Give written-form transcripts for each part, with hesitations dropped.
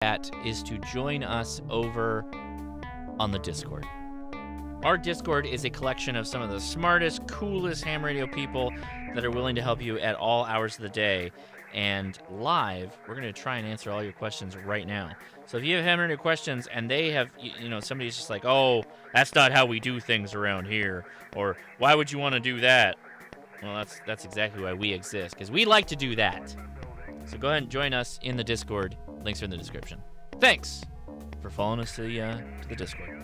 that is to join us over on the Discord. Our Discord is a collection of some of the smartest, coolest ham radio people that are willing to help you at all hours of the day. And live, we're going to try and answer all your questions right now. So if you have ham radio questions and they have, somebody's just like, oh, that's not how we do things around here, or why would you want to do that? Well, that's exactly why we exist, because we like to do that. So go ahead and join us in the Discord. Links are in the description. Thanks for following us to the Discord.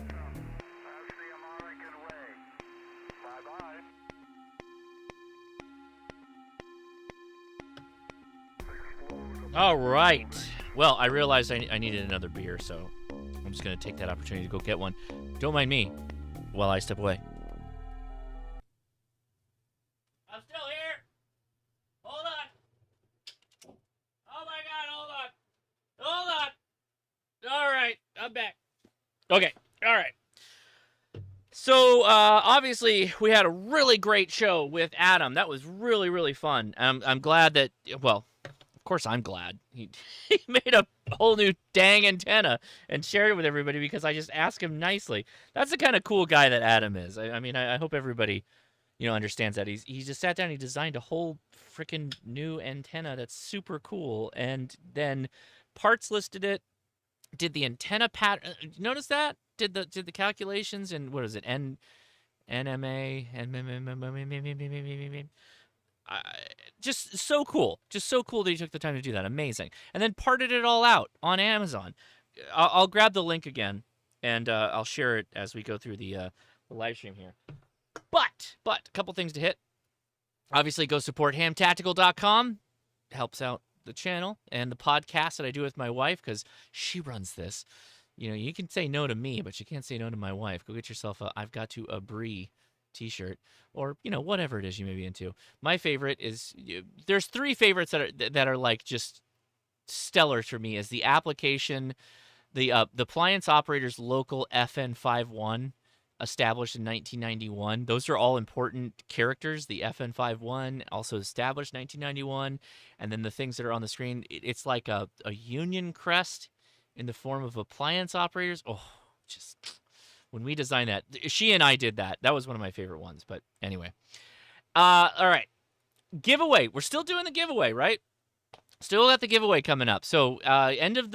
All right. Well, I realized I needed another beer, so I'm just going to take that opportunity to go get one. Don't mind me while I step away. I'm still here. Hold on. Oh my God, hold on. Hold on. All right, I'm back. Okay, all right. So, obviously, we had a really great show with Adam. That was really, really fun. I'm glad that, well, of course I'm glad. He made a whole new dang antenna and shared it with everybody because I just asked him nicely. That's the kind of cool guy that Adam is. I mean, I hope everybody, understands that. He just sat down and he designed a whole freaking new antenna that's super cool, and then parts listed it, did the antenna pattern. Notice that? Did the calculations, and what is it? NMA, just so cool. Just so cool that he took the time to do that. Amazing. And then parted it all out on Amazon. I'll grab the link again, and I'll share it as we go through the live stream here. But a couple things to hit. Obviously, go support hamtactical.com. Helps out the channel and the podcast that I do with my wife, because she runs this. You can say no to me, but you can't say no to my wife. Go get yourself a I've Got to a Brie t-shirt, or whatever it is you may be into. My favorite is, there's three favorites that are like just stellar for me, is the application, the Appliance Operators Local FN51, established in 1991. Those are all important characters. The FN51, also established 1991, and then the things that are on the screen, it's like a Union crest in the form of Appliance Operators. Oh, just when we designed that, she and I did that. That was one of my favorite ones. But anyway, all right, giveaway. We're still doing the giveaway, right? Still got the giveaway coming up. So end of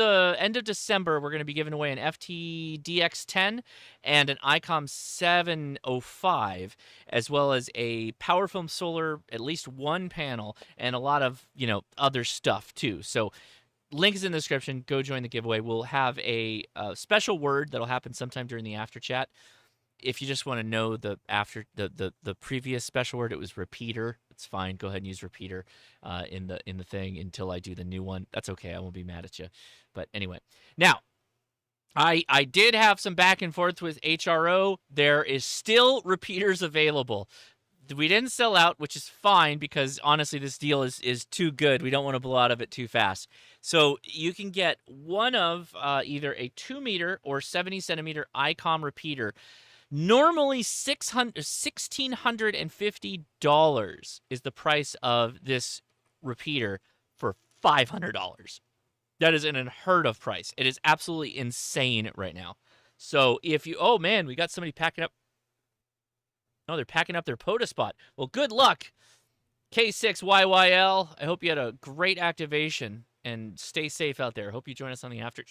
December, we're going to be giving away an FT-DX10 and an ICOM 705, as well as a PowerFilm Solar, at least one panel, and a lot of other stuff too. So link is in the description. Go join the giveaway. We'll have a special word that'll happen sometime during the after chat. If you just want to know the previous special word, it was repeater. It's fine. Go ahead and use repeater in the thing until I do the new one. That's okay. I won't be mad at you. But anyway, now I did have some back and forth with HRO. There is still repeaters available. We didn't sell out, which is fine, because honestly, this deal is too good. We don't want to blow out of it too fast. So you can get one of either a 2-meter or 70-centimeter ICOM repeater. Normally $1,650 is the price of this repeater for $500. That is an unheard of price. It is absolutely insane right now. So if you, oh man, we got somebody packing up. Oh, they're packing up their POTA spot. Well, good luck, K6YYL. I hope you had a great activation, and stay safe out there. I hope you join us on the after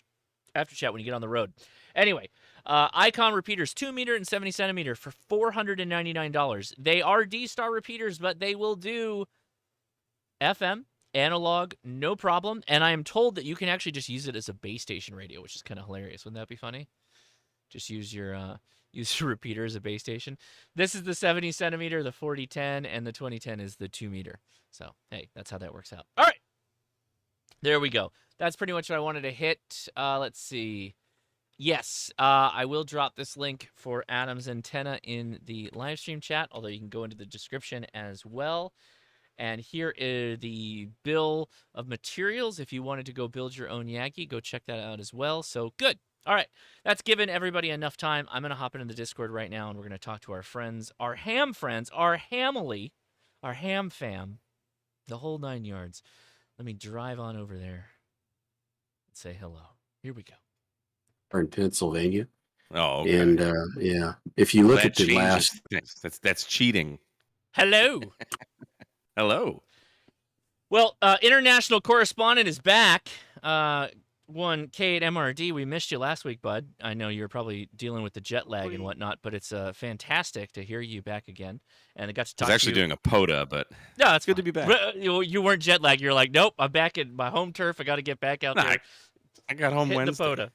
chat when you get on the road. Anyway, ICOM repeaters, 2-meter and 70-centimeter for $499. They are D-Star repeaters, but they will do FM, analog, no problem. And I am told that you can actually just use it as a base station radio, which is kind of hilarious. Wouldn't that be funny? Just use your repeater as a base station. This is the 70-centimeter, the 4010, and the 2010 is the 2-meter. So, hey, that's how that works out. All right. There we go. That's pretty much what I wanted to hit. Let's see. Yes, I will drop this link for Adam's antenna in the live stream chat, although you can go into the description as well. And here is the bill of materials. If you wanted to go build your own Yagi, go check that out as well. So, good. All right, that's given everybody enough time. I'm going to hop into the Discord right now, and we're going to talk to our friends, our ham friends, our hamily, our ham fam, the whole 9 yards. Let me drive on over there and say hello. Here we go. in Pennsylvania. Oh, okay. And yeah, if you Well, look that at the changes last, things. That's cheating. Hello. Hello. Well, international correspondent is back. One K at MRD. We missed you last week, bud. I know you're probably dealing with the jet lag and whatnot, but it's fantastic to hear you back again. And I got to I was talk actually to you. doing a POTA, but Yeah, it's good to be back. You weren't jet lagged. You're like, nope, I'm back at my home turf. I got to get back out Nah, there. I got home Hitting Wednesday.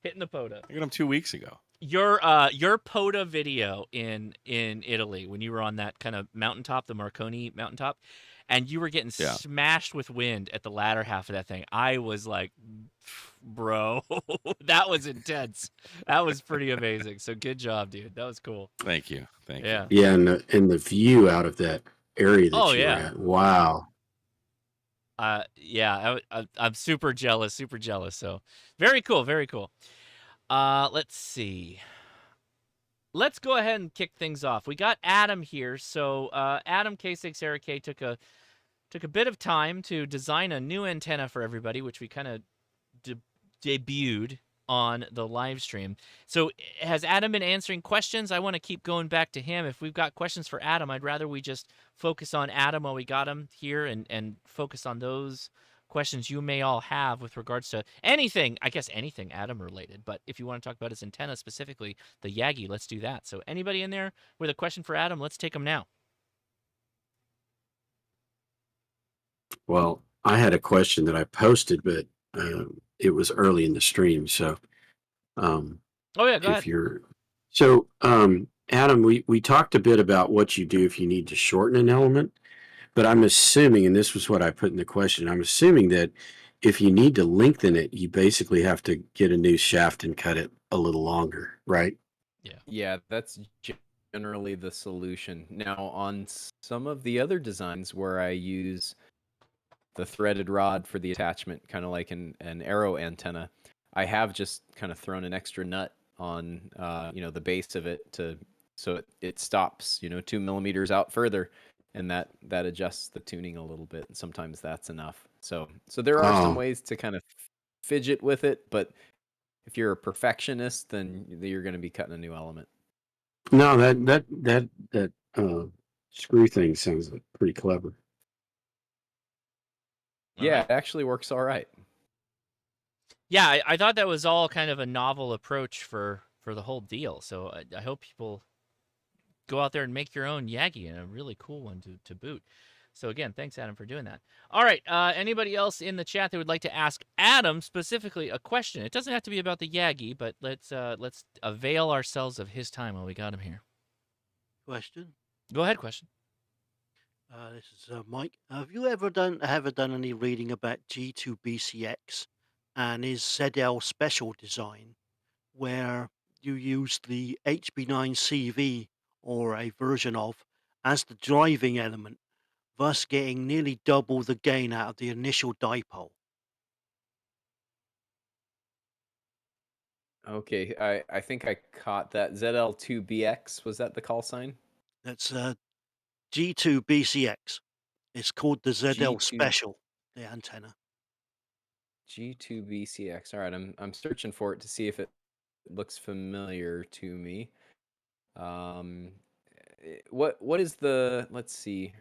Hitting the POTA. I got home 2 weeks ago. Your POTA video in Italy when you were on that kind of mountaintop, the Marconi mountaintop, and you were getting smashed with wind at the latter half of that thing. I was like, bro, that was intense. That was pretty amazing. So good job, dude. That was cool. Thank you. Thank you. Yeah, and the view out of that area that you were at. Wow. Yeah, I'm super jealous. So very cool. Very cool. Let's see. Let's go ahead and kick things off. We got Adam here. So Adam K6RK took a bit of time to design a new antenna for everybody, which we kind of debuted on the live stream. So has Adam been answering questions? I want to keep going back to him. If we've got questions for Adam, I'd rather we just focus on Adam while we got him here and focus on those questions you may all have with regards to anything, I guess anything Adam related. But if you want to talk about his antenna specifically, the Yagi, let's do that. So anybody in there with a question for Adam, let's take them now. Well, I had a question that I posted, but it was early in the stream. So, oh yeah, go ahead. So, Adam, we talked a bit about what you do if you need to shorten an element, but I'm assuming, and this was what I put in the question, I'm assuming that if you need to lengthen it, you basically have to get a new shaft and cut it a little longer, right? Yeah. Yeah, that's generally the solution. Now, on some of the other designs where I use the threaded rod for the attachment, kind of like an arrow antenna, I have just kind of thrown an extra nut on the base of it so it stops 2 millimeters out further, and that adjusts the tuning a little bit, and sometimes that's enough. So there are some ways to kind of fidget with it, but if you're a perfectionist, then you're going to be cutting a new element. No, that screw thing sounds pretty clever. Yeah, it actually works all right. Yeah, I thought that was all kind of a novel approach for the whole deal. So I hope people go out there and make your own Yagi, and a really cool one to boot. So again, thanks, Adam, for doing that. All right, anybody else in the chat that would like to ask Adam specifically a question? It doesn't have to be about the Yagi, but let's avail ourselves of his time while we got him here. Question? Go ahead, question. This is Mike. Have you ever done any reading about G2BCX and his ZL special design, where you use the HB9CV or a version of as the driving element, thus getting nearly double the gain out of the initial dipole? Okay, I think I caught that. ZL2BX, was that the call sign? That's G2BCX. It's called the ZL G2... special, the antenna. G2BCX. All right, I'm searching for it to see if it looks familiar to me. What is the? Let's see.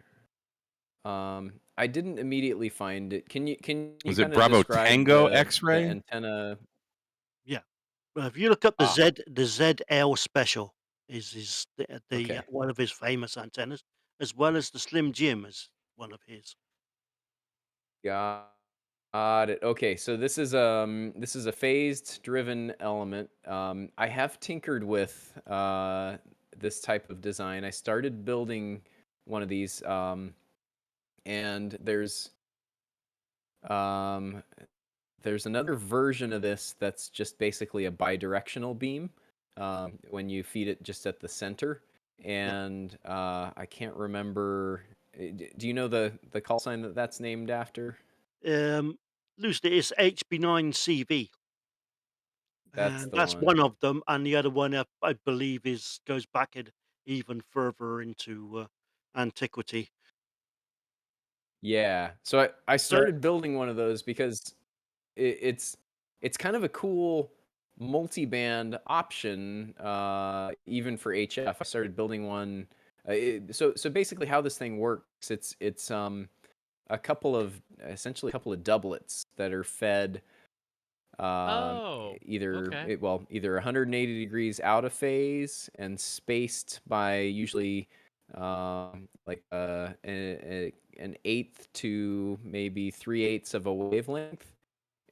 I didn't immediately find it. Can you Was it Bravo Tango X-ray antenna? Yeah. Well, if you look up the ZL special is the one of his famous antennas, as well as the Slim Jim is one of his. Got it. Okay, so this is a phased driven element. I have tinkered with this type of design. I started building one of these, and there's another version of this that's just basically a bidirectional beam when you feed it just at the center. And I can't remember. Do you know the call sign that's named after? Loosely, it's HB9CV. That's one of them, and the other one I believe goes back even further into antiquity. Yeah, so I started building one of those because it's it's kind of a cool multi-band option, even for HF. I started building one. So basically, how this thing works, it's essentially a couple of doublets that are fed Oh, either okay. either 180 degrees out of phase and spaced by usually like an eighth to maybe 3/8 of a wavelength.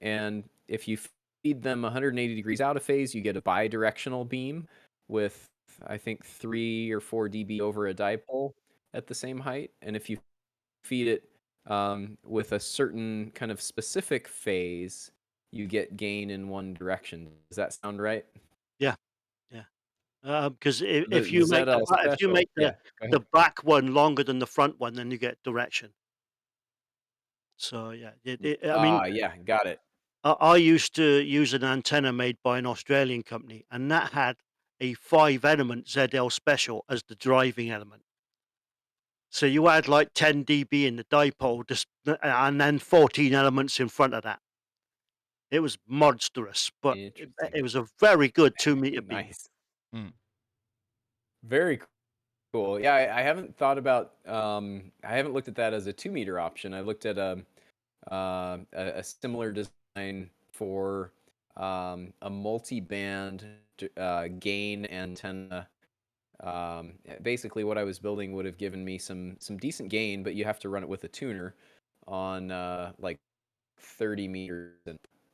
And if you feed them 180 degrees out of phase, you get a bidirectional beam with, I think, 3 or 4 dB over a dipole at the same height. And if you feed it with a certain kind of specific phase, you get gain in one direction. Does that sound right? Yeah, yeah. Because if The you make ZL if you special, make yeah. Go ahead. the back one longer than the front one, then you get direction. So yeah, I mean, Yeah, got it. I used to use an antenna made by an Australian company, and that had a 5-element ZL special as the driving element. So you add like 10 dB in the dipole, and then 14 elements in front of that. It was monstrous, but Interesting. it was a very good 2-meter beam. Nice. Mm. Very cool. Yeah, I haven't thought about. I haven't looked at that as a 2-meter option. I looked at a similar design for a multi-band gain antenna. Basically, what I was building would have given me some decent gain, but you have to run it with a tuner on like 30 meters,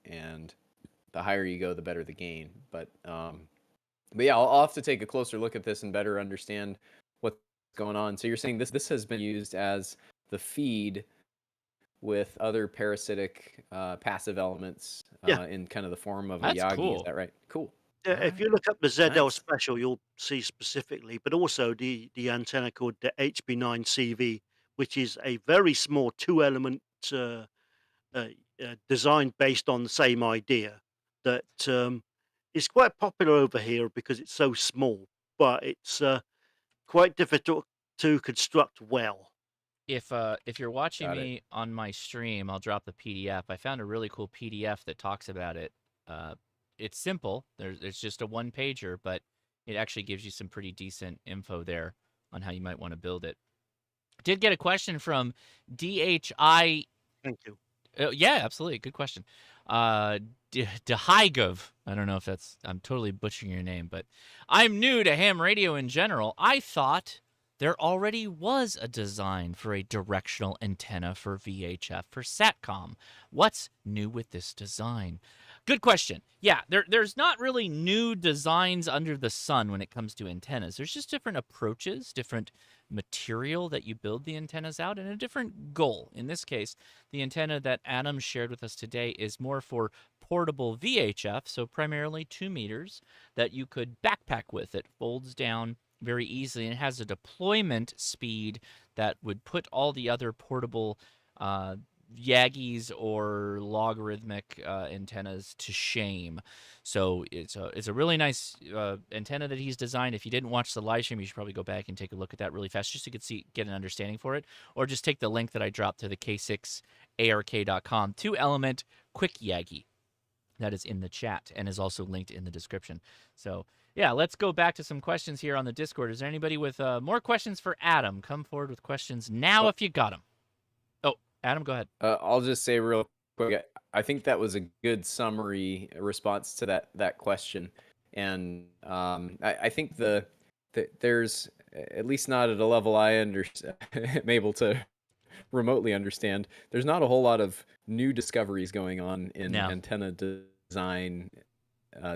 and the higher you go, the better the gain. But yeah, I'll have to take a closer look at this and better understand what's going on. So you're saying this has been used as the feed with other parasitic passive elements Yeah. in kind of the form of That's a Yagi. cool. Is that right? Cool. Yeah, if Alright. you look up the ZL Nice. special, you'll see specifically, but also the antenna called the HB9CV, which is a very small 2-element uh, design based on the same idea that is quite popular over here because it's so small, but it's quite difficult to construct well. If you're watching Got it. me on my stream, I'll drop the PDF. I found a really cool PDF that talks about it. It's simple. There's just a one pager, but it actually gives you some pretty decent info there on how you might want to build it. Did get a question from DHI. Thank you. Yeah, absolutely. Good question. Dehigov. I don't know if I'm totally butchering your name, but I'm new to ham radio in general. I thought there already was a design for a directional antenna for VHF for SATCOM. What's new with this design? Good question. Yeah, there's not really new designs under the sun when it comes to antennas. There's just different approaches, different material that you build the antennas out, and a different goal. In this case, the antenna that Adam shared with us today is more for portable VHF, so primarily 2 meters, that you could backpack with. It folds down very easily, and it has a deployment speed that would put all the other portable Yagis or logarithmic antennas to shame. So it's a really nice antenna that he's designed. If you didn't watch the live stream, you should probably go back and take a look at that really fast, just so you could get an understanding for it, or just take the link that I dropped to the K6ARK.com 2-element quick Yagi. That is in the chat and is also linked in the description. So yeah, let's go back to some questions here on the Discord. Is there anybody with more questions for Adam? Come forward with questions now if you got them. Oh, Adam, go ahead. I'll just say real quick. I think that was a good summary response to that question, and I think there's, at least not at a level I am able to remotely understand. There's not a whole lot of new discoveries going on in antenna design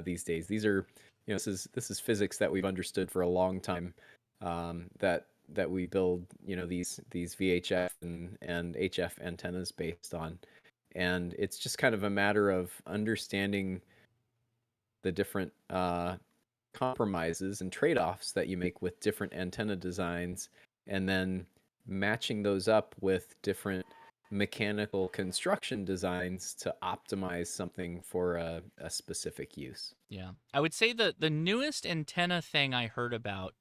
these days. These are, this is physics that we've understood for a long time. That we build, these VHF and HF antennas based on, and it's just kind of a matter of understanding the different compromises and trade-offs that you make with different antenna designs, and then matching those up with different mechanical construction designs to optimize something for a specific use. Yeah, I would say the newest antenna thing I heard about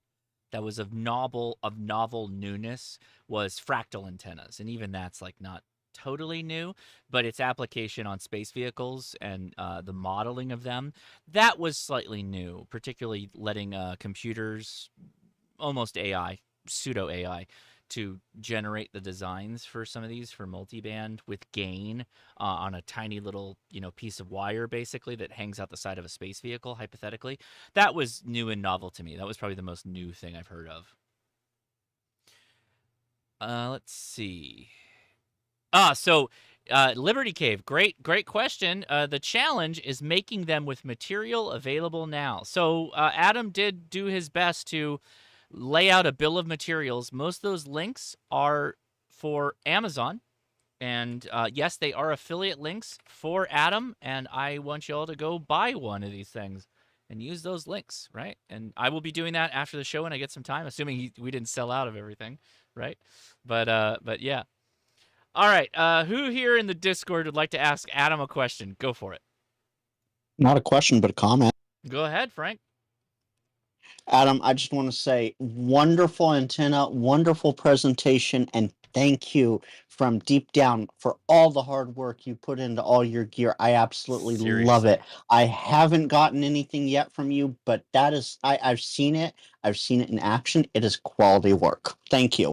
that was of novel newness was fractal antennas, and even that's like not totally new, but its application on space vehicles and the modeling of them, that was slightly new, particularly letting computers, almost AI, pseudo AI, to generate the designs for some of these for multiband with gain on a tiny little piece of wire basically that hangs out the side of a space vehicle hypothetically. That was new and novel to me. That was probably the most new thing I've heard of. Let's see. So Liberty Cave, great question. The challenge is making them with material available now. So Adam did do his best to lay out a bill of materials. Most of those links are for Amazon. And yes, they are affiliate links for Adam. And I want you all to go buy one of these things and use those links, right? And I will be doing that after the show when I get some time, assuming we didn't sell out of everything, right? But yeah. All right. Who here in the Discord would like to ask Adam a question? Go for it. Not a question, but a comment. Go ahead, Frank. Adam, I just want to say wonderful antenna, wonderful presentation, and thank you from deep down for all the hard work you put into all your gear. I absolutely love it. I haven't gotten anything yet from you, but that is, I've seen it. I've seen it in action. It is quality work. Thank you.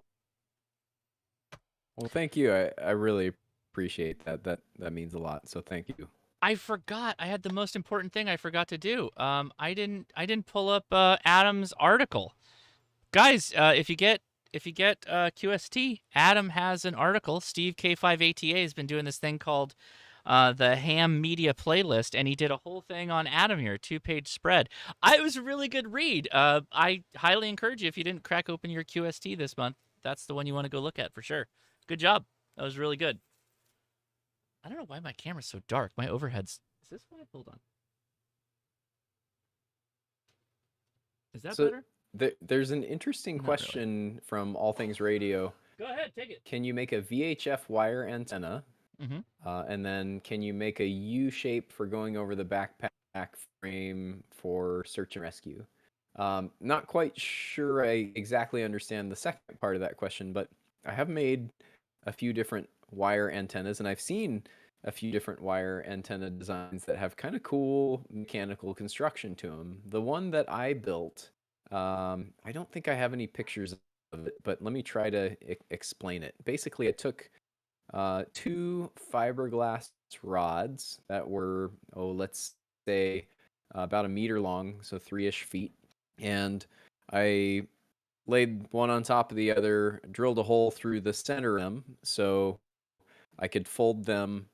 Well, thank you. I really appreciate that. That means a lot. So thank you. I forgot. I had the most important thing I forgot to do. I didn't pull up Adam's article. Guys, if you get QST, Adam has an article. Steve K5ATA has been doing this thing called the Ham Media Playlist, and he did a whole thing on Adam here, 2-page spread. It was a really good read. I highly encourage you, if you didn't crack open your QST this month, that's the one you want to go look at for sure. Good job. That was really good. I don't know why my camera's so dark. My overhead's... Is this why? Hold on. Is that better? There's an interesting question from All Things Radio. Go ahead, take it. Can you make a VHF wire antenna? Mm-hmm. And then can you make a U shape for going over the backpack frame for search and rescue? Not quite sure I exactly understand the second part of that question, but I have made a few different wire antennas, and I've seen a few different wire antenna designs that have kind of cool mechanical construction to them. The one that I built, I don't think I have any pictures of it, but let me try to explain it. Basically, I took 2 fiberglass rods that were, let's say about a meter long, so 3-ish feet, and I laid one on top of the other, drilled a hole through the center of them so I could fold them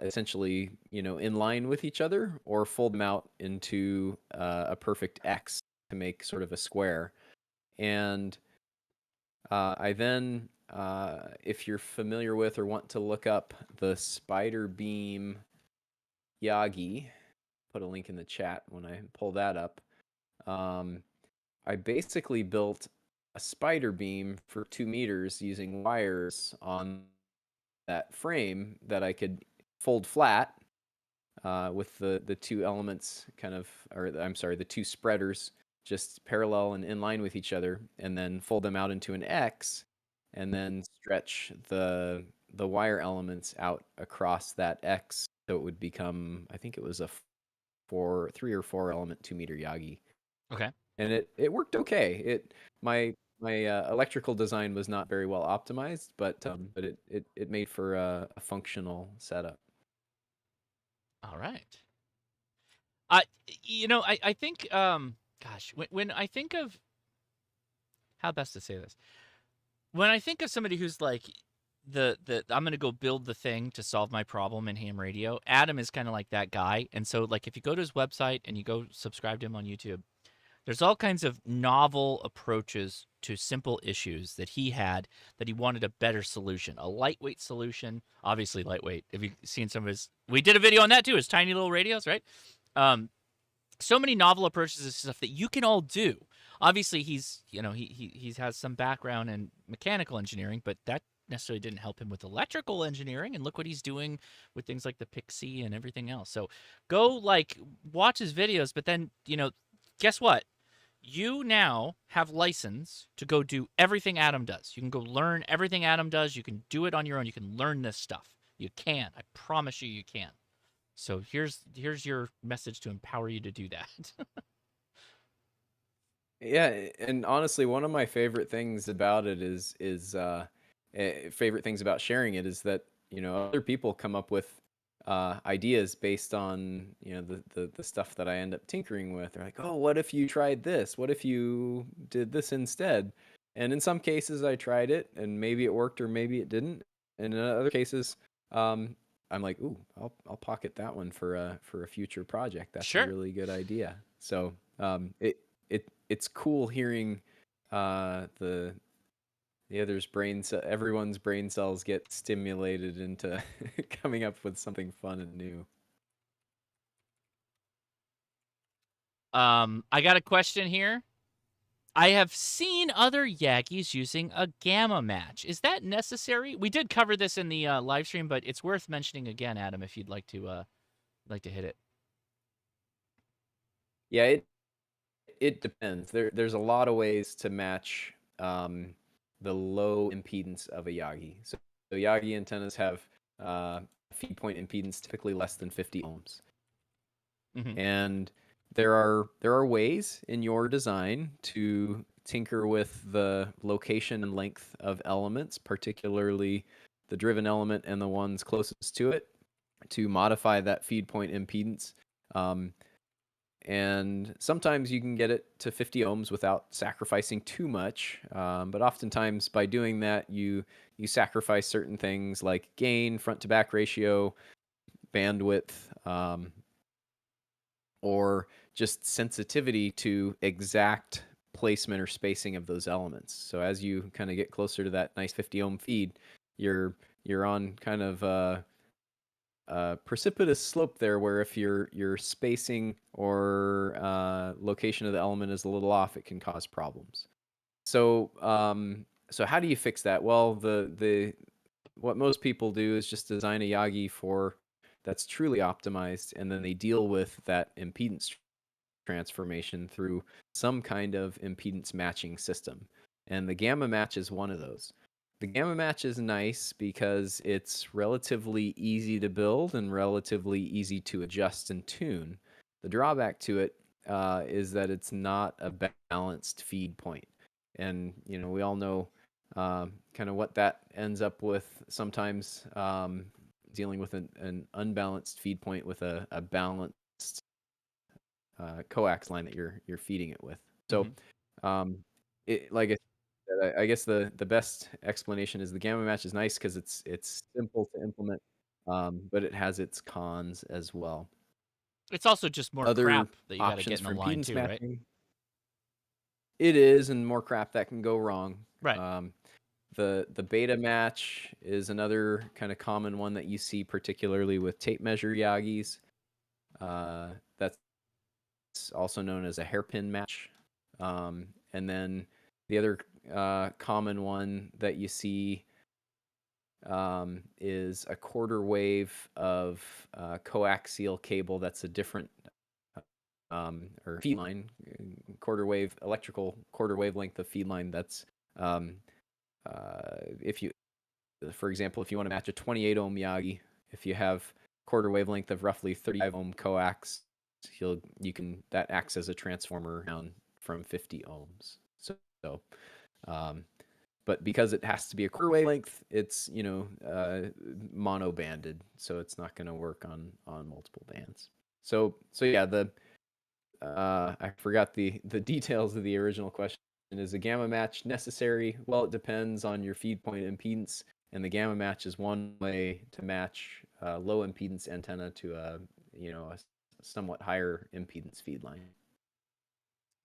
essentially, in line with each other, or fold them out into a perfect X to make sort of a square. And I then, if you're familiar with or want to look up the Spider Beam Yagi, put a link in the chat when I pull that up. I basically built a spider beam for 2 meters using wires on that frame that I could fold flat with the 2 elements the 2 spreaders just parallel and in line with each other, and then fold them out into an X, and then stretch the wire elements out across that X so it would become, I think it was a 3 or 4 element 2 meter Yagi. Okay. And it worked okay. My electrical design was not very well optimized, but it made for a functional setup. All right. I think when I think of how best to say this, when I think of somebody who's like the I'm gonna go build the thing to solve my problem in ham radio, Adam is kind of like that guy. And so, like, if you go to his website and you go subscribe to him on YouTube, there's all kinds of novel approaches to simple issues that he had that he wanted a better solution, a lightweight solution. Obviously lightweight. If you've seen some of his, we did a video on that too, his tiny little radios, right? So many novel approaches to stuff that you can all do. Obviously he has some background in mechanical engineering, but that necessarily didn't help him with electrical engineering, and look what he's doing with things like the Pixie and everything else. So go watch his videos, but then, guess what? You now have license to go do everything Adam does. You can go learn everything Adam does. You can do it on your own. You can learn this stuff. You can. I promise you, you can. So here's your message to empower you to do that. Yeah, and honestly, one of my favorite things about it favorite things about sharing it is that other people come up with ideas based on the stuff that I end up tinkering with. They're like, oh, what if you tried this? What if you did this instead? And in some cases, I tried it, and maybe it worked or maybe it didn't. And in other cases, I'm like, ooh, I'll pocket that one for a future project. That's Sure. a really good idea. So it's cool hearing the others' everyone's brain cells get stimulated into coming up with something fun and new. I got a question here. I have seen other Yagis using a gamma match. Is that necessary? We did cover this in the live stream, but it's worth mentioning again, Adam, if you'd like to hit it. Yeah, it depends. There's a lot of ways to match the low impedance of a Yagi. So Yagi antennas have feed point impedance typically less than 50 ohms. Mm-hmm. And there are ways in your design to tinker with the location and length of elements, particularly the driven element and the ones closest to it, to modify that feed point impedance. And sometimes you can get it to 50 ohms without sacrificing too much. But oftentimes by doing that, you sacrifice certain things like gain, front to back ratio, bandwidth, or just sensitivity to exact placement or spacing of those elements. So as you kind of get closer to that nice 50 ohm feed, you're on kind of a precipitous slope there, where if your spacing or location of the element is a little off, it can cause problems. So so how do you fix that? Well, what most people do is just design a Yagi that's truly optimized, and then they deal with that impedance transformation through some kind of impedance matching system. And the gamma match is one of those. The gamma match is nice because it's relatively easy to build and relatively easy to adjust and tune. The drawback to it is that it's not a balanced feed point. And, we all know kind of what that ends up with sometimes, dealing with an unbalanced feed point with a balanced coax line that you're feeding it with. So, like I guess the best explanation is the gamma match is nice because it's simple to implement, but it has its cons as well. It's also just more Other crap that you got to options get in for a line impedance too, matching, right? it is, and more crap that can go wrong. Right. The beta match is another kind of common one that you see, particularly with tape measure Yagis. That's also known as a hairpin match. And then the other common one that you see is a quarter wave of coaxial cable that's a different or feed line, electrical quarter wavelength of feed line. That's for example, if you want to match a 28 ohm Yagi, if you have quarter wavelength of roughly 35 ohm coax, that acts as a transformer down from 50 ohms. So but because it has to be a quarter wavelength, it's mono banded, so it's not going to work on multiple bands. So yeah, I forgot the details of the original question. Is a gamma match necessary? Well, it depends on your feed point impedance, and the gamma match is one way to match low impedance antenna to a somewhat higher impedance feed line.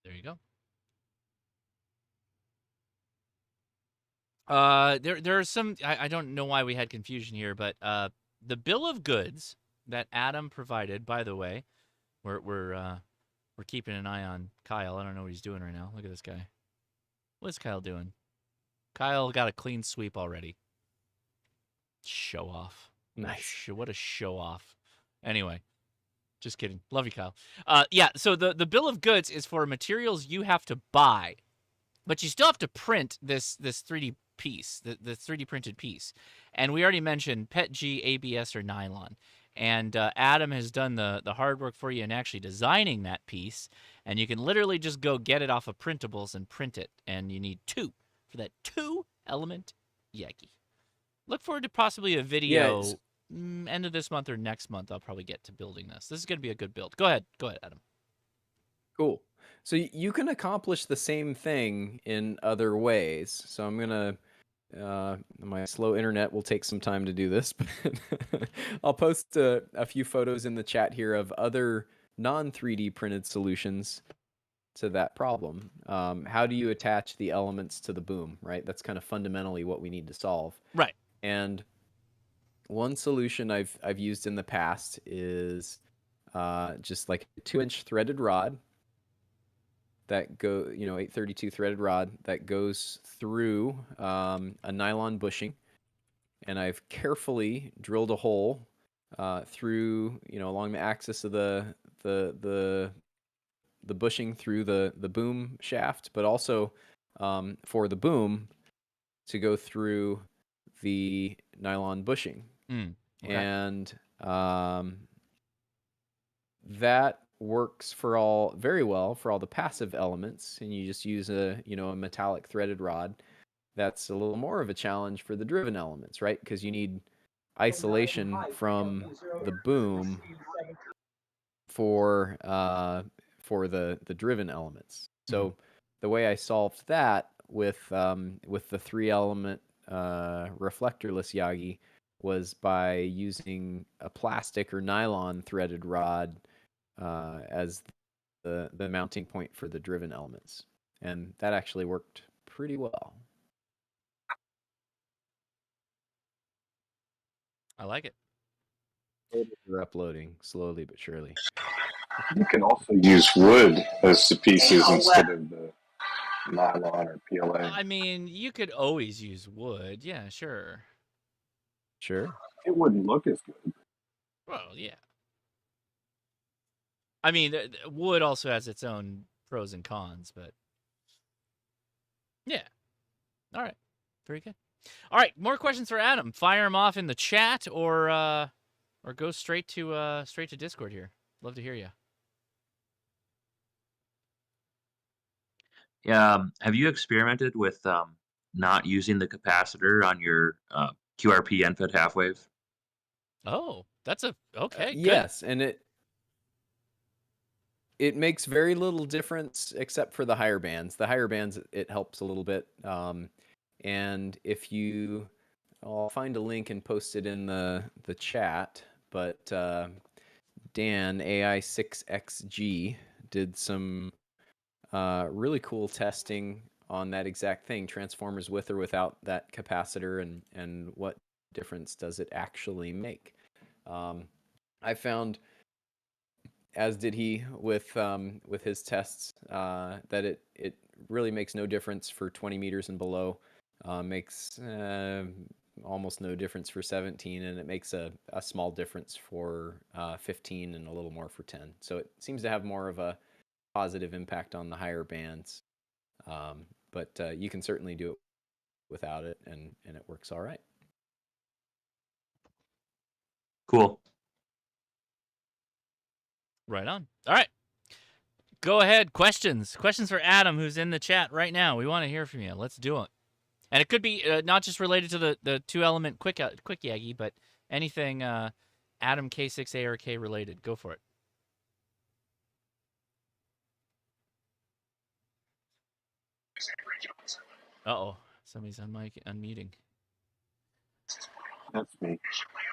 There you go. There are some. I don't know why we had confusion here, but the bill of goods that Adam provided. By the way, we're keeping an eye on Kyle. I don't know what he's doing right now. Look at this guy. What's Kyle doing? Kyle got a clean sweep already. Show off. Nice. What a show off. Anyway, just kidding. Love you, Kyle. Yeah. So the bill of goods is for materials you have to buy, but you still have to print this 3D piece, the 3D printed piece. And we already mentioned PETG, ABS, or nylon. And Adam has done the hard work for you in actually designing that piece. And you can literally just go get it off of printables and print it. And you need 2 for that 2-element Yagi. Look forward to possibly a video end of this month or next month. I'll probably get to building this. This is going to be a good build. Go ahead, Adam. Cool. So you can accomplish the same thing in other ways. So I'm gonna, my slow internet will take some time to do this, but I'll post a few photos in the chat here of other non-3D printed solutions to that problem. How do you attach the elements to the boom, right? That's kind of fundamentally what we need to solve. Right. And one solution I've used in the past is just like a 2-inch threaded rod that 832 threaded rod that goes through a nylon bushing, and I've carefully drilled a hole through, along the axis of the bushing through the boom shaft, but also for the boom to go through the nylon bushing. Okay. And that works very well for all the passive elements, and you just use a metallic threaded rod. That's a little more of a challenge for the driven elements, right? Because you need isolation from the boom for the driven elements. So the way I solved that with the 3-element reflectorless Yagi was by using a plastic or nylon threaded rod as the mounting point for the driven elements, and that actually worked pretty well. I like it. We're uploading slowly but surely. You can also use wood as the pieces instead of the nylon or PLA. I mean, you could always use wood. Yeah, sure. Sure. It wouldn't look as good. Well, yeah. I mean, wood also has its own pros and cons, but yeah. All right. Very good. All right, more questions for Adam. Fire them off in the chat or go straight to Discord here. Love to hear you. Yeah. Have you experimented with not using the capacitor on your QRP NFET half wave? Oh, that's okay. Yes, and it makes very little difference except for the higher bands. The higher bands, it helps a little bit. And if I'll find a link and post it in the chat, but Dan, AI6XG, did some really cool testing on that exact thing, transformers with or without that capacitor, and what difference does it actually make. I found, as did he with his tests, that it really makes no difference for 20 meters and below, makes almost no difference for 17, and it makes a small difference for 15 and a little more for 10. So it seems to have more of a positive impact on the higher bands, but you can certainly do it without it, and it works all right. Cool. Right on. All right. Go ahead. Questions for Adam, who's in the chat right now. We want to hear from you. Let's do it. And it could be not just related to the 2-element quick Yagi, but anything Adam K6ARK related. Go for it. Uh-oh. Somebody's unmuting. That's me.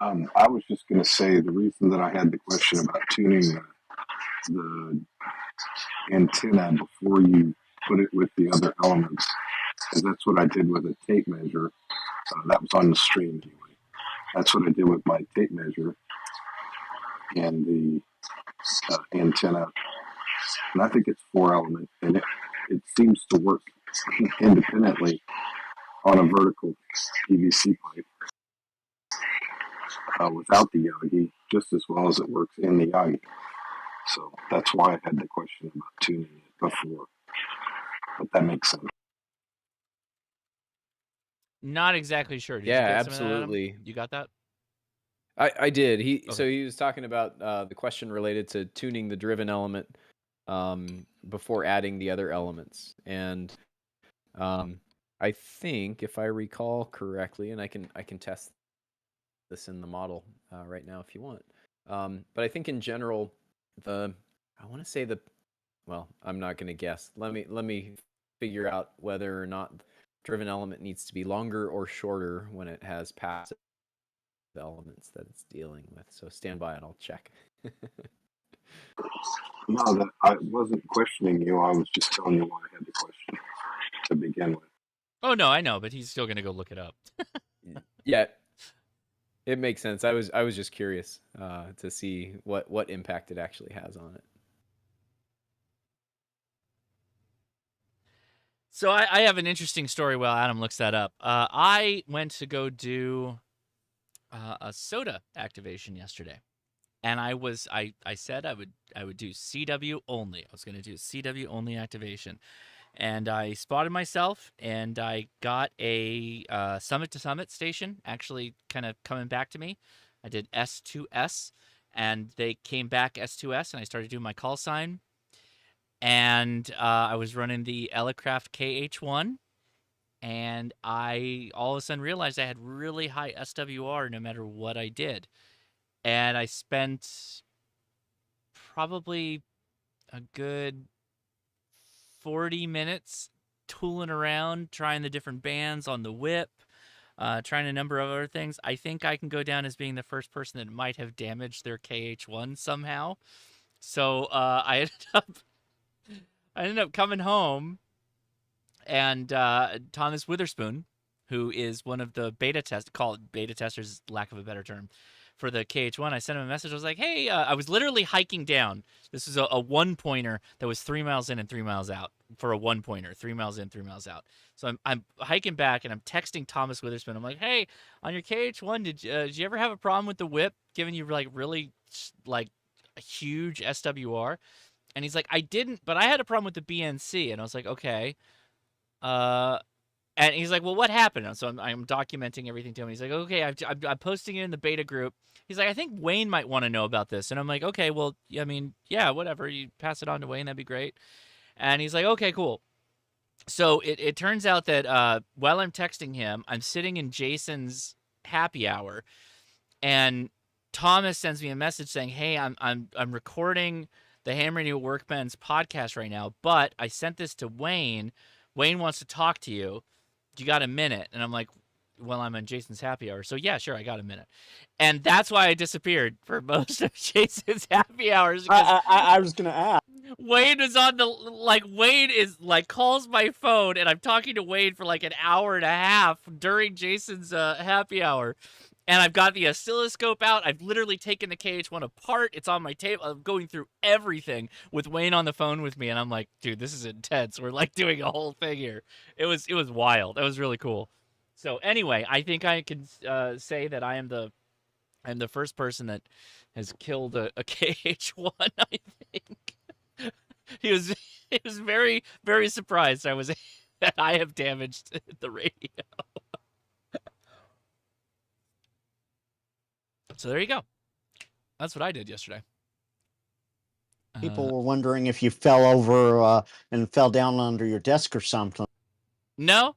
I was just going to say the reason that I had the question about tuning the antenna before you put it with the other elements is that's what I did with a tape measure. That was on the stream anyway. That's what I did with my tape measure and the antenna. And I think it's 4-element, and it seems to work independently on a vertical PVC pipe without the Yagi, just as well as it works in the Yagi. So that's why I had the question about tuning it before. But that makes sense. Not exactly sure. Did you Yeah, get some of that, Adam? absolutely. You got that? I did. So Okay. he was talking about the question related to tuning the driven element before adding the other elements, and I think if I recall correctly, and I can test this in the model right now if you want. But I think in general, I want to say well, I'm not going to guess. Let me figure out whether or not driven element needs to be longer or shorter when it has passive elements that it's dealing with. So stand by and I'll check. No, I wasn't questioning you. I was just telling you why I had the question to begin with. Oh no, I know, but he's still gonna go look it up. Yeah, it makes sense. I was just curious to see what impact it actually has on it. So I have an interesting story while Adam looks that up. I went to go do a soda activation yesterday, and I said I would do CW only. I was going to do CW only activation, and I spotted myself, and I got a summit to summit station actually kind of coming back to me. I did S2S, and they came back S2S, and I started doing my call sign. And I was running the Elecraft KH1, and I all of a sudden realized I had really high SWR no matter what I did. And I spent probably a good 40 minutes tooling around, trying the different bands on the whip, trying a number of other things. I think I can go down as being the first person that might have damaged their KH1 somehow. So I ended up coming home, and Thomas Witherspoon, who is one of the beta testers, lack of a better term, for the KH1, I sent him a message. I was like, hey, I was literally hiking down. This is a one-pointer that was 3 miles in and 3 miles out for a one-pointer, 3 miles in, 3 miles out. So I'm hiking back, and I'm texting Thomas Witherspoon. I'm like, hey, on your KH1, did you ever have a problem with the whip giving you like really like a huge SWR? And he's like, I didn't, but I had a problem with the BNC. And I was like, okay. And he's like, well, what happened? And so I'm documenting everything to him. He's like, okay, I'm posting it in the beta group. He's like, I think Wayne might want to know about this. And I'm like, okay, well, I mean, yeah, whatever. You pass it on to Wayne, that'd be great. And he's like, okay, cool. So it turns out that while I'm texting him, I'm sitting in Jason's happy hour, and Thomas sends me a message saying, hey, I'm recording the Hammer New Workbench podcast right now, but I sent this to Wayne. Wayne wants to talk to you. You got a minute? And I'm like, well, I'm on Jason's happy hour. So yeah, sure, I got a minute. And that's why I disappeared for most of Jason's happy hours. I was going to ask. Wayne is on Wayne is calls my phone, and I'm talking to Wayne for like an hour and a half during Jason's happy hour. And I've got the oscilloscope out. I've literally taken the KH1 apart. It's on my table. I'm going through everything with Wayne on the phone with me. And I'm like, dude, this is intense. We're like doing a whole thing here. It was wild. It was really cool. So anyway, I think I can say that I'm the first person that has killed a KH1, I think. He was very, very surprised that I have damaged the radio. So there you go. That's what I did yesterday. People were wondering if you fell over and fell down under your desk or something. No.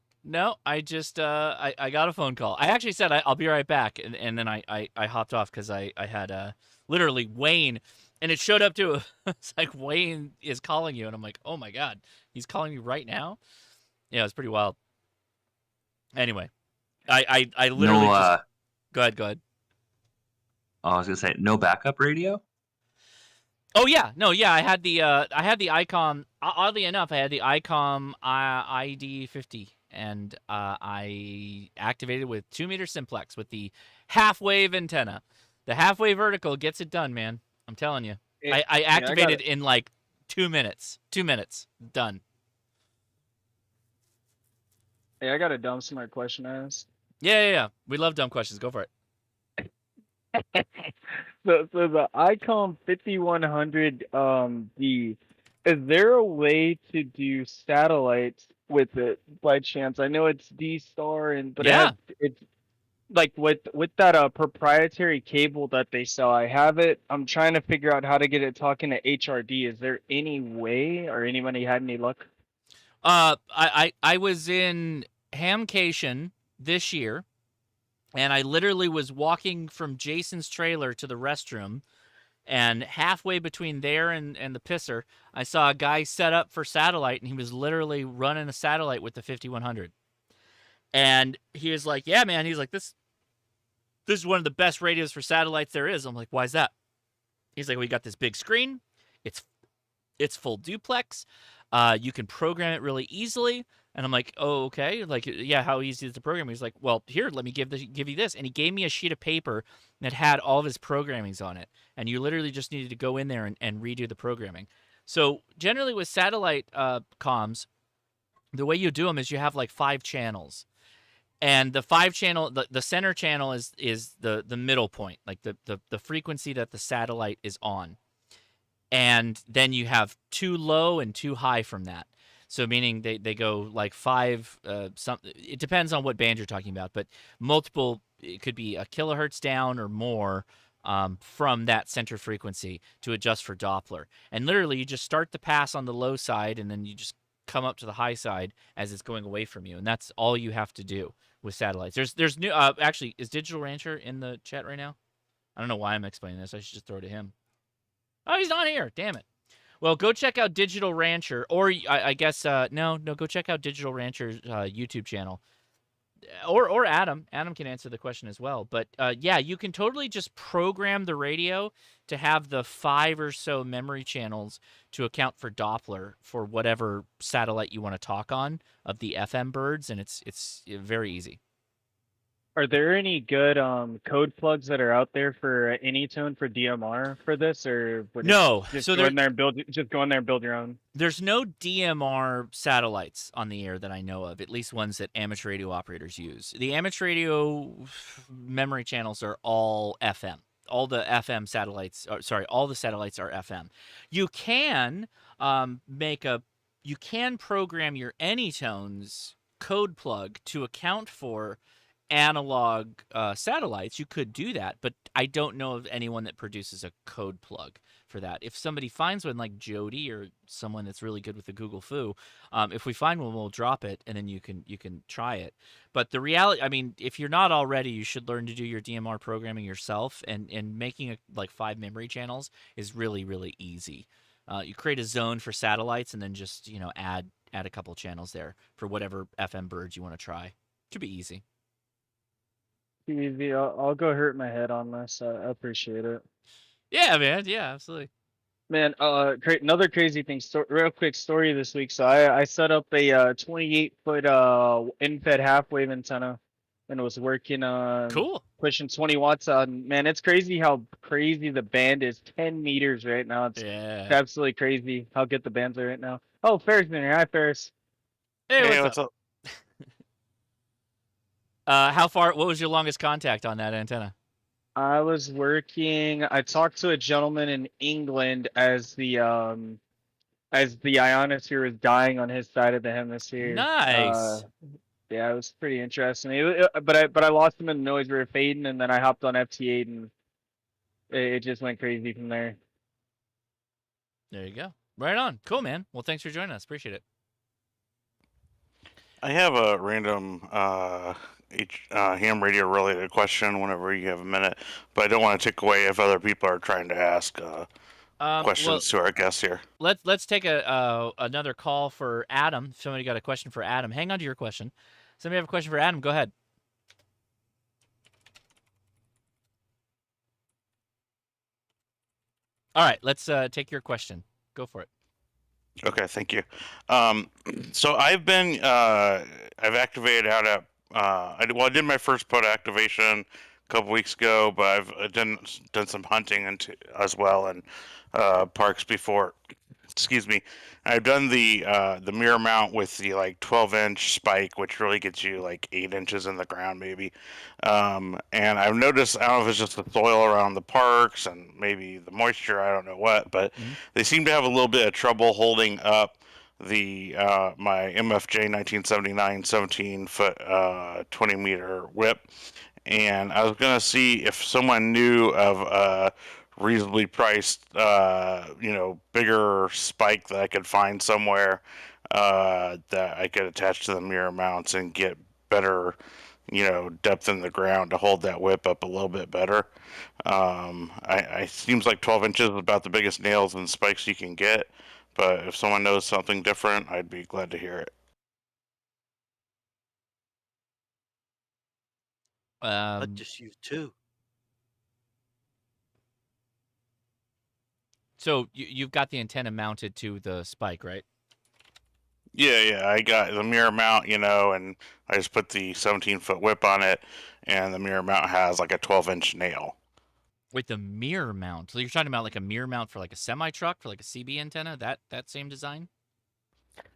I just I got a phone call. I actually said I'll be right back, and then I hopped off because I had literally Wayne, and it showed up too. It's like, Wayne is calling you, and I'm like, oh my god, he's calling me right now. Yeah, it's pretty wild. Anyway, I literally just... Go ahead. I was gonna say, no backup radio. Oh yeah, no, yeah. I had the ICOM. Oddly enough, I had the ICOM ID50, and I activated with 2-meter simplex with the half-wave antenna. The half-wave vertical gets it done, man. I'm telling you. I activated in like 2 minutes. 2 minutes, done. Hey, I got a dumb smart question to ask. Yeah. We love dumb questions. Go for it. So the ICOM 5100 D, is there a way to do satellites with it by chance? I know it's D-Star, but Yeah. it's like with that proprietary cable that they sell. I have it. I'm trying to figure out how to get it talking to HRD. Is there any way, or anybody had any luck? I was in Hamcation this year, and I literally was walking from Jason's trailer to the restroom, and halfway between there and the pisser, I saw a guy set up for satellite, and he was literally running a satellite with the 5100. And he was like, "Yeah, man." He's like, "This is one of the best radios for satellites there is." I'm like, "Why is that?" He's like, "We got this big screen. It's full duplex. You can program it really easily." And I'm like, "Oh, okay. Like, yeah, how easy is the program?" He's like, "Well, here, let me give you this." And he gave me a sheet of paper that had all of his programmings on it. And you literally just needed to go in there and redo the programming. So generally with satellite comms, the way you do them is you have like 5 channels. And the 5 channel, the center channel is the middle point, like the frequency that the satellite is on. And then you have 2 low and 2 high from that. So meaning they go like 5, it depends on what band you're talking about, but multiple, it could be a kilohertz down or more from that center frequency to adjust for Doppler. And literally you just start the pass on the low side, and then you just come up to the high side as it's going away from you. And that's all you have to do with satellites. There's new, actually, is Digital Rancher in the chat right now? I don't know why I'm explaining this. I should just throw it to him. Oh, he's not here. Damn it. Well, go check out Digital Rancher, or I guess no, go check out Digital Rancher's YouTube channel, or Adam. Adam can answer the question as well. But yeah, you can totally just program the radio to have the 5 or so memory channels to account for Doppler for whatever satellite you want to talk on of the FM birds, and it's very easy. Are there any good code plugs that are out there for Anytone for DMR for this, or no? Just So go in there and build. Just go in there and build your own. There's no DMR satellites on the air that I know of, at least ones that amateur radio operators use. The amateur radio memory channels are all FM. All the FM satellites, all the satellites are FM. You can you can program your Anytones code plug to account for analog satellites. You could do that, but I don't know of anyone that produces a code plug for that. If somebody finds one, like Jody or someone that's really good with the Google Foo, if we find one, we'll drop it, and then you can try it. But the reality, I mean, if you're not already, you should learn to do your DMR programming yourself, and making like 5 memory channels is really, really easy. You create a zone for satellites, and then just add a couple channels there for whatever FM birds you want to try. Should be easy. Easy. I'll go hurt my head on this. I appreciate it. Yeah, man. Yeah, absolutely. Man, another crazy thing. Real quick story this week. So I set up a 28-foot in-fed half-wave antenna, and was working on Cool. pushing 20 watts on. Man, it's crazy how crazy the band is. 10 meters right now. It's absolutely crazy how good the bands are right now. Oh, Ferris in here. Hi, Ferris. Hey, what's up? How far? What was your longest contact on that antenna? I talked to a gentleman in England as the ionosphere was dying on his side of the hemisphere. Nice. Yeah, it was pretty interesting. But I lost him in the noise. We were fading, and then I hopped on FT8, and it just went crazy from there. There you go. Right on. Cool, man. Well, thanks for joining us. Appreciate it. I have a random ham radio related question whenever you have a minute, but I don't want to take away if other people are trying to ask questions to our guests here. Let's take another call for Adam. If somebody got a question for Adam, hang on to your question. Somebody have a question for Adam? Go ahead. All right, let's take your question. Go for it. Okay, thank you. So I've activated out at I did my first pod activation a couple weeks ago, but I've done some hunting as well and parks before. Excuse me. I've done the mirror mount with the 12-inch spike, which really gets you 8 inches in the ground maybe. And I've noticed, I don't know if it's just the soil around the parks and maybe the moisture, I don't know what, but they seem to have a little bit of trouble holding up the my MFJ 1979 17-foot 20-meter whip, and I was gonna see if someone knew of a reasonably priced, bigger spike that I could find somewhere that I could attach to the mirror mounts and get better, depth in the ground to hold that whip up a little bit better. I seems like 12 inches is about the biggest nails and spikes you can get, but if someone knows something different, I'd be glad to hear it. I'd just use 2. So you've got the antenna mounted to the spike, right? Yeah, I got the mirror mount, and I just put the 17-foot whip on it, and the mirror mount has like a 12-inch nail. With the mirror mount. So you're talking about like a mirror mount for like a semi-truck, for like a CB antenna? That same design?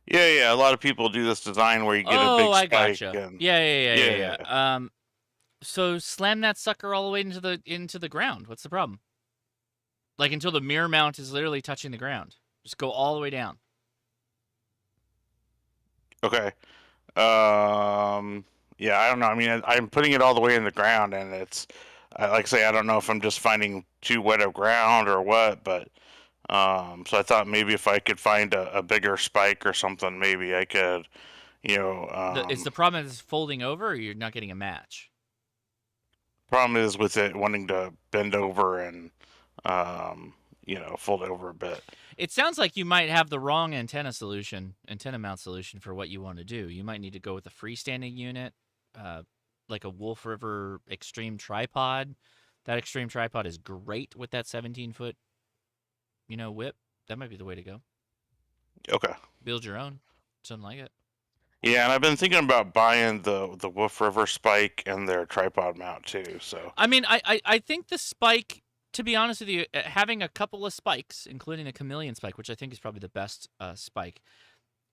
Yeah. A lot of people do this design where you get a big spike. Gotcha. And... Yeah. So slam that sucker all the way into the ground. What's the problem? Like until the mirror mount is literally touching the ground. Just go all the way down. Okay. Yeah, I don't know. I mean, I'm putting it all the way in the ground, and it's, like I say, I don't know if I'm just finding too wet of ground or what, but so I thought maybe if I could find a bigger spike or something, maybe I could, Is the problem is folding over, or you're not getting a match? Problem is with it wanting to bend over and, fold over a bit. It sounds like you might have the wrong antenna mount solution for what you want to do. You might need to go with a freestanding unit, like a Wolf River Extreme tripod. That Extreme tripod is great with that 17-foot, whip. That might be the way to go. Okay. Build your own, something like it. Yeah, and I've been thinking about buying the Wolf River spike and their tripod mount too. So I mean, I think the spike, to be honest with you, having a couple of spikes, including the chameleon spike, which I think is probably the best spike.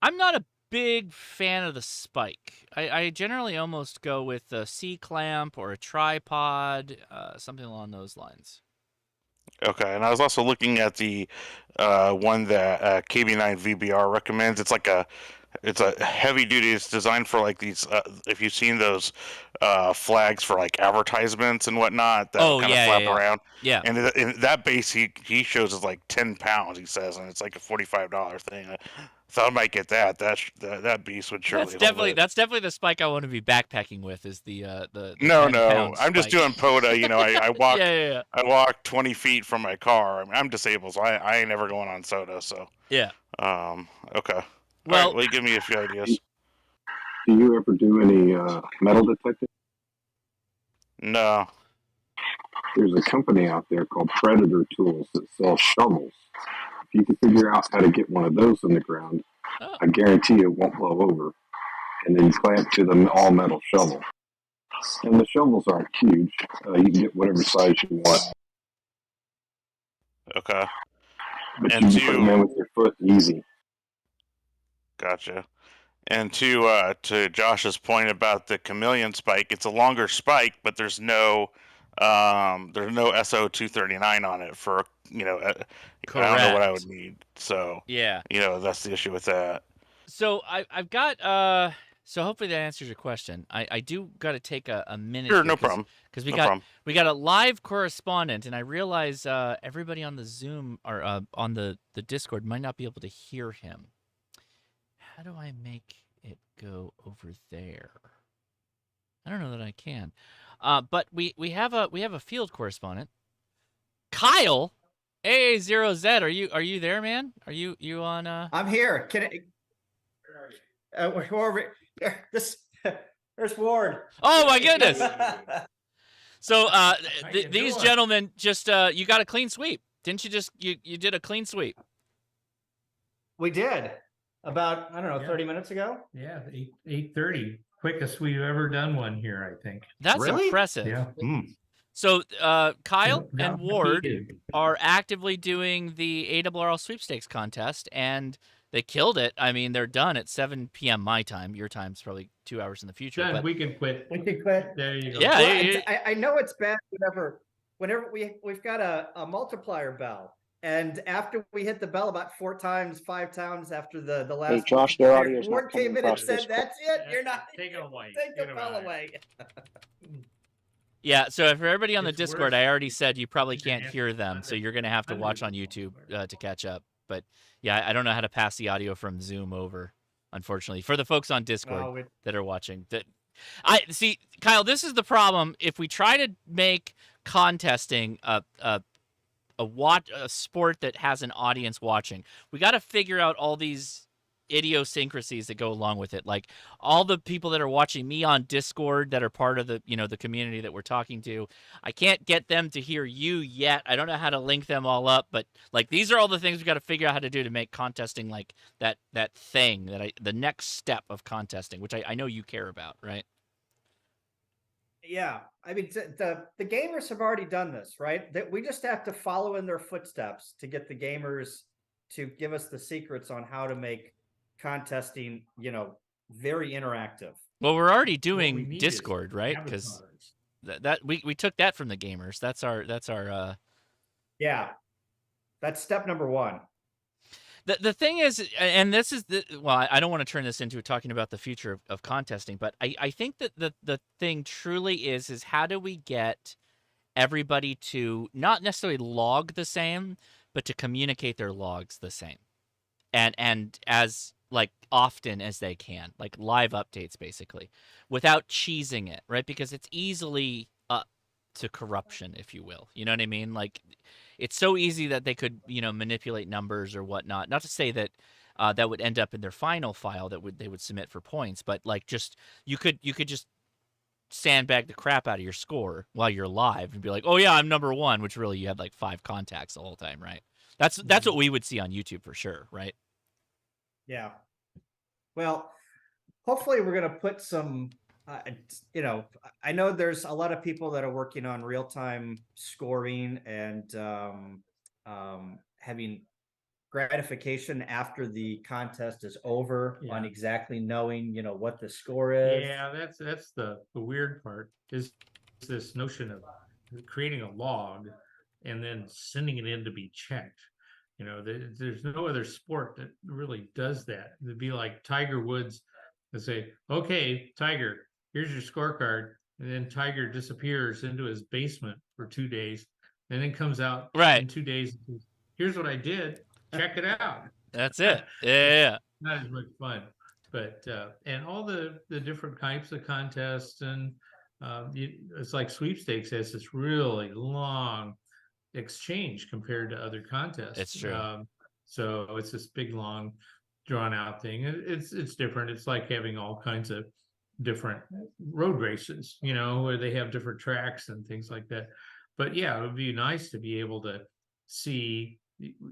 I'm not a big fan of the spike. I generally almost go with a C-clamp or a tripod, something along those lines. Okay, and I was also looking at the one that KB9 VBR recommends. It's a heavy duty. It's designed for like these. If you've seen those flags for like advertisements and whatnot that kind of flap around. Yeah. And that base he shows is like 10 pounds. He says, and it's like a $45 thing. I thought I might get that. That beast would surely. That's definitely the spike I want to be backpacking with. Is the no. 10-pound I'm just doing POTA. I walk. Yeah. I walk 20 feet from my car. I mean, I'm disabled, so I ain't never going on SOTA. So yeah. Okay. Well, give me a few ideas. Do you ever do any metal detecting? No. There's a company out there called Predator Tools that sells shovels. If you can figure out how to get one of those in the ground, I guarantee it won't blow over. And then you clamp to the all-metal shovel. And the shovels aren't huge. You can get whatever size you want. Okay. But you can put them in with your foot easy. Gotcha. And to Josh's point about the chameleon spike, it's a longer spike, but there's no SO239 on it for Correct. I don't know what I would need. So yeah, that's the issue with that. So I've got so hopefully that answers your question. I do got to take a minute. Sure, no problem. Because we got a live correspondent, and I realize everybody on the Zoom or on the Discord might not be able to hear him. How do I make it go over there? I don't know that I can. But we have a field correspondent. Kyle, AA0Z, are you there, man? Are you on I'm here. There's Ward. Oh my goodness. So these gentlemen just you got a clean sweep. Didn't you just you did a clean sweep? We did. About, 30 minutes ago? Yeah, 8:30. Quickest we've ever done one here, I think. That's really impressive. Yeah. So Kyle and Ward are actively doing the ARRL sweepstakes contest, and they killed it. I mean, they're done at 7 p.m. my time. Your time's probably 2 hours in the future. Done. But We can quit. We can quit. There you go. Yeah. Well, I know it's bad whenever we've got a multiplier bell, And after we hit the bell about 4 times, 5 times after the Hey, last Josh, their audio is word not coming came in and across said, Discord. "That's it. You're not Take it away. take the Get 'em bell out. away." Yeah, so for everybody on the It's Discord, worse I already said you probably than can't hear them, so you're going to have to watch on hundreds of YouTube them. to catch up. But yeah, I don't know how to pass the audio from Zoom over, unfortunately, for the folks on Discord that are watching. I see, Kyle, this is the problem. If we try to make contesting a sport that has an audience watching, we got to figure out all these idiosyncrasies that go along with it. Like all the people that are watching me on Discord that are part of the, the community that we're talking to, I can't get them to hear you yet. I don't know how to link them all up, but like these are all the things we got to figure out how to do to make contesting like that thing the next step of contesting, which I know you care about, right? Yeah, I mean, the gamers have already done this, right? That we just have to follow in their footsteps to get the gamers to give us the secrets on how to make contesting, very interactive. Well, we're already doing Discord, right? Because that we took that from the gamers. That's our. Yeah, that's step number 1. The thing is, and this is I don't want to turn this into talking about the future of contesting, but I think that the thing truly is how do we get everybody to not necessarily log the same, but to communicate their logs the same, and as like often as they can, like live updates basically, without cheesing it, right? Because it's easily up to corruption, if you will. You know what I mean? Like it's so easy that they could, manipulate numbers or whatnot. Not to say that that would end up in their final file they would submit for points, but like just you could just sandbag the crap out of your score while you're live and be like, oh yeah, I'm number 1, which really you had like 5 contacts the whole time, right? That's what we would see on YouTube for sure, right? Yeah. Well, hopefully we're going to put some, I know there's a lot of people that are working on real-time scoring and having gratification after the contest is over on exactly knowing, what the score is. Yeah, that's the weird part is this notion of creating a log and then sending it in to be checked. There's no other sport that really does that. It'd be like Tiger Woods and say, okay, Tiger, here's your scorecard. And then Tiger disappears into his basement for 2 days and then comes out in 2 days and says, here's what I did. Check it out. That's it. Yeah. Not as much fun. But and all the different types of contests and it's like sweepstakes has this really long exchange compared to other contests. It's true. So it's this big, long, drawn out thing. It's different. It's like having all kinds of different road races, where they have different tracks and things like that. But yeah, it would be nice to be able to see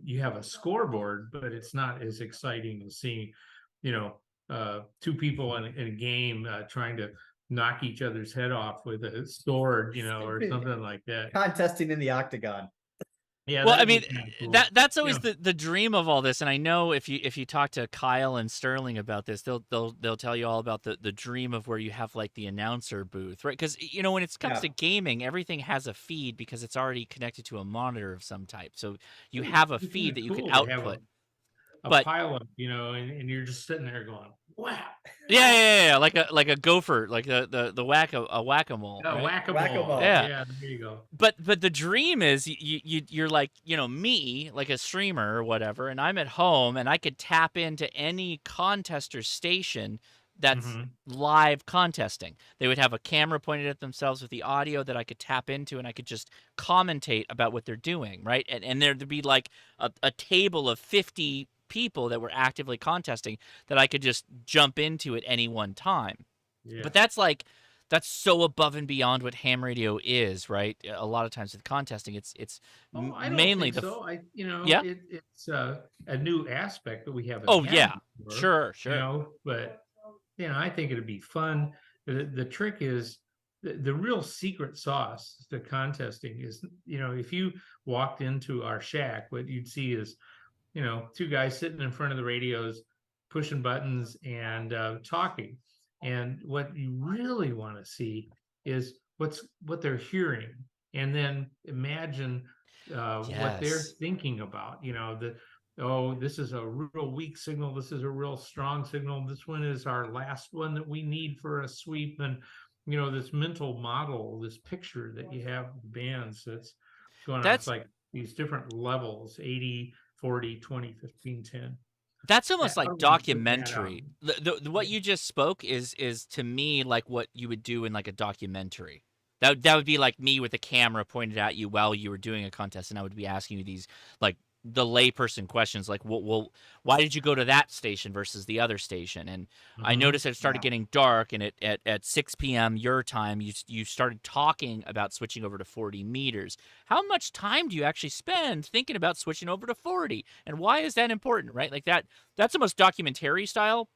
you have a scoreboard, but it's not as exciting as seeing, 2 people in a game trying to knock each other's head off with a sword, or something like that. Contesting in the octagon. Yeah. Well, I mean, cool. that's always the dream of all this, and I know if you talk to Kyle and Sterling about this, they'll tell you all about the dream of where you have like the announcer booth, right? Because when it comes to gaming, everything has a feed because it's already connected to a monitor of some type, so you have a feed that you can output. A pile up, and you're just sitting there going, wow. Yeah, like a gopher, like the whack-a-mole. Right? Whack-a-mole. Yeah, there you go. But the dream is you're like, me, like a streamer or whatever, and I'm at home and I could tap into any contester station that's live contesting. They would have a camera pointed at themselves with the audio that I could tap into, and I could just commentate about what they're doing, right? And there'd be like a table of 50 people that were actively contesting that I could just jump into at any one time. Yeah. But that's so above and beyond what ham radio is, right? A lot of times with contesting, it's I don't mainly think so. It's a new aspect that we haven't. Oh had yeah, before, sure. But I think it'd be fun. The trick is the real secret sauce to contesting is, if you walked into our shack, what you'd see is, 2 guys sitting in front of the radios, pushing buttons and talking. And what you really want to see is what they're hearing. And then imagine what they're Yes. thinking about. Oh, this is a real weak signal. This is a real strong signal. This one is our last one that we need for a sweep. And, this mental model, this picture that you have of the bands that's going on. It's like these different levels, 80, 40, 20, 15, 10. That's almost How like do we put that documentary. What you just spoke is to me like what you would do in like a documentary. That would be like me with a camera pointed at you while you were doing a contest, and I would be asking you these like the layperson questions, like, well, why did you go to that station versus the other station? And I noticed it started getting dark, and at 6 p.m. your time, you started talking about switching over to 40 meters. How much time do you actually spend thinking about switching over to 40? And why is that important, right? Like that's almost documentary style.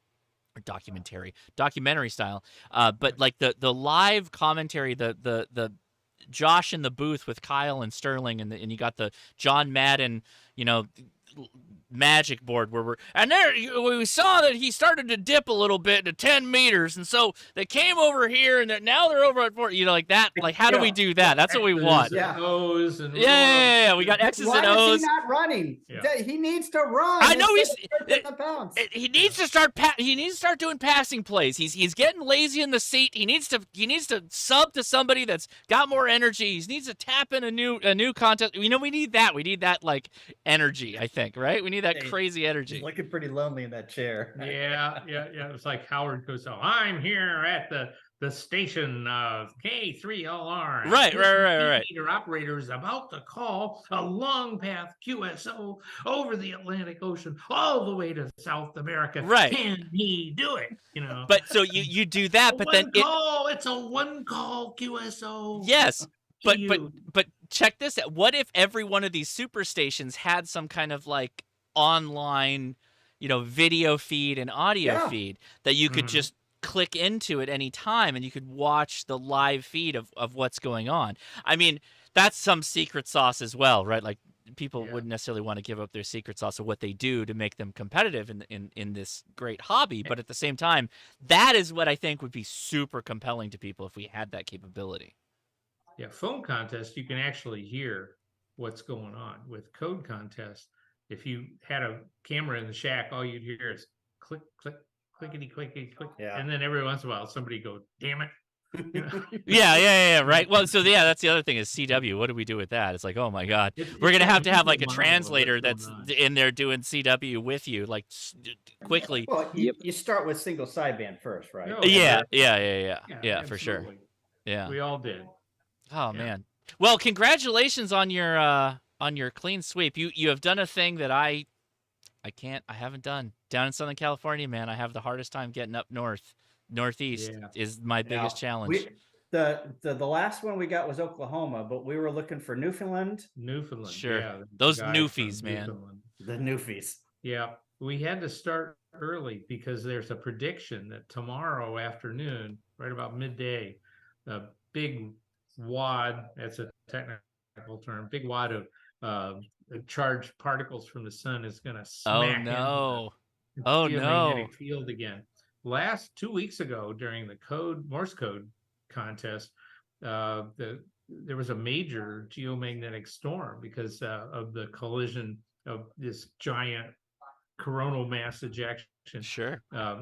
Or documentary style. But like the live commentary, the Josh in the booth with Kyle and Sterling, and you got the John Madden, magic board where we saw that he started to dip a little bit to 10 meters, and so they came over here, and now they're over at 40. Like that. Like, how do we do that? That's what we want. O's and yeah. We got X's Why and O's. is he not running? Yeah. He needs to run. I know he needs to start. He needs to start doing passing plays. He's getting lazy in the seat. He needs to sub to somebody that's got more energy. He needs to tap in a new contest. We need that. We need that like energy. I think, right? We need that crazy energy. He's looking pretty lonely in that chair. Yeah. It's like Howard goes, I'm here at the station of K3LR. Right. Meter operator is about to call a long path QSO over the Atlantic Ocean all the way to South America. Right. Can he do it? But so you do that, but then it's a one call QSO. Yes. But check this out. What if every one of these super stations had some kind of like online, video feed and audio feed that you could just click into at any time, and you could watch the live feed of what's going on. I mean, that's some secret sauce as well, right? Like people wouldn't necessarily want to give up their secret sauce of what they do to make them competitive in this great hobby. But at the same time, that is what I think would be super compelling to people if we had that capability. Yeah, phone contest, you can actually hear what's going on. With code contest, if you had a camera in the shack, all you'd hear is click, click, clickety, clickety, click. Yeah. And then every once in a while, somebody go, damn it. Yeah, right. Well, so that's the other thing is CW. What do we do with that? It's like, oh my God, we're gonna have to have like a translator that's in there doing CW with you, like quickly. Well, you start with single sideband first, right? Yeah, for sure. Yeah, we all did. Oh man. Well, congratulations on your clean sweep. You have done a thing that I haven't done down in Southern California, man. I have the hardest time getting up northeast is my biggest challenge. The last one we got was Oklahoma, but we were looking for Newfoundland. Sure. Yeah, those Newfies, man. The Newfies. Yeah. We had to start early because there's a prediction that tomorrow afternoon, right about midday, a big wad, that's a technical term, big wad of charged particles from the sun is going to smack into the geomagnetic field again. 2 weeks ago during the Morse code contest, there was a major geomagnetic storm because of the collision of this giant coronal mass ejection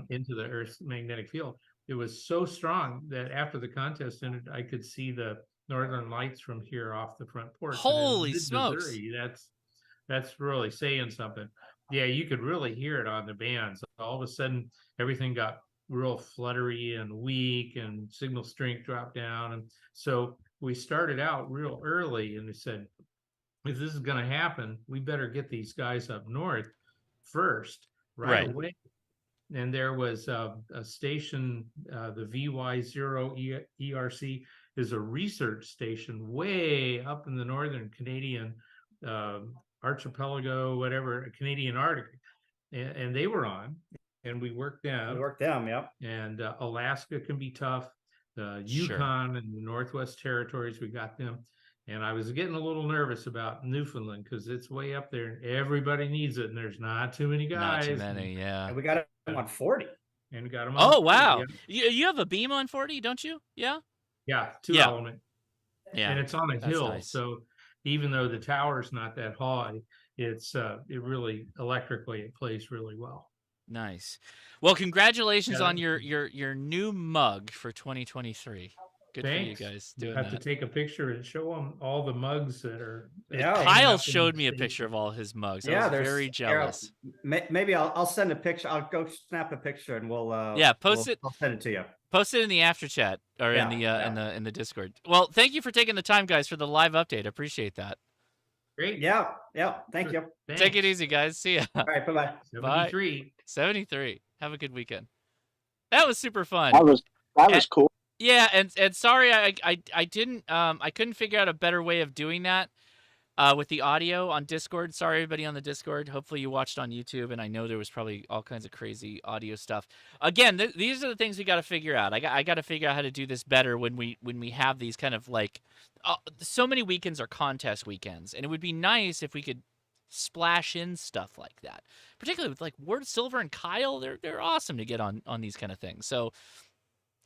into the Earth's magnetic field. It was so strong that after the contest ended, I could see the northern lights from here off the front porch. Holy smokes! Missouri, that's really saying something. Yeah, you could really hear it on the bands. All of a sudden, everything got real fluttery and weak, and signal strength dropped down. And so we started out real early, and we said, if this is going to happen, we better get these guys up north first, right away. And there was a station, the VY0 ERC is a research station way up in the northern Canadian archipelago, whatever, Canadian Arctic. And they were on, and we worked them. Yep. And Alaska can be tough. The Yukon and the Northwest Territories, we got them. And I was getting a little nervous about Newfoundland because it's way up there and everybody needs it. And there's not too many guys. Not too many, yeah. And we got them on 40. And we got them on 40, wow. Yeah. You have a beam on 40, don't you? Yeah? Yeah, two element. Yeah. And it's on a hill. Nice. So even though the tower's not that high, it really electrically it plays really well. Nice. Well, congratulations Yeah, on your new mug for 2023. Good thanks. for you guys You doing have that. to take a picture and show them all the mugs that are. Yeah. Kyle showed me a picture of all his mugs. I was very jealous. Maybe I'll send a picture. I'll go snap a picture and we'll post it. I'll send it to you. Post it in the after chat or in the Discord. Well, thank you for taking the time, guys, for the live update. I appreciate that. Great. Yeah. Thank you. Thanks. Take it easy, guys. See ya. All right. Bye-bye. 73. 73. Have a good weekend. That was super fun. That was cool. Yeah, and sorry I didn't I couldn't figure out a better way of doing that with the audio on Discord. Sorry everybody on the Discord. Hopefully you watched on YouTube, and I know there was probably all kinds of crazy audio stuff. Again, these are the things we got to figure out. I got to figure out how to do this better when we have these kind of like so many weekends are contest weekends, and it would be nice if we could splash in stuff like that. Particularly with like Word Silver and Kyle, they're awesome to get on these kind of things.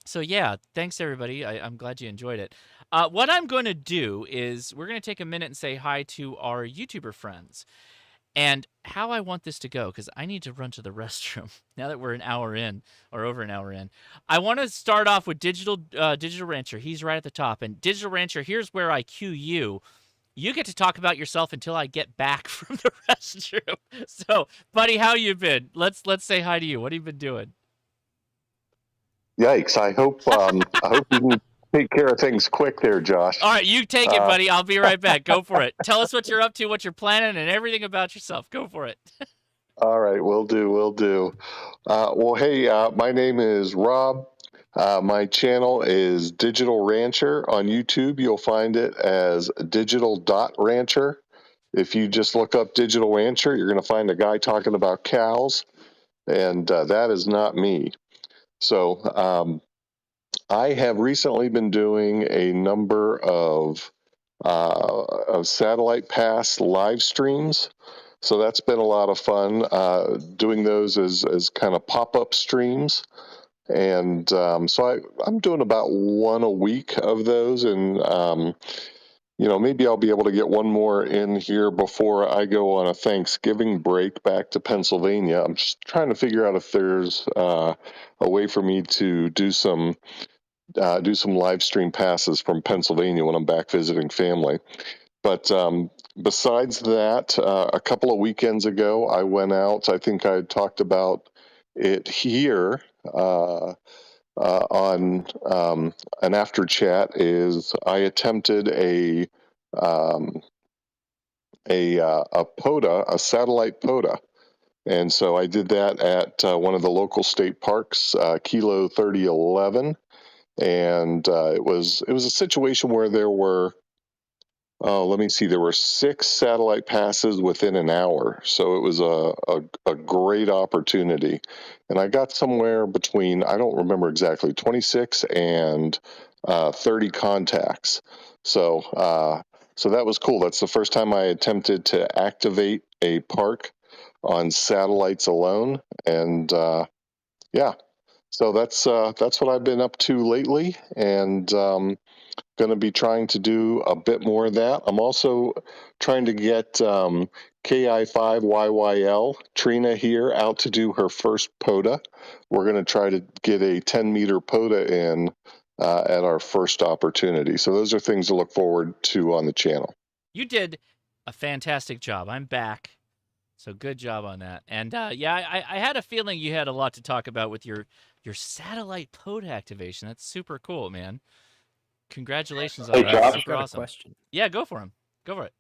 So yeah, thanks everybody. I'm glad you enjoyed it. What I'm going to do is we're going to take a minute and say hi to our YouTuber friends and how I want this to go, because I need to run to the restroom now that we're an hour in or over an hour in. I want to start off with Digital Rancher. He's right at the top. And Digital Rancher, here's where I cue you. You get to talk about yourself until I get back from the restroom. So, buddy, how you been? Let's say hi to you. What have you been doing? Yikes! I hope you can take care of things quick there, Josh. All right, you take it, buddy. I'll be right back. Go for it. Tell us what you're up to, what you're planning, and everything about yourself. Go for it. All right, will do. Well, hey, my name is Rob. My channel is Digital Rancher on YouTube. You'll find it as digital.rancher. If you just look up Digital Rancher, you're going to find a guy talking about cows, and that is not me. So I have recently been doing a number of satellite pass live streams. So that's been a lot of fun, doing those as kind of pop-up streams. And so I'm doing about one a week of those. And, maybe I'll be able to get one more in here before I go on a Thanksgiving break back to Pennsylvania. I'm just trying to figure out if there's a way for me to do some live stream passes from Pennsylvania when I'm back visiting family. But besides that, a couple of weekends ago, I went out. I think I talked about it here on an after chat. Is I attempted a POTA, a satellite POTA. And so I did that at one of the local state parks, Kilo 3011. And it was a situation where there were, there were 6 satellite passes within an hour. So it was a great opportunity. And I got somewhere between, I don't remember exactly, 26 and 30 contacts. So that was cool. That's the first time I attempted to activate a park on satellites alone. And yeah. So that's what I've been up to lately, and going to be trying to do a bit more of that. I'm also trying to get KI5YYL, Trina here, out to do her first POTA. We're going to try to get a 10-meter POTA in at our first opportunity. So those are things to look forward to on the channel. You did a fantastic job. I'm back. So good job on that. And I had a feeling you had a lot to talk about with your satellite POTA activation. That's super cool, man. Congratulations on that. Josh, Super awesome. Question. Yeah, go for him. Go for it.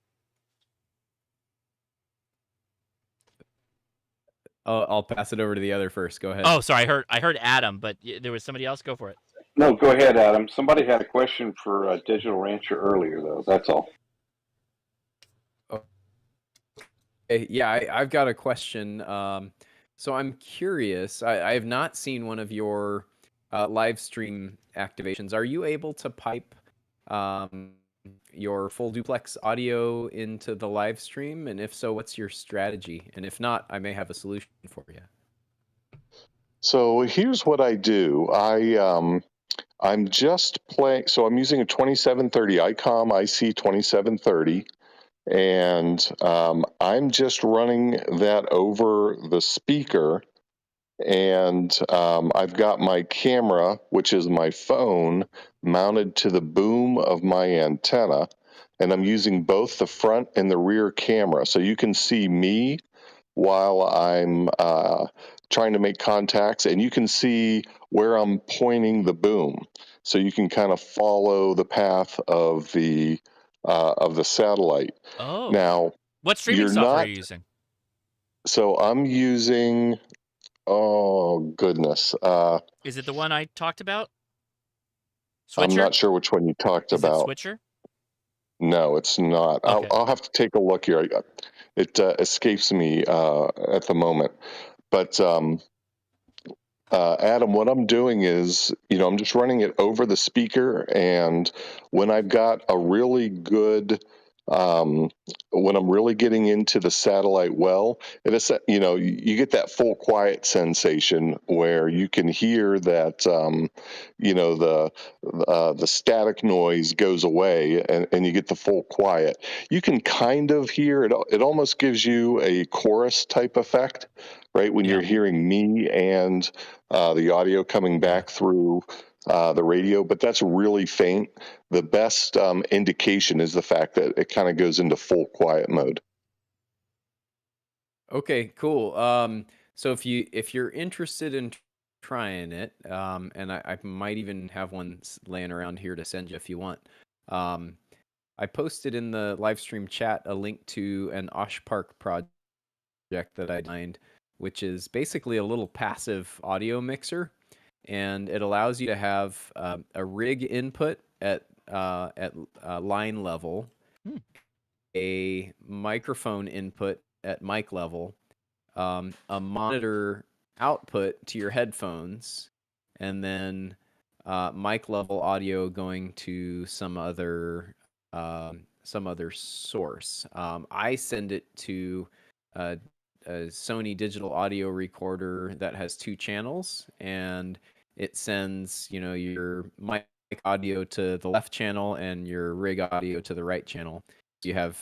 I'll pass it over to the other first. Go ahead. Oh, sorry. I heard Adam, but there was somebody else. Go for it. No, go ahead, Adam. Somebody had a question for Digital Rancher earlier, though. That's all. Yeah, I've got a question. So I'm curious. I have not seen one of your live stream activations. Are you able to pipe your full duplex audio into the live stream? And if so, what's your strategy? And if not, I may have a solution for you. So here's what I do. I'm just playing. So I'm using a 2730 ICOM IC 2730. and I'm just running that over the speaker. And I've got my camera, which is my phone, mounted to the boom of my antenna, and I'm using both the front and the rear camera, so you can see me while I'm trying to make contacts, and you can see where I'm pointing the boom, so you can kind of follow the path of the satellite. Oh. Now, what streaming you're software not. are you using? So I'm using. Oh goodness. Is it the one I talked about? I'm Switcher? not sure which one you talked Is it about. Switcher? No, it's not. Okay. I'll have to take a look here. It escapes me at the moment. But Adam, what I'm doing is, I'm just running it over the speaker, and when I've got a really good, when I'm really getting into the satellite well, it is, you get that full quiet sensation where you can hear that, the static noise goes away, and you get the full quiet. You can kind of hear it. It almost gives you a chorus type effect, right? When you're hearing me and the audio coming back through the radio, but that's really faint. The best indication is the fact that it kind of goes into full quiet mode. Okay, cool. So if you're interested in trying it, and I might even have one laying around here to send you if you want. I posted in the live stream chat a link to an Osh Park project that I designed, which is basically a little passive audio mixer, and it allows you to have a rig input at line level, a microphone input at mic level, a monitor output to your headphones, and then mic level audio going to some other source. I send it to a Sony digital audio recorder that has 2 channels, and it sends your mic audio to the left channel and your rig audio to the right channel. You have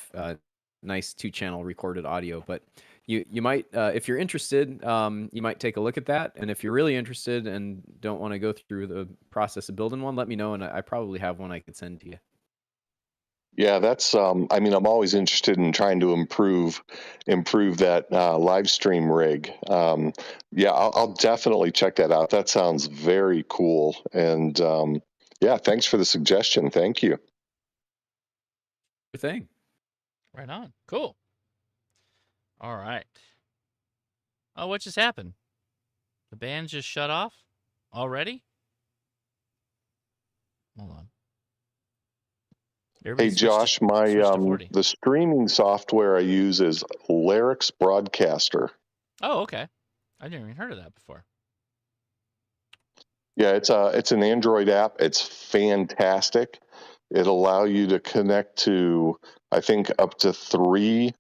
nice 2-channel recorded audio. But you might, if you're interested, you might take a look at that. And if you're really interested and don't want to go through the process of building one, let me know, and I probably have one I could send to you. Yeah, that's. I'm always interested in trying to improve that live stream rig. Yeah, I'll definitely check that out. That sounds very cool. And yeah, thanks for the suggestion. Thank you. Good thing. Right on. Cool. All right. Oh, what just happened? The band just shut off already? Hold on. Hey Josh, my the streaming software I use is Lyrics Broadcaster. Oh, okay. I never even heard of that before. Yeah, it's an Android app. It's fantastic. It'll allow you to connect to, I think, up to 3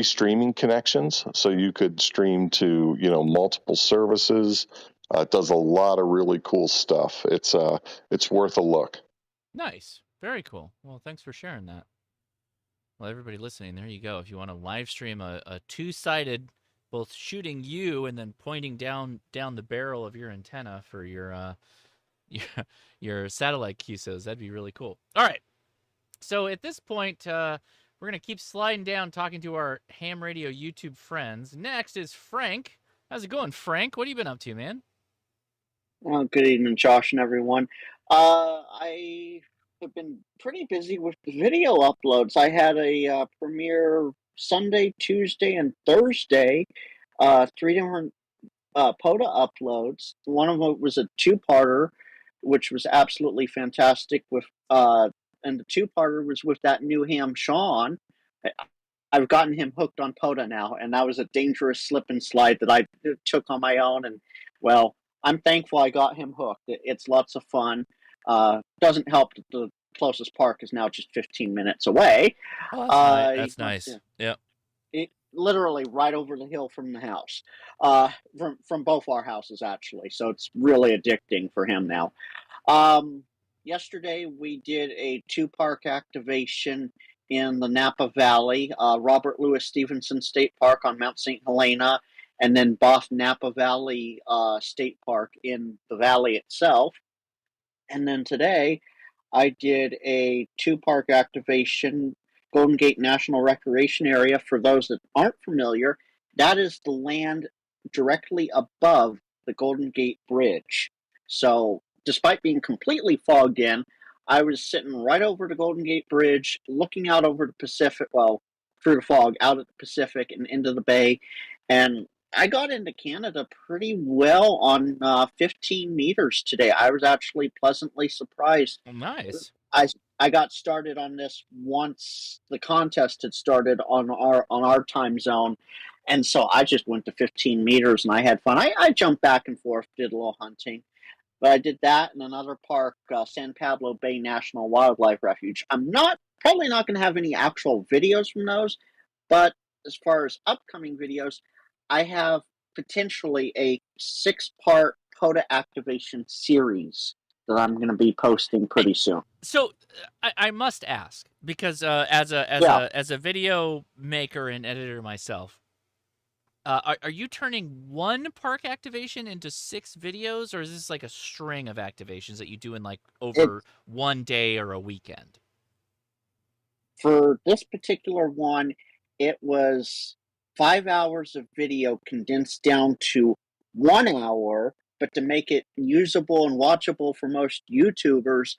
streaming connections. So you could stream to multiple services. It does a lot of really cool stuff. It's worth a look. Nice. Very cool. Well, thanks for sharing that. Well, everybody listening, there you go. If you want to live stream a 2-sided, both shooting you and then pointing down the barrel of your antenna for your satellite QSOs, that'd be really cool. All right. So at this point, we're going to keep sliding down talking to our ham radio YouTube friends. Next is Frank. How's it going, Frank? What have you been up to, man? Well, good evening, Josh and everyone. I have been pretty busy with the video uploads. I had a premiere Sunday, Tuesday, and Thursday. 3 different POTA uploads. One of them was a 2-parter, which was absolutely fantastic. And the 2-parter was with that new ham Sean. I've gotten him hooked on POTA now, and that was a dangerous slip and slide that I took on my own. And well, I'm thankful I got him hooked. It's lots of fun. Doesn't help that the closest park is now just 15 minutes away. Oh, that's nice. Yeah. Literally right over the hill from the house, from both our houses actually. So it's really addicting for him now. yesterday we did a 2-park activation in the Napa Valley, Robert Louis Stevenson State Park on Mount St. Helena, and then Boff Napa Valley State Park in the valley itself. And then today I did a 2-park activation, Golden Gate National Recreation Area. For those that aren't familiar, that is the land directly above the Golden Gate Bridge. So, despite being completely fogged in, I was sitting right over the Golden Gate Bridge, looking out over the Pacific, well, through the fog, out at the Pacific and into the bay. And I got into Canada pretty well on 15 meters today. I was actually pleasantly surprised. Well, nice. I got started on this once the contest had started on our time zone, and so I just went to 15 meters and I had fun. I jumped back and forth, did a little hunting, but I did that in another park, San Pablo Bay National Wildlife Refuge. I'm probably not going to have any actual videos from those, but as far as upcoming videos, I have potentially a 6-part POTA activation series that I'm going to be posting pretty soon. So I must ask, because as a video maker and editor myself, are you turning one park activation into 6 videos, or is this like a string of activations that you do in like over one day or a weekend? For this particular one, it was 5 hours of video condensed down to 1 hour, but to make it usable and watchable for most YouTubers,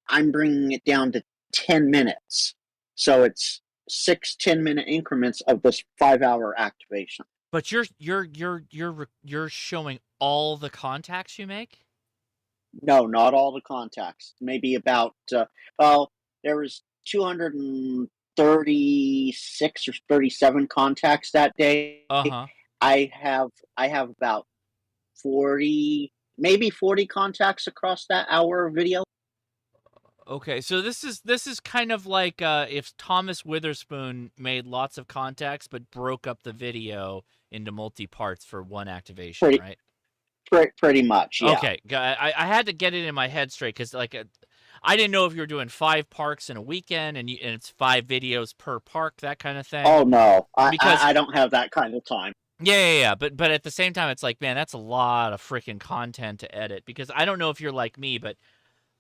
I'm bringing it down to 10 minutes. So it's 6 10-minute increments of this 5-hour activation. But you're showing all the contacts you make? No, not all the contacts. Maybe about there was 236 or 37 contacts that day. Uh-huh. I have about 40, maybe 40 contacts across that hour of video. Okay, so this is kind of like if Thomas Witherspoon made lots of contacts but broke up the video into multi-parts for one activation, right? Pretty much, yeah. Okay, I had to get it in my head straight, because like I didn't know if you were doing 5 parks in a weekend and it's 5 videos per park, that kind of thing. Oh no, I don't have that kind of time. Yeah. But at the same time, it's like, man, that's a lot of freaking content to edit, because I don't know if you're like me, but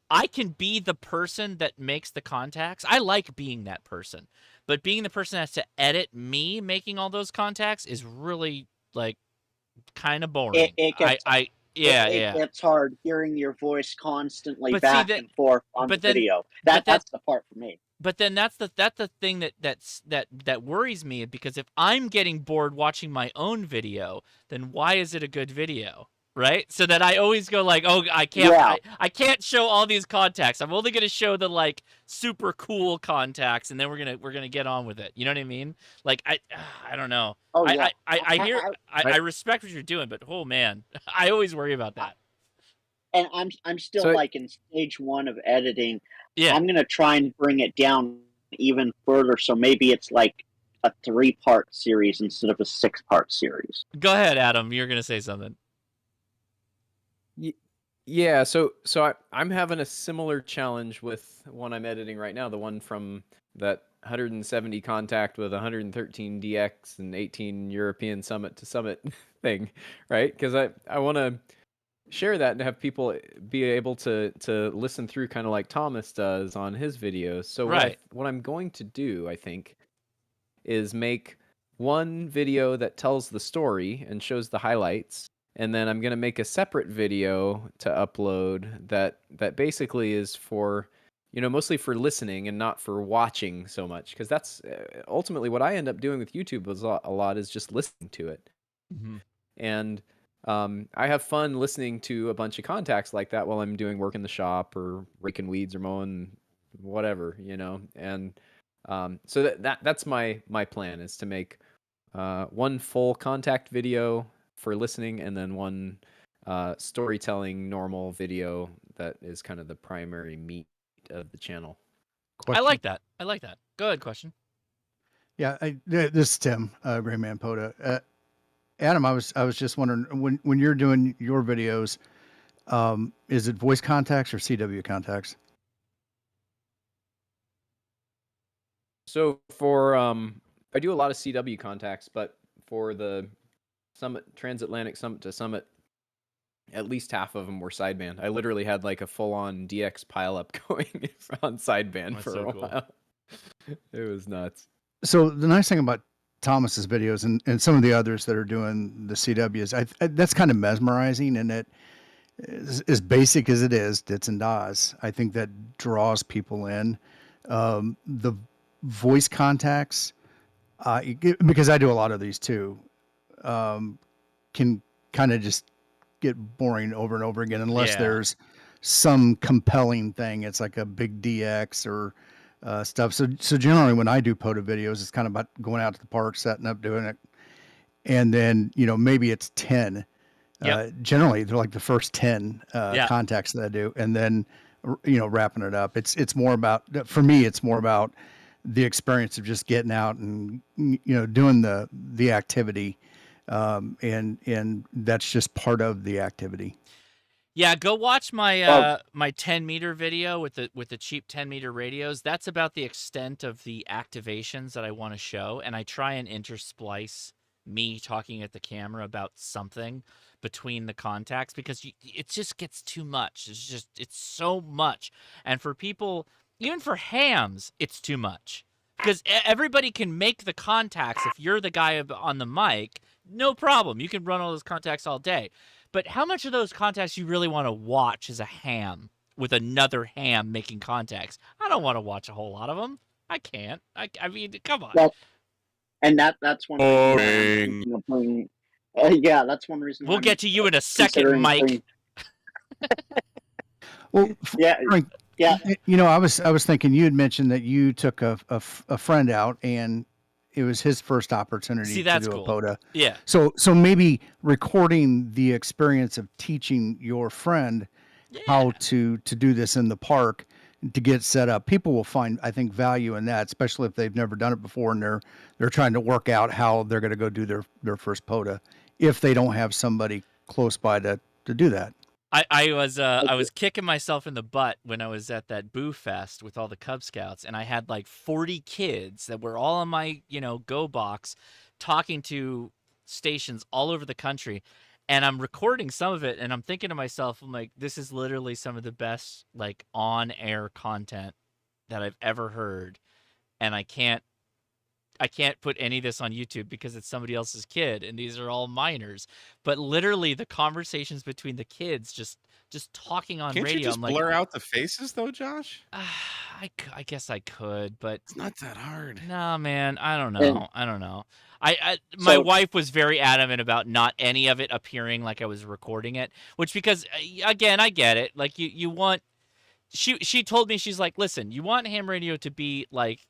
I can be the person that makes the contacts. I like being that person, but being the person that has to edit me making all those contacts is really like kind of boring. It gets hard hearing your voice constantly back and forth on the video. That's the part for me. But then that's the thing that worries me, because if I'm getting bored watching my own video, then why is it a good video? Right? So that I always go like, oh, I can't show all these contacts. I'm only gonna show the like super cool contacts, and then we're gonna get on with it. You know what I mean? Like I don't know. Oh, yeah. I respect what you're doing, but oh man, I always worry about that. And I'm still like in stage 1 of editing. Yeah. I'm gonna try and bring it down even further, so maybe it's like a 3-part series instead of a 6-part series. Go ahead, Adam. You're gonna say something. Yeah, so I'm having a similar challenge with one I'm editing right now, the one from that 170 contact with 113 DX and 18 European summit to summit thing, right? Because I want to share that and have people be able to listen through kind of like Thomas does on his videos. So what I'm going to do, I think, is make one video that tells the story and shows the highlights. And then I'm going to make a separate video to upload that basically is for, mostly for listening and not for watching so much. Because that's ultimately what I end up doing with YouTube a lot is just listening to it. Mm-hmm. And I have fun listening to a bunch of contacts like that while I'm doing work in the shop or raking weeds or mowing whatever, And so that's my plan, is to make one full contact video for listening, and then one storytelling normal video that is kind of the primary meat of the channel. Question? I like that. Go ahead, question. Yeah, this is Tim, Rayman POTA. Adam, I was just wondering, when you're doing your videos, is it voice contacts or CW contacts? So for I do a lot of CW contacts, but for the transatlantic summit to summit, at least half of them were sideband. I literally had like a full-on DX pileup going on sideband for a while. It was nuts. So the nice thing about Thomas's videos and some of the others that are doing the CWs, that's kind of mesmerizing, and it is as basic as it is, dits and das. I think that draws people in. The voice contacts, because I do a lot of these too, can kind of just get boring over and over again unless there's some compelling thing. It's like a big DX or stuff. So generally when I do POTA videos, it's kind of about going out to the park, setting up, doing it. And then, maybe it's 10. Generally they're like the first 10 contacts that I do. And then, wrapping it up. It's more about, for me, it's more about the experience of just getting out and, doing the activity. And that's just part of the activity. Yeah, go watch my my 10-meter video with the cheap 10-meter radios. That's about the extent of the activations that I want to show, and I try and intersplice me talking at the camera about something between the contacts because it just gets too much. It's so much, and for people, even for hams, it's too much because everybody can make the contacts. If you're the guy on the mic, no problem. You can run all those contacts all day. But how much of those contacts you really want to watch as a ham with another ham making contacts? I don't want to watch a whole lot of them. I can't. I mean, come on. Well, and that's one reason. Yeah, that's one reason. We'll get to you in a second, Mike. Well, yeah, Frank, yeah. I was thinking you had mentioned that you took a friend out and it was his first opportunity to do a POTA. Yeah. So maybe recording the experience of teaching your friend how to do this in the park to get set up. People will find, I think, value in that, especially if they've never done it before and they're trying to work out how they're going to go do their first POTA if they don't have somebody close by to do that. I was kicking myself in the butt when I was at that Boo Fest with all the Cub Scouts, and I had like 40 kids that were all on my Go box, talking to stations all over the country, and I'm recording some of it, and I'm thinking to myself, I'm like, this is literally some of the best like on-air content that I've ever heard, and I can't put any of this on YouTube because it's somebody else's kid, and these are all minors. But literally, the conversations between the kids, just talking on Can't radio. you just I'm like, blur out the faces though, Josh? I guess I could, but it's not that hard. No, man, I don't know. My wife was very adamant about not any of it appearing like I was recording it, which because again, I get it. Like you want. She told me, she's like, listen, you want ham radio to be like.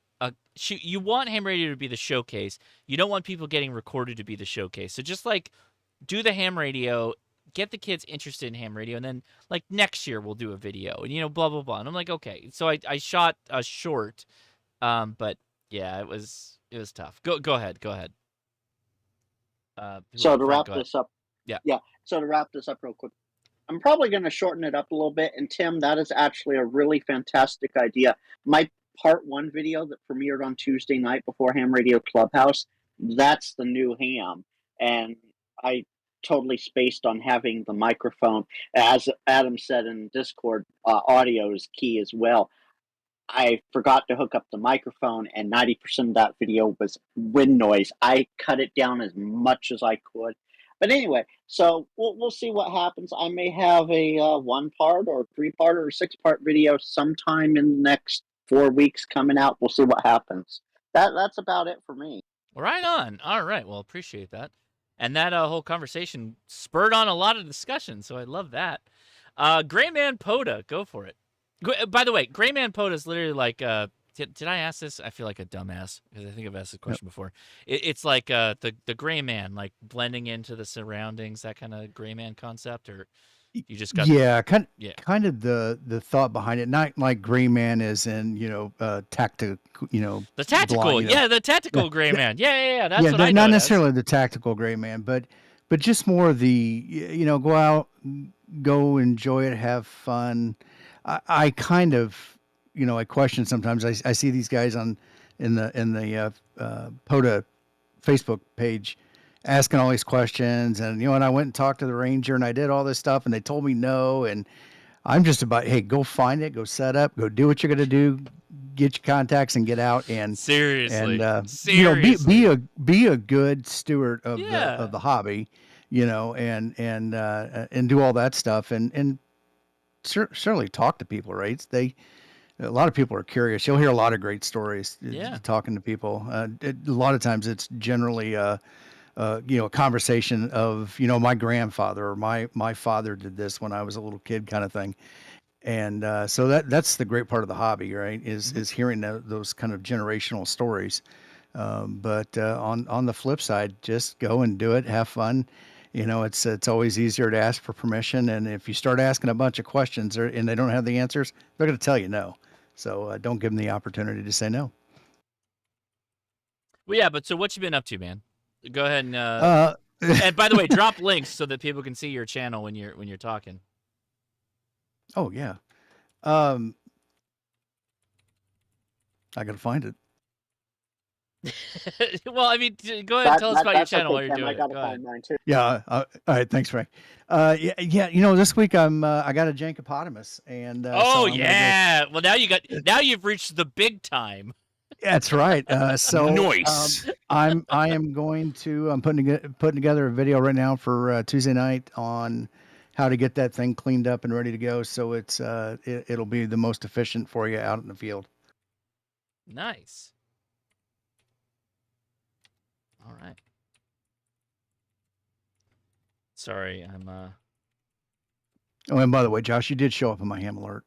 You want ham radio to be the showcase. You don't want people getting recorded to be the showcase. So just like do the ham radio, get the kids interested in ham radio, and then like next year we'll do a video and blah blah blah. And I'm like, okay. So I shot a short, but yeah, it was tough. Go ahead. So to wrap this up, yeah. So to wrap this up real quick, I'm probably going to shorten it up a little bit. And Tim, that is actually a really fantastic idea. My part 1 video that premiered on Tuesday night before Ham Radio Clubhouse, that's the new ham. And I totally spaced on having the microphone. As Adam said in Discord, audio is key as well. I forgot to hook up the microphone, and 90% of that video was wind noise. I cut it down as much as I could. But anyway, so we'll see what happens. I may have a 1-part or 3-part or 6-part video sometime in the next 4 weeks coming out. We'll see what happens. That's about it for me. Right on. All right. Well, appreciate that. And that whole conversation spurred on a lot of discussion, so I love that. Gray Man POTA, go for it. By the way, Gray Man POTA is literally like, did I ask this? I feel like a dumbass because I think I've asked this question before. It's like the gray man, like blending into the surroundings, that kind of gray man concept, or you just got kind of the thought behind it. Not like gray man is in tactical, the tactical, blind, the tactical gray man. Yeah. That's what I know. Not necessarily the tactical gray man, but just more the go out, go enjoy it, have fun. I kind of I question sometimes. I see these guys on in the POTA Facebook page, asking all these questions, and and I went and talked to the ranger, and I did all this stuff, and they told me no, and I'm just about, hey, go find it, go set up, go do what you're gonna do, get your contacts, and get out, and Seriously. be a good steward of Yeah. the hobby, and do all that stuff, and certainly talk to people, right? A lot of people are curious. You'll hear a lot of great stories Yeah. talking to people. A lot of times it's generally a conversation of, my grandfather or my father did this when I was a little kid, kind of thing. And so that's the great part of the hobby, right? Is hearing those kind of generational stories. But on the flip side, just go and do it, have fun. It's always easier to ask for permission, and if you start asking a bunch of questions and they don't have the answers, they're going to tell you no. So don't give them the opportunity to say no. Well, yeah, but so what you been up to, man? Go ahead and and by the way, drop links so that people can see your channel when you're talking. Oh yeah. I gotta find it. Well, I mean, go ahead and tell us about your channel while you're doing it. Go ahead. Mine too. Yeah. All right. Thanks, Frank. Yeah. This week I got a jankopotamus, and Oh so yeah. Well, now you've reached the big time. That's right. So Nice. I am going to I'm putting together a video right now for Tuesday night on how to get that thing cleaned up and ready to go. So it'll be the most efficient for you out in the field. Nice. All right. Sorry, I'm Oh, and by the way, Josh, you did show up in my ham alert.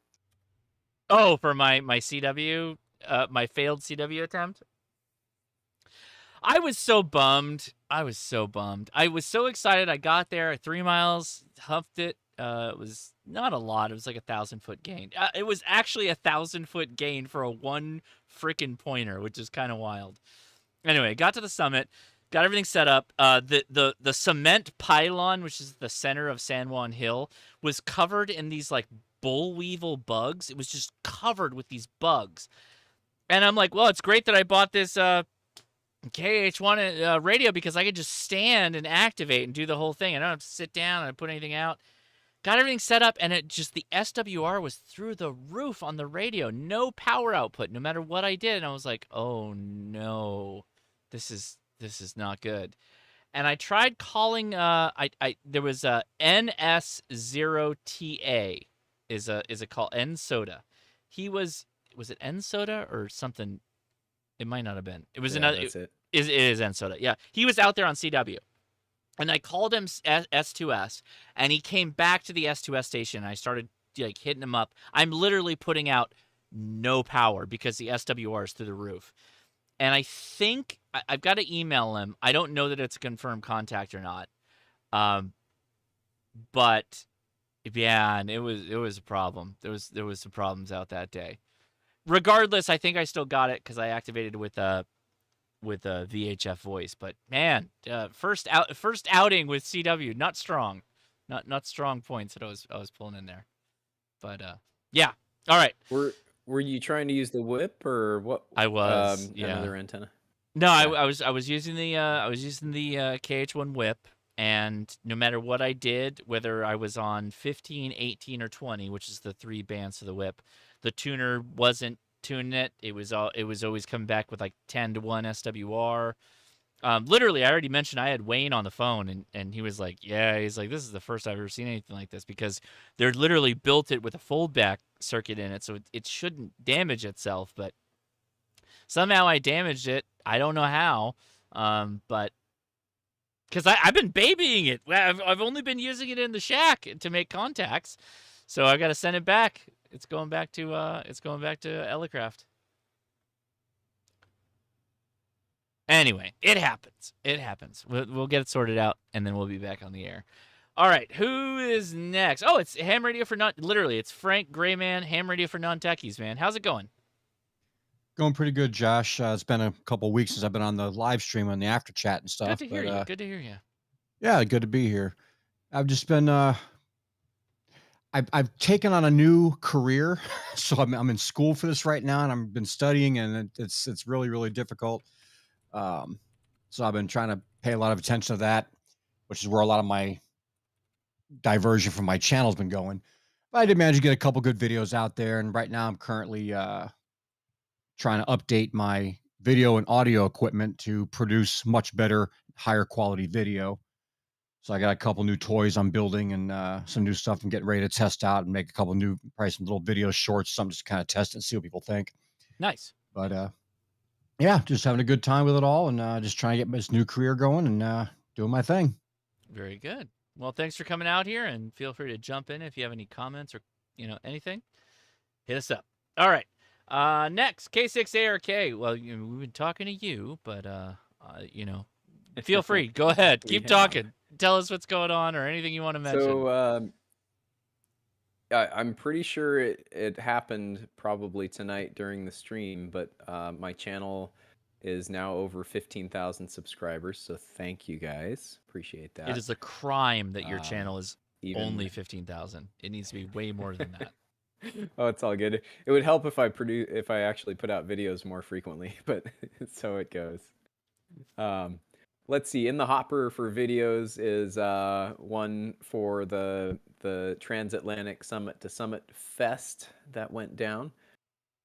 Oh, for my CW, my failed CW attempt. I was so bummed. I was so excited. I got there 3 miles, huffed it. It was not a lot. It was like 1,000-foot gain. It was actually 1,000-foot gain for a one freaking pointer, which is kind of wild. Anyway, got to the summit, got everything set up. The cement pylon, which is the center of San Juan Hill, was covered in these like boll weevil bugs. It was just covered with these bugs. And I'm like, well, it's great that I bought this KH1 radio because I could just stand and activate and do the whole thing. I don't have to sit down and put anything out. Got everything set up, and the SWR was through the roof on the radio. No power output, no matter what I did. And I was like, oh no, this is not good. And I tried calling. There was a NS0TA is a call N Soda. Was it N Soda or something? It might not have been. It was another. That's it. It is N Soda. Yeah, he was out there on CW. And I called him S2S, and he came back to the S2S station. And I started like hitting him up. I'm literally putting out no power because the SWR is through the roof. And I think I've got to email him. I don't know that it's a confirmed contact or not. But yeah, and it was a problem. There was some problems out that day. Regardless, I think I still got it because I activated with a VHF voice. But man, first outing with CW, not strong, not strong points that I was pulling in there. But yeah, all right. Were you trying to use the whip or what? I was. Yeah. Another antenna. No, I was using the KH1 whip, and no matter what I did, whether I was on 15, 18, or 20, which is the 3 bands of the whip, the tuner wasn't tuning it. It was always coming back with like 10-to-1 SWR. Literally, I already mentioned I had Wayne on the phone, and he was like, yeah, he's like, this is the first I've ever seen anything like this because they're literally built it with a foldback circuit in it, so it shouldn't damage itself, but somehow I damaged it. I don't know how, but because I've been babying it. I've only been using it in the shack to make contacts, so I got to send it back. It's going back to Ellicraft. Anyway, it happens. We'll get it sorted out, and then we'll be back on the air. All right, who is next? Oh, it's Ham Radio for literally, it's Frank Grayman, Ham Radio for Non-Techies, man. How's it going? Going pretty good, Josh. It's been a couple of weeks since I've been on the live stream on the after chat and stuff. Good to hear you. Good to hear you. Yeah, good to be here. I've just been I've taken on a new career, so I'm in school for this right now, and I've been studying, and it's really really difficult. So I've been trying to pay a lot of attention to that, which is where a lot of my diversion from my channel's been going. But I did manage to get a couple good videos out there, and right now I'm currently trying to update my video and audio equipment to produce much better, higher quality video. So I got a couple new toys I'm building and some new stuff I'm getting ready to test out and make a couple new, probably some little video shorts, some just kind of test and see what people think. Nice. But yeah, just having a good time with it all and just trying to get this new career going and doing my thing. Very good. Well, thanks for coming out here, and feel free to jump in if you have any comments or anything. Hit us up. All right. Next, K6ARK. Well, we've been talking to you, but feel free. Go ahead. Keep talking. Tell us what's going on or anything you want to mention. So I'm pretty sure it happened probably tonight during the stream, but my channel is now over 15,000 subscribers. So thank you guys. Appreciate that. It is a crime that your channel is only 15,000. It needs to be way more than that. Oh, it's all good. It would help if I actually put out videos more frequently, but so it goes. Let's see. In the hopper for videos is one for the Transatlantic Summit to Summit Fest that went down.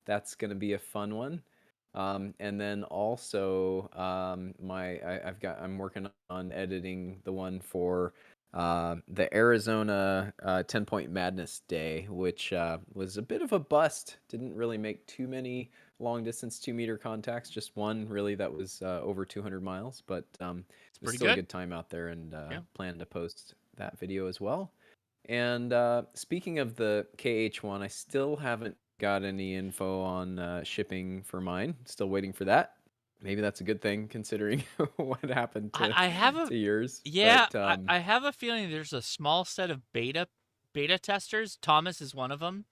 That's going to be a fun one. And then also I'm working on editing the one for the Arizona 10-Point Madness Day, which was a bit of a bust. Didn't really make too many long distance 2-meter contacts, just one really that was over 200 miles, but it was still a good time out there, and plan to post that video as well. And speaking of the KH1, I still haven't got any info on shipping for mine. Still waiting for that. Maybe that's a good thing considering what happened to yours. Yeah, but, I have a feeling there's a small set of beta testers. Thomas is one of them.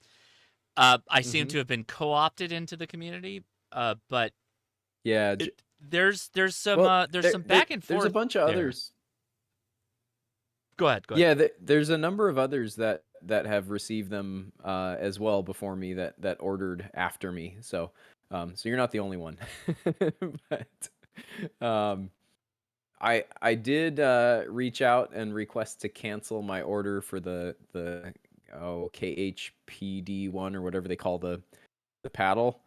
I seem to have been co-opted into the community, but yeah, there's some back and forth. There's a bunch of others. Go ahead. Yeah, there's a number of others that have received them as well before me that ordered after me. So you're not the only one. But I did reach out and request to cancel my order for the KHPD1 or whatever they call the paddle.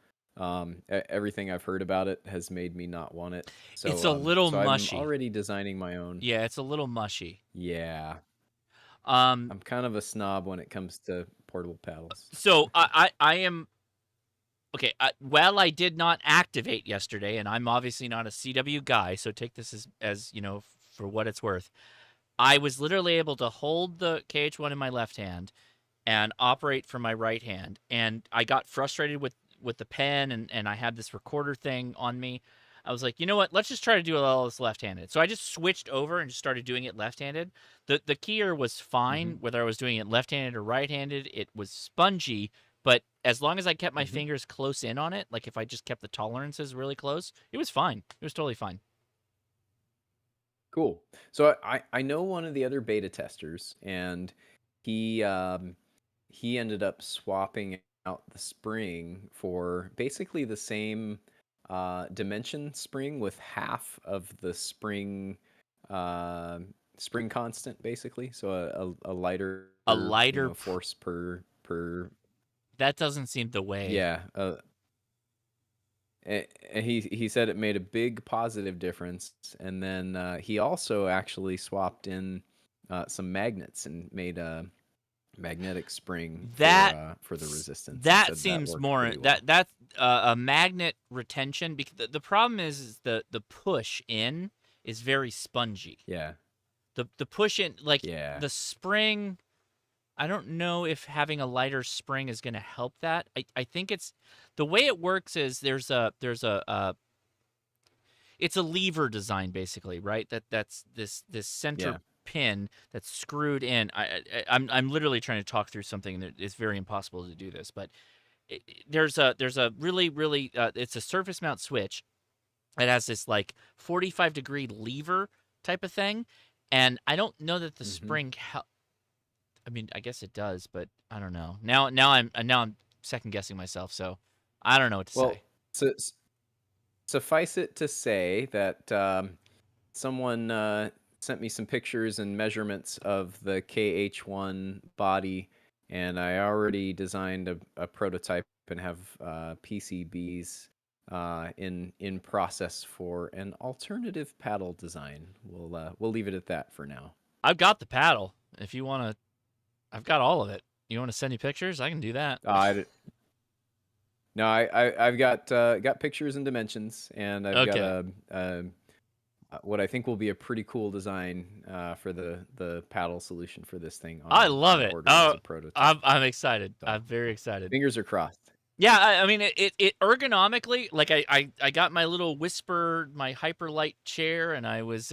Everything I've heard about it has made me not want it. So it's a little mushy. I'm already designing my own. Yeah, it's a little mushy. Yeah. I'm kind of a snob when it comes to portable paddles. So I am okay. Well, I did not activate yesterday, and I'm obviously not a CW guy, so take this as for what it's worth. I was literally able to hold the KH1 in my left hand and operate from my right hand, and I got frustrated with the pen, and I had this recorder thing on me. I was like, you know what? Let's just try to do all this left-handed. So I just switched over and just started doing it left-handed. The keyer was fine, whether I was doing it left-handed or right-handed. It was spongy, but as long as I kept my fingers close in on it, like if I just kept the tolerances really close, it was fine. It was totally fine. Cool. So I know one of the other beta testers, and he ended up swapping out the spring for basically the same dimension spring with half of the spring constant, basically. So a lighter force per. That doesn't seem the way. Yeah. And he said it made a big positive difference, and then he also actually swapped in some magnets and made a magnetic spring for the resistance. That seems more that's a magnet retention, because the problem is the push in is very spongy. Yeah. The push in, like the spring, I don't know if having a lighter spring is going to help that. I think it's the way it works is there's a it's a lever design basically, right? That's this center pin that's screwed in. I'm literally trying to talk through something that is very impossible to do this, but there's a really it's a surface mount switch that has this like 45-degree lever type of thing, and I don't know that the spring I mean, I guess it does, but I don't know. Now I'm second guessing myself, so I don't know what to Well, say. suffice it to say that someone sent me some pictures and measurements of the KH1 body, and I already designed a prototype and have PCBs in process for an alternative paddle design. We'll leave it at that for now. I've got the paddle. If you want to, I've got all of it. You want to send me pictures? I can do that. No, I've got pictures and dimensions, and I've got what I think will be a pretty cool design for the paddle solution for this thing. I love it. Order as a prototype. I'm excited. So, I'm very excited. Fingers are crossed. Yeah, I mean, it ergonomically, like I got my little Whisper, my Hyperlight chair, and I was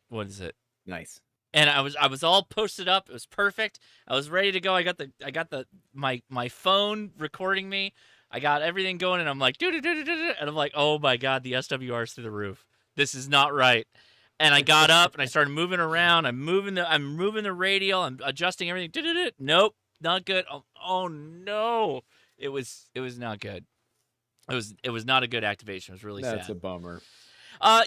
what is it? Nice. And I was all posted up. It was perfect. I was ready to go. I got my phone recording me. I got everything going, and I'm like, and I'm like, oh my god, the SWR's through the roof. This is not right. And I got up and I started moving around. I'm moving the radial. I'm adjusting everything. Nope, not good. Oh no, it was not good. It was not a good activation. It was really sad. That's a bummer.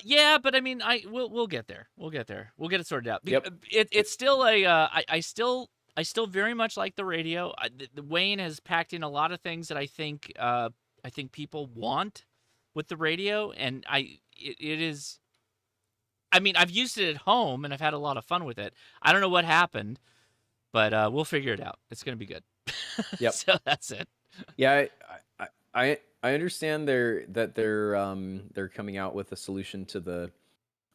Yeah, but I mean, we'll get there. We'll get there. We'll get it sorted out. Yep. It's still I still very much like the radio. The Wayne has packed in a lot of things that I think people want with the radio, and it is. I mean, I've used it at home and I've had a lot of fun with it. I don't know what happened, but we'll figure it out. It's gonna be good. Yep. So that's it. Yeah, I understand they're coming out with a solution to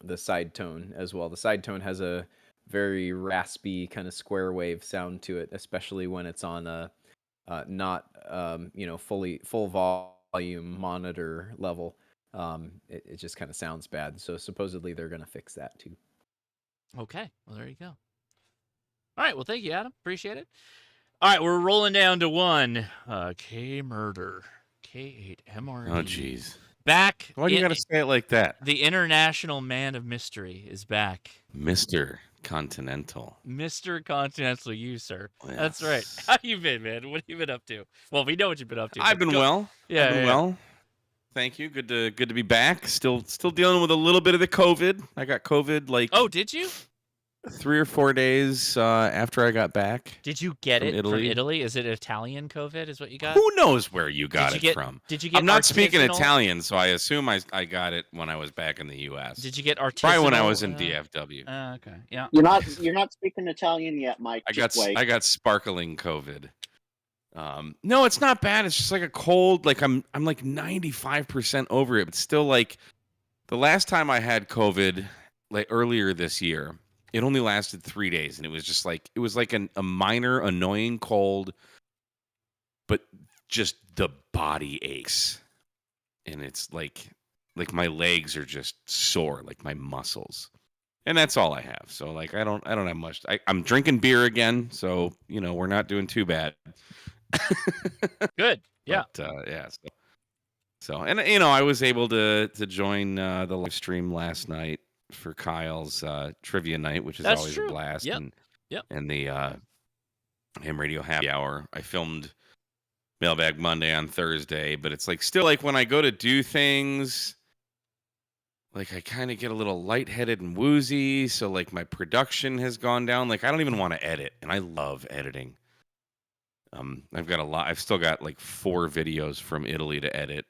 the side tone as well. The side tone has a very raspy kind of square wave sound to it, especially when it's on a not full volume monitor level. It just kind of sounds bad. So supposedly they're gonna fix that too. Okay, well there you go. All right, well thank you, Adam. Appreciate it. All right, we're rolling down to one. K Murder. K8MRD. Oh, jeez. Back. Why do you got to say it like that? The international man of mystery is back. Mr. Continental. Mr. Continental, you, sir. Yes. That's right. How you been, man? What have you been up to? Well, we know what you've been up to. I've been well. Yeah, I've been well. Thank you. Good to be back. Still dealing with a little bit of the COVID. I got COVID like. Oh, did you? 3 or 4 days after I got back. Did you get it Italy. from Italy? Is it Italian COVID? Is what you got? Who knows where you got it from? Did you get? I'm not speaking artisanal? Italian, so I assume I got it when I was back in the U.S. Did you get artisanal? Probably when I was in DFW. Okay. Yeah. You're not speaking Italian yet, Mike. I got sparkling COVID. No, it's not bad. It's just like a cold. Like I'm like 95% over it, but still like the last time I had COVID, like earlier this year, it only lasted 3 days, and it was like a minor annoying cold, but just the body aches, and it's like my legs are just sore, like my muscles, and that's all I have. So like I don't have much. I'm drinking beer again, so we're not doing too bad. Good. Yeah. But, yeah. So and I was able to join the live stream last night for Kyle's trivia night, which is That's always true. a blast. Yep. And the Ham Radio Happy Hour. I filmed Mailbag Monday on Thursday, but it's like still like when I go to do things, like I kind of get a little lightheaded and woozy. So like my production has gone down. Like I don't even want to edit, and I love editing. I've got a lot. I've still got like 4 videos from Italy to edit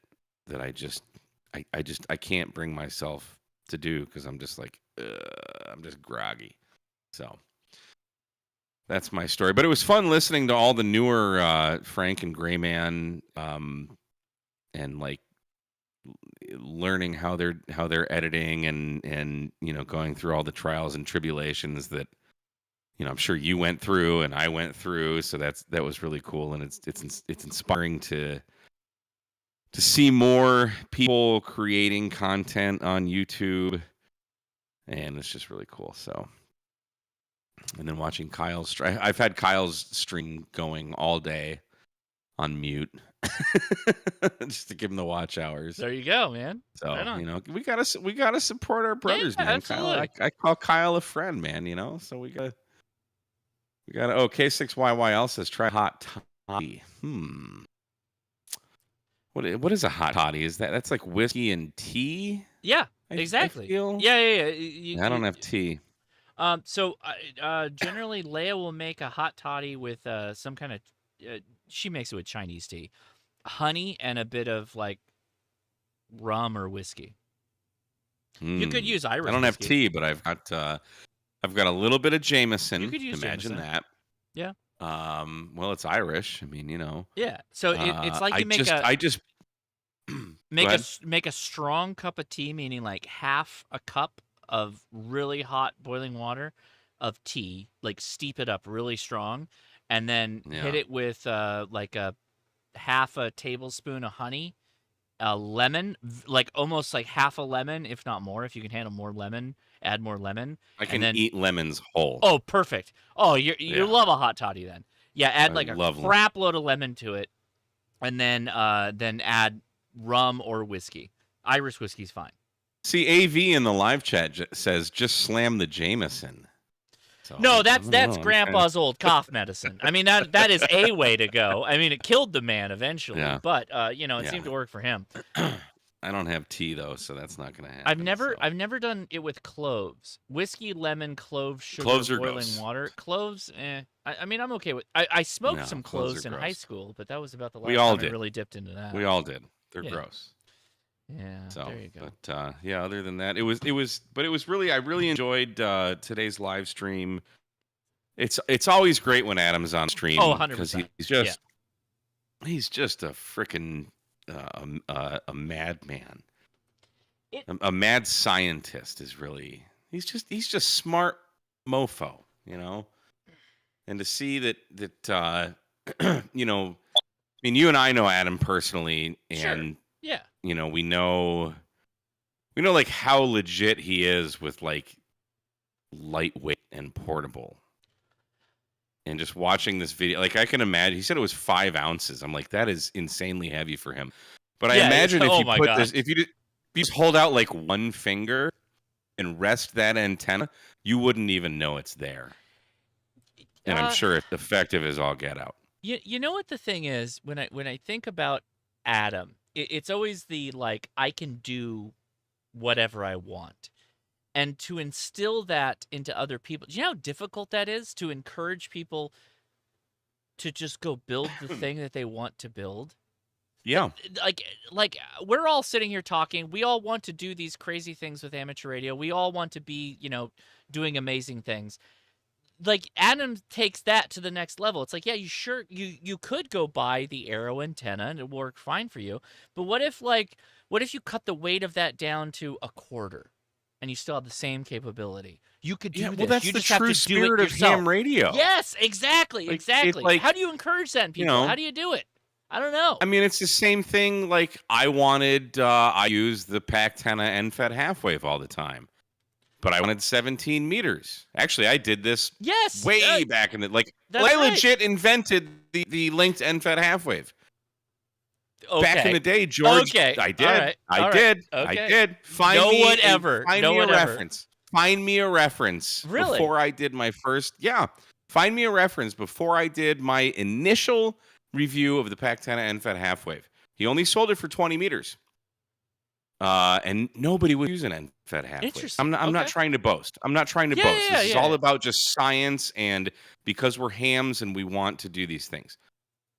that I can't bring myself to do because I'm just like I'm just groggy. So that's my story. But it was fun listening to all the newer Frank and Grayman and like learning how they're editing and going through all the trials and tribulations that I'm sure you went through and I went through. So that was really cool, and it's inspiring to see more people creating content on YouTube, and it's just really cool. So, and then watching Kyle's I've had Kyle's stream going all day on mute just to give him the watch hours. There you go, man. So, right we gotta support our brothers, man. absolutely. Kyle, I call Kyle a friend, man, so we gotta We got K6YYL says try hot toddy. What is a hot toddy? That's like whiskey and tea? Yeah, I exactly. feel. Yeah. I don't have tea. So generally, Leia will make a hot toddy with some kind of. She makes it with Chinese tea, honey, and a bit of like rum or whiskey. You could use Irish. I don't have whiskey. tea, but I've got a little bit of Jameson. You could use Imagine Jameson. that. Yeah. Well, it's Irish. I mean, you know. Yeah. So it's like you make a strong cup of tea, meaning like half a cup of really hot boiling water of tea, like steep it up really strong, and then hit it with like a half a tablespoon of honey, a lemon, like almost like half a lemon, if not more. If you can handle more lemon, add more lemon. I can eat lemons whole. Oh, perfect. Oh, you love a hot toddy then. Yeah, add like a crap load of lemon to it, and then add rum or whiskey. Irish whiskey's fine. See, AV in the live chat says just slam the Jameson. So, no, that's Grandpa's old cough medicine. I mean, that is a way to go. I mean, it killed the man eventually, but it seemed to work for him. I don't have tea though, so that's not going to happen. I've never done it with cloves. Whiskey, lemon, cloves, sugar, cloves are boiling gross. water. Cloves, I mean, I'm okay with. I smoked some cloves in high school, but that was about the last time I really dipped into that. We all did. They're gross. Yeah. So, there you go. But other than that, it was really, I really enjoyed today's live stream. It's always great when Adam's on stream. Oh, 100%. Because he's just a freaking a madman. A mad scientist is really he's just smart mofo, you know. And to see that you know, I mean, you and I know Adam personally, and sure. Yeah. You know, we know like how legit he is with like lightweight and portable. And just watching this video, like I can imagine, he said it was 5 ounces. I'm like, that is insanely heavy for him. But I imagine if you put this, if you just hold out like one finger and rest that antenna, you wouldn't even know it's there. And I'm sure it's effective as all get out. You know what the thing is when I think about Adam, it's always the like I can do whatever I want, and to instill that into other people. Do you know how difficult that is to encourage people to just go build the thing that they want to build? Yeah. Like we're all sitting here talking. We all want to do these crazy things with amateur radio. We all want to be, doing amazing things. Like Adam takes that to the next level. It's like, yeah, you could go buy the Arrow antenna and it will work fine for you. But what if you cut the weight of that down to a quarter and you still have the same capability? You could do this. Well, that's you the just have true to do spirit it of yourself. ham radio. Yes, exactly. How do you encourage that in people? How do you do it? I don't know. I mean, it's the same thing. Like I used the Pac-10 NFET half-wave all the time. But I wanted 17 meters. Actually, I did this way back in the I legit invented the linked NFET half-wave. Okay. Back in the day, George. Okay. I did. All right. I did. I did. Find me a reference. Find me a reference. Really? Before I did my first. Yeah. Find me a reference before I did my initial review of the Pac-10 NFET half-wave. He only sold it for 20 meters. And nobody was using NFET halfway. Interesting. I'm not trying to boast. I'm not trying to boast. This is all about just science, and because we're hams and we want to do these things.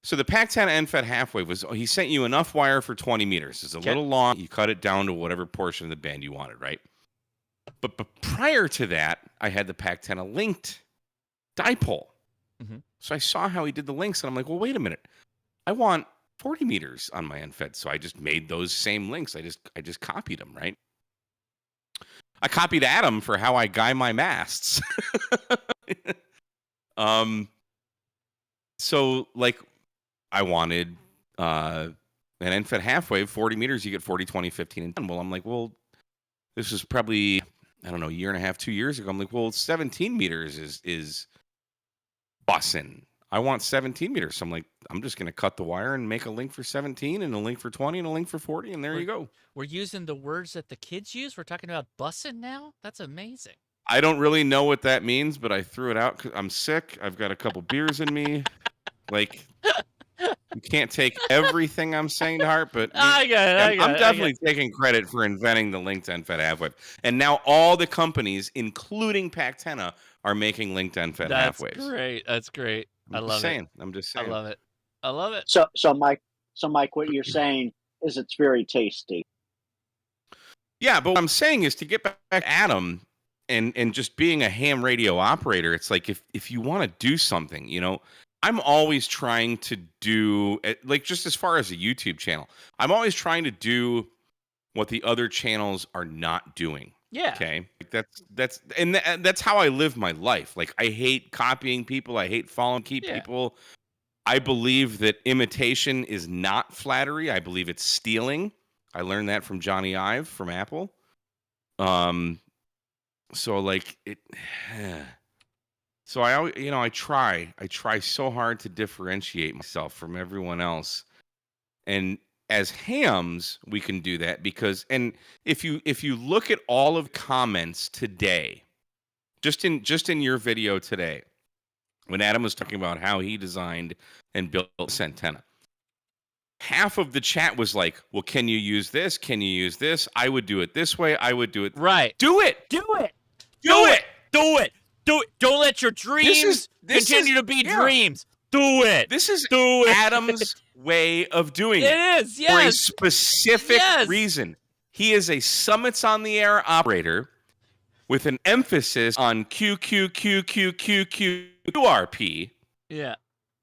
So the Pac-10 NFET halfwave he sent you enough wire for 20 meters. It's a little long. You cut it down to whatever portion of the band you wanted, right? But prior to that, I had the Pac-10 linked dipole. Mm-hmm. So I saw how he did the links, and I'm like, well, wait a minute. I want 40 meters on my NFET. So I just made those same links. I just copied them, right? I copied Adam for how I guy my masts. So like I wanted an NFET half-wave, 40 meters, you get 40, 20, 15, and 10. Well, I'm like, well, this was probably, I don't know, a year and a half, 2 years ago. I'm like, well, 17 meters is bussin'. I want 17 meters. So I'm like, I'm just going to cut the wire and make a link for 17 and a link for 20 and a link for 40. And there you go. We're using the words that the kids use. We're talking about bussin' now. That's amazing. I don't really know what that means, but I threw it out 'cause I'm sick. I've got a couple beers in me. Like, you can't take everything I'm saying to heart, but I got it. I'm definitely taking credit for inventing the linked end-fed half-wave. And now all the companies, including Pactena, are making linked end-fed That's half-waves. great. That's great. I I'm love just it. saying. I'm just saying. I love it. I love it. So Mike, what you're saying is it's very tasty. Yeah, but what I'm saying is to get back to Adam and just being a ham radio operator, it's like if you want to do something, you know, I'm always trying to do, like, just as far as a YouTube channel, I'm always trying to do what the other channels are not doing. Yeah. Okay. That's how I live my life. Like, I hate copying people. I hate following people. I believe that imitation is not flattery. I believe it's stealing. I learned that from Johnny Ive from Apple. So like it. So I try so hard to differentiate myself from everyone else, and as hams we can do that because, and if you look at all of comments today, just in your video today, when Adam was talking about how he designed and built this antenna, half of the chat was like, well, can you use this? Can you use this? I would do it this way. I would do it. Right. Do it. Do it. Do it. Do it. Do it. Don't let your dreams continue to be dreams. Do it. This is Do it. Adam's way of doing it. It is, For a yes. specific reason. He is a Summits on the Air operator with an emphasis on QRP. Yeah.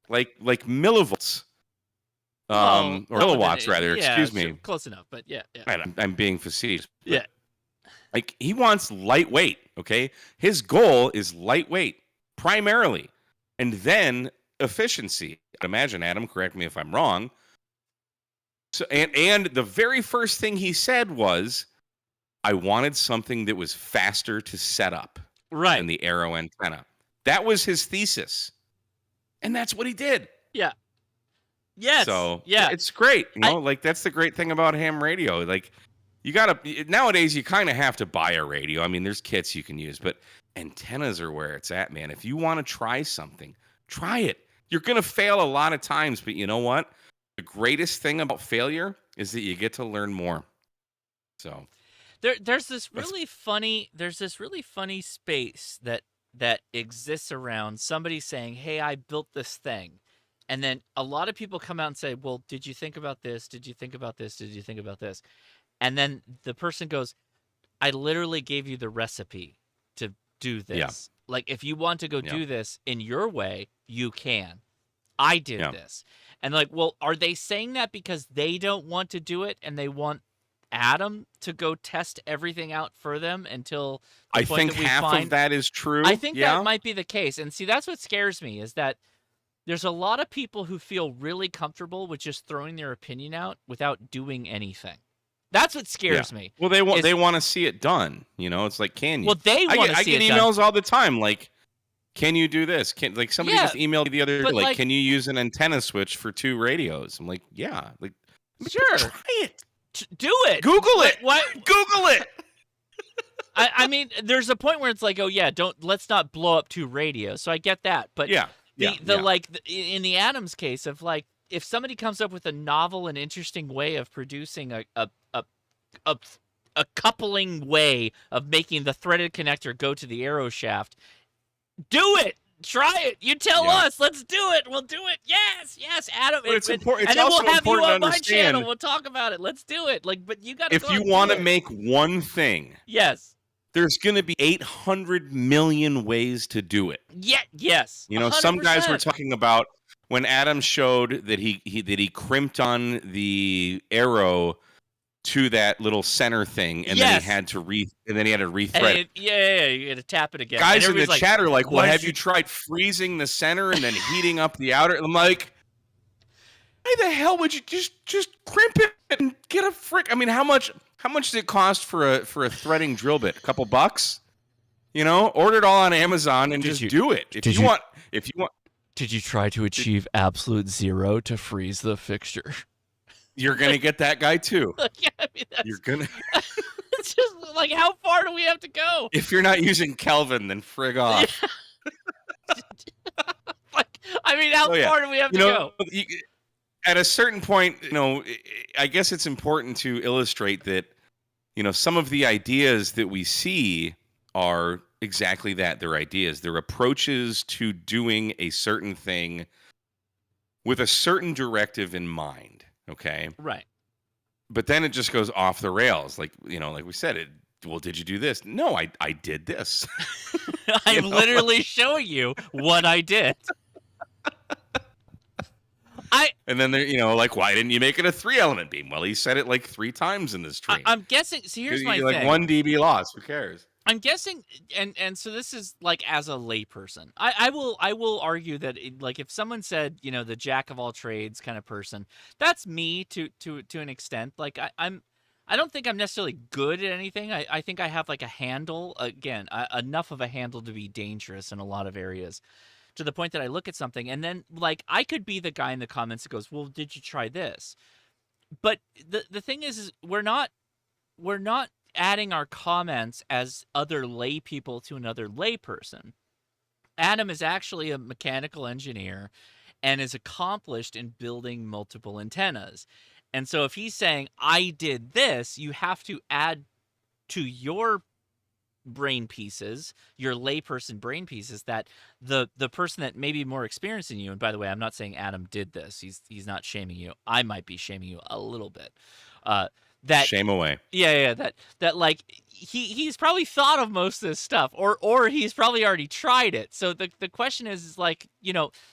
Like millivolts. Or kilowatts, rather. Yeah, Excuse me. Close enough, but yeah. I'm being facetious. Yeah. Like, he wants lightweight, okay? His goal is lightweight, primarily. And then efficiency. Imagine, Adam, correct me if I'm wrong. So, and the very first thing he said was, I wanted something that was faster to set up than the Arrow antenna. That was his thesis. And that's what he did. Yeah. Yes. So, yeah, it's great. You know, like, that's the great thing about ham radio. Like, nowadays you kind of have to buy a radio. I mean, there's kits you can use, but antennas are where it's at, man. If you want to try something, try it. You're going to fail a lot of times, but you know what? The greatest thing about failure is that you get to learn more. So there's this really funny space that exists around somebody saying, "Hey, I built this thing." And then a lot of people come out and say, well, did you think about this? Did you think about this? Did you think about this? And then the person goes, I literally gave you the recipe to do this. Yeah. Like, if you want to go do this in your way, you can. I did this. And like, well, are they saying that because they don't want to do it and they want Adam to go test everything out for them until the I point think that we half find... of that is true. I think that might be the case. And see, that's what scares me, is that there's a lot of people who feel really comfortable with just throwing their opinion out without doing anything. That's what scares me. Well, they want to see it done. You know, it's like, can you? Well, they want to see it done. I get emails all the time, like, can you do this? Like, somebody just emailed me the other day, like, can you use an antenna switch for 2 radios? I'm like, yeah. Like, sure. Try it. Do it. Google it. What? Google it. I mean, there's a point where it's like, oh yeah, let's not blow up 2 radios. So I get that, but in the Adams case of, like, if somebody comes up with a novel and interesting way of producing a coupling way of making the threaded connector go to the arrow shaft, do it. Try it. You tell us. Let's do it. We'll do it. Yes, Adam. But it's important. And then we'll have you on my understand, channel. We'll talk about it. Let's do it. Like, but you got to. If you want to make one thing, there's going to be 800 million ways to do it. Yeah. Yes. You know, 100%. some guys were talking about when Adam showed that he crimped on the arrow to that little center thing, and then he had to rethread it. Yeah, you had to tap it again. Guys in the chat are like, well, have you tried freezing the center and then heating up the outer? I'm like, why the hell would you just crimp it and get a frick? I mean, how much does it cost for a threading drill bit? A couple bucks? You know, order it all on Amazon and just do it. If you want. Did you try to achieve absolute zero to freeze the fixture? You're gonna get that guy too. Yeah, I mean, you're gonna. It's just like, how far do we have to go? If you're not using Kelvin, then frig off. Like, I mean, how far do we have to go? At a certain point, I guess it's important to illustrate that, some of the ideas that we see are exactly that. They're ideas. They're approaches to doing a certain thing with a certain directive in mind. Okay. Right. But then it just goes off the rails. Like, like we said, did you do this? No, I did this. I'm literally showing you what I did. And then they're, like, why didn't you make it a 3-element beam? Well, he said it like 3 times in this stream. I'm guessing. So here's my thing. Like 1 dB loss. Who cares? I'm guessing, and so this is like as a layperson, I will argue that like if someone said the jack of all trades kind of person, that's me to an extent. Like I don't think I'm necessarily good at anything. I think I have like a handle, again, enough of a handle to be dangerous in a lot of areas, to the point that I look at something and then like I could be the guy in the comments that goes, well, did you try this? But the thing is we're not adding our comments as other lay people to another lay person. Adam is actually a mechanical engineer and is accomplished in building multiple antennas. And so if he's saying, I did this, you have to add to your brain pieces, your layperson brain pieces, that the person that may be more experienced than you, and by the way, I'm not saying Adam did this. He's not shaming you. I might be shaming you a little bit. That shame away. Yeah. That like he's probably thought of most of this stuff, or he's probably already tried it. So the question is like,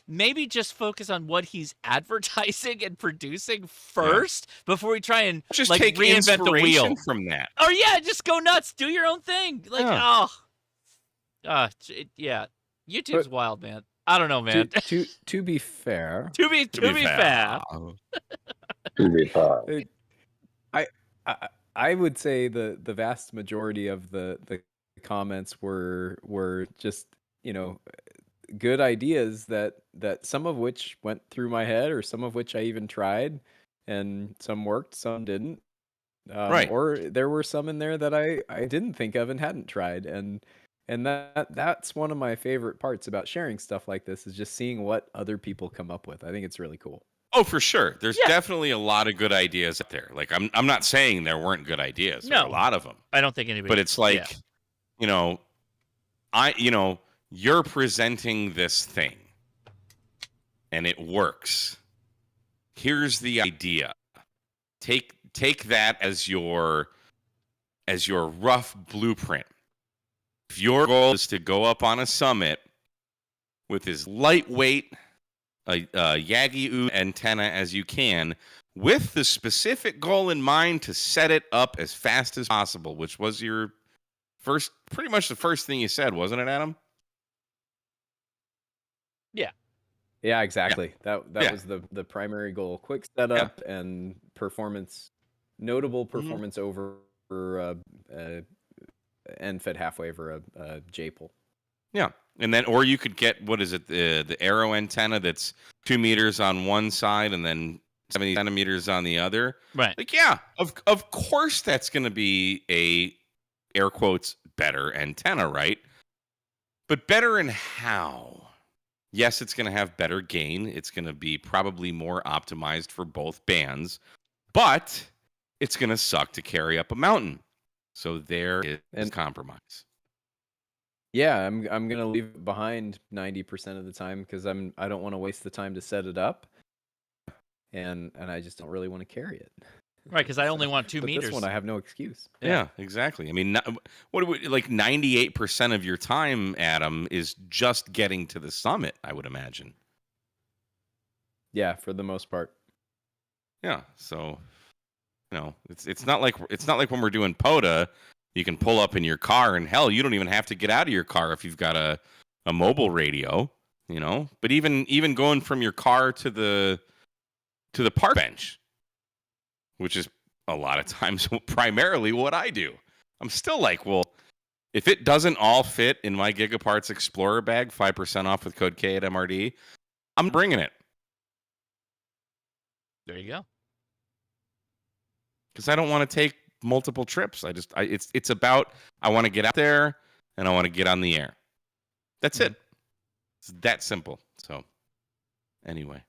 maybe just focus on what he's advertising and producing first before we try and just like take reinvent the wheel inspiration from that. Or just go nuts, do your own thing. Like YouTube's wild, man. I don't know, man. To be fair, to be fair. To be fair. I would say the vast majority of the comments were just good ideas that some of which went through my head, or some of which I even tried, and some worked, some didn't. Right. Or there were some in there that I didn't think of and hadn't tried, and that's one of my favorite parts about sharing stuff like this, is just seeing what other people come up with. I think it's really cool. Oh, for sure. There's definitely a lot of good ideas out there. Like I'm not saying there weren't good ideas. There are a lot of them. I don't think anybody. But it's like, you're presenting this thing and it works. Here's the idea. Take that as your rough blueprint. If your goal is to go up on a summit with as lightweight a Yagi antenna as you can, with the specific goal in mind to set it up as fast as possible, which was your pretty much the first thing you said, wasn't it, Adam? Yeah, exactly. That was the primary goal. Quick setup and performance, notable performance over end fed halfway over a J-pole. Yeah. And then, or you could get, what is it, the arrow antenna that's 2 meters on one side and then 70 centimeters on the other. Right. Like, of course that's going to be a, air quotes, better antenna, right? But better in how? Yes, it's going to have better gain. It's going to be probably more optimized for both bands, but it's going to suck to carry up a mountain. So there is compromise. Yeah, I'm gonna leave it behind 90% of the time because I don't want to waste the time to set it up, and I just don't really want to carry it. Right, because I only want 2 but meters. This one I have no excuse. Yeah, exactly. I mean, what do we, like 98% of your time, Adam, is just getting to the summit, I would imagine. Yeah, for the most part. Yeah, so it's not like when we're doing POTA. You can pull up in your car, and hell, you don't even have to get out of your car if you've got a mobile radio, But even going from your car to the park bench, which is a lot of times primarily what I do, I'm still like, well, if it doesn't all fit in my Gigaparts Explorer bag, 5% off with code K at MRD, I'm bringing it. There you go. Because I don't want to take multiple trips. It's about, I want to get out there and I want to get on the air. That's it. It's that simple. So anyway.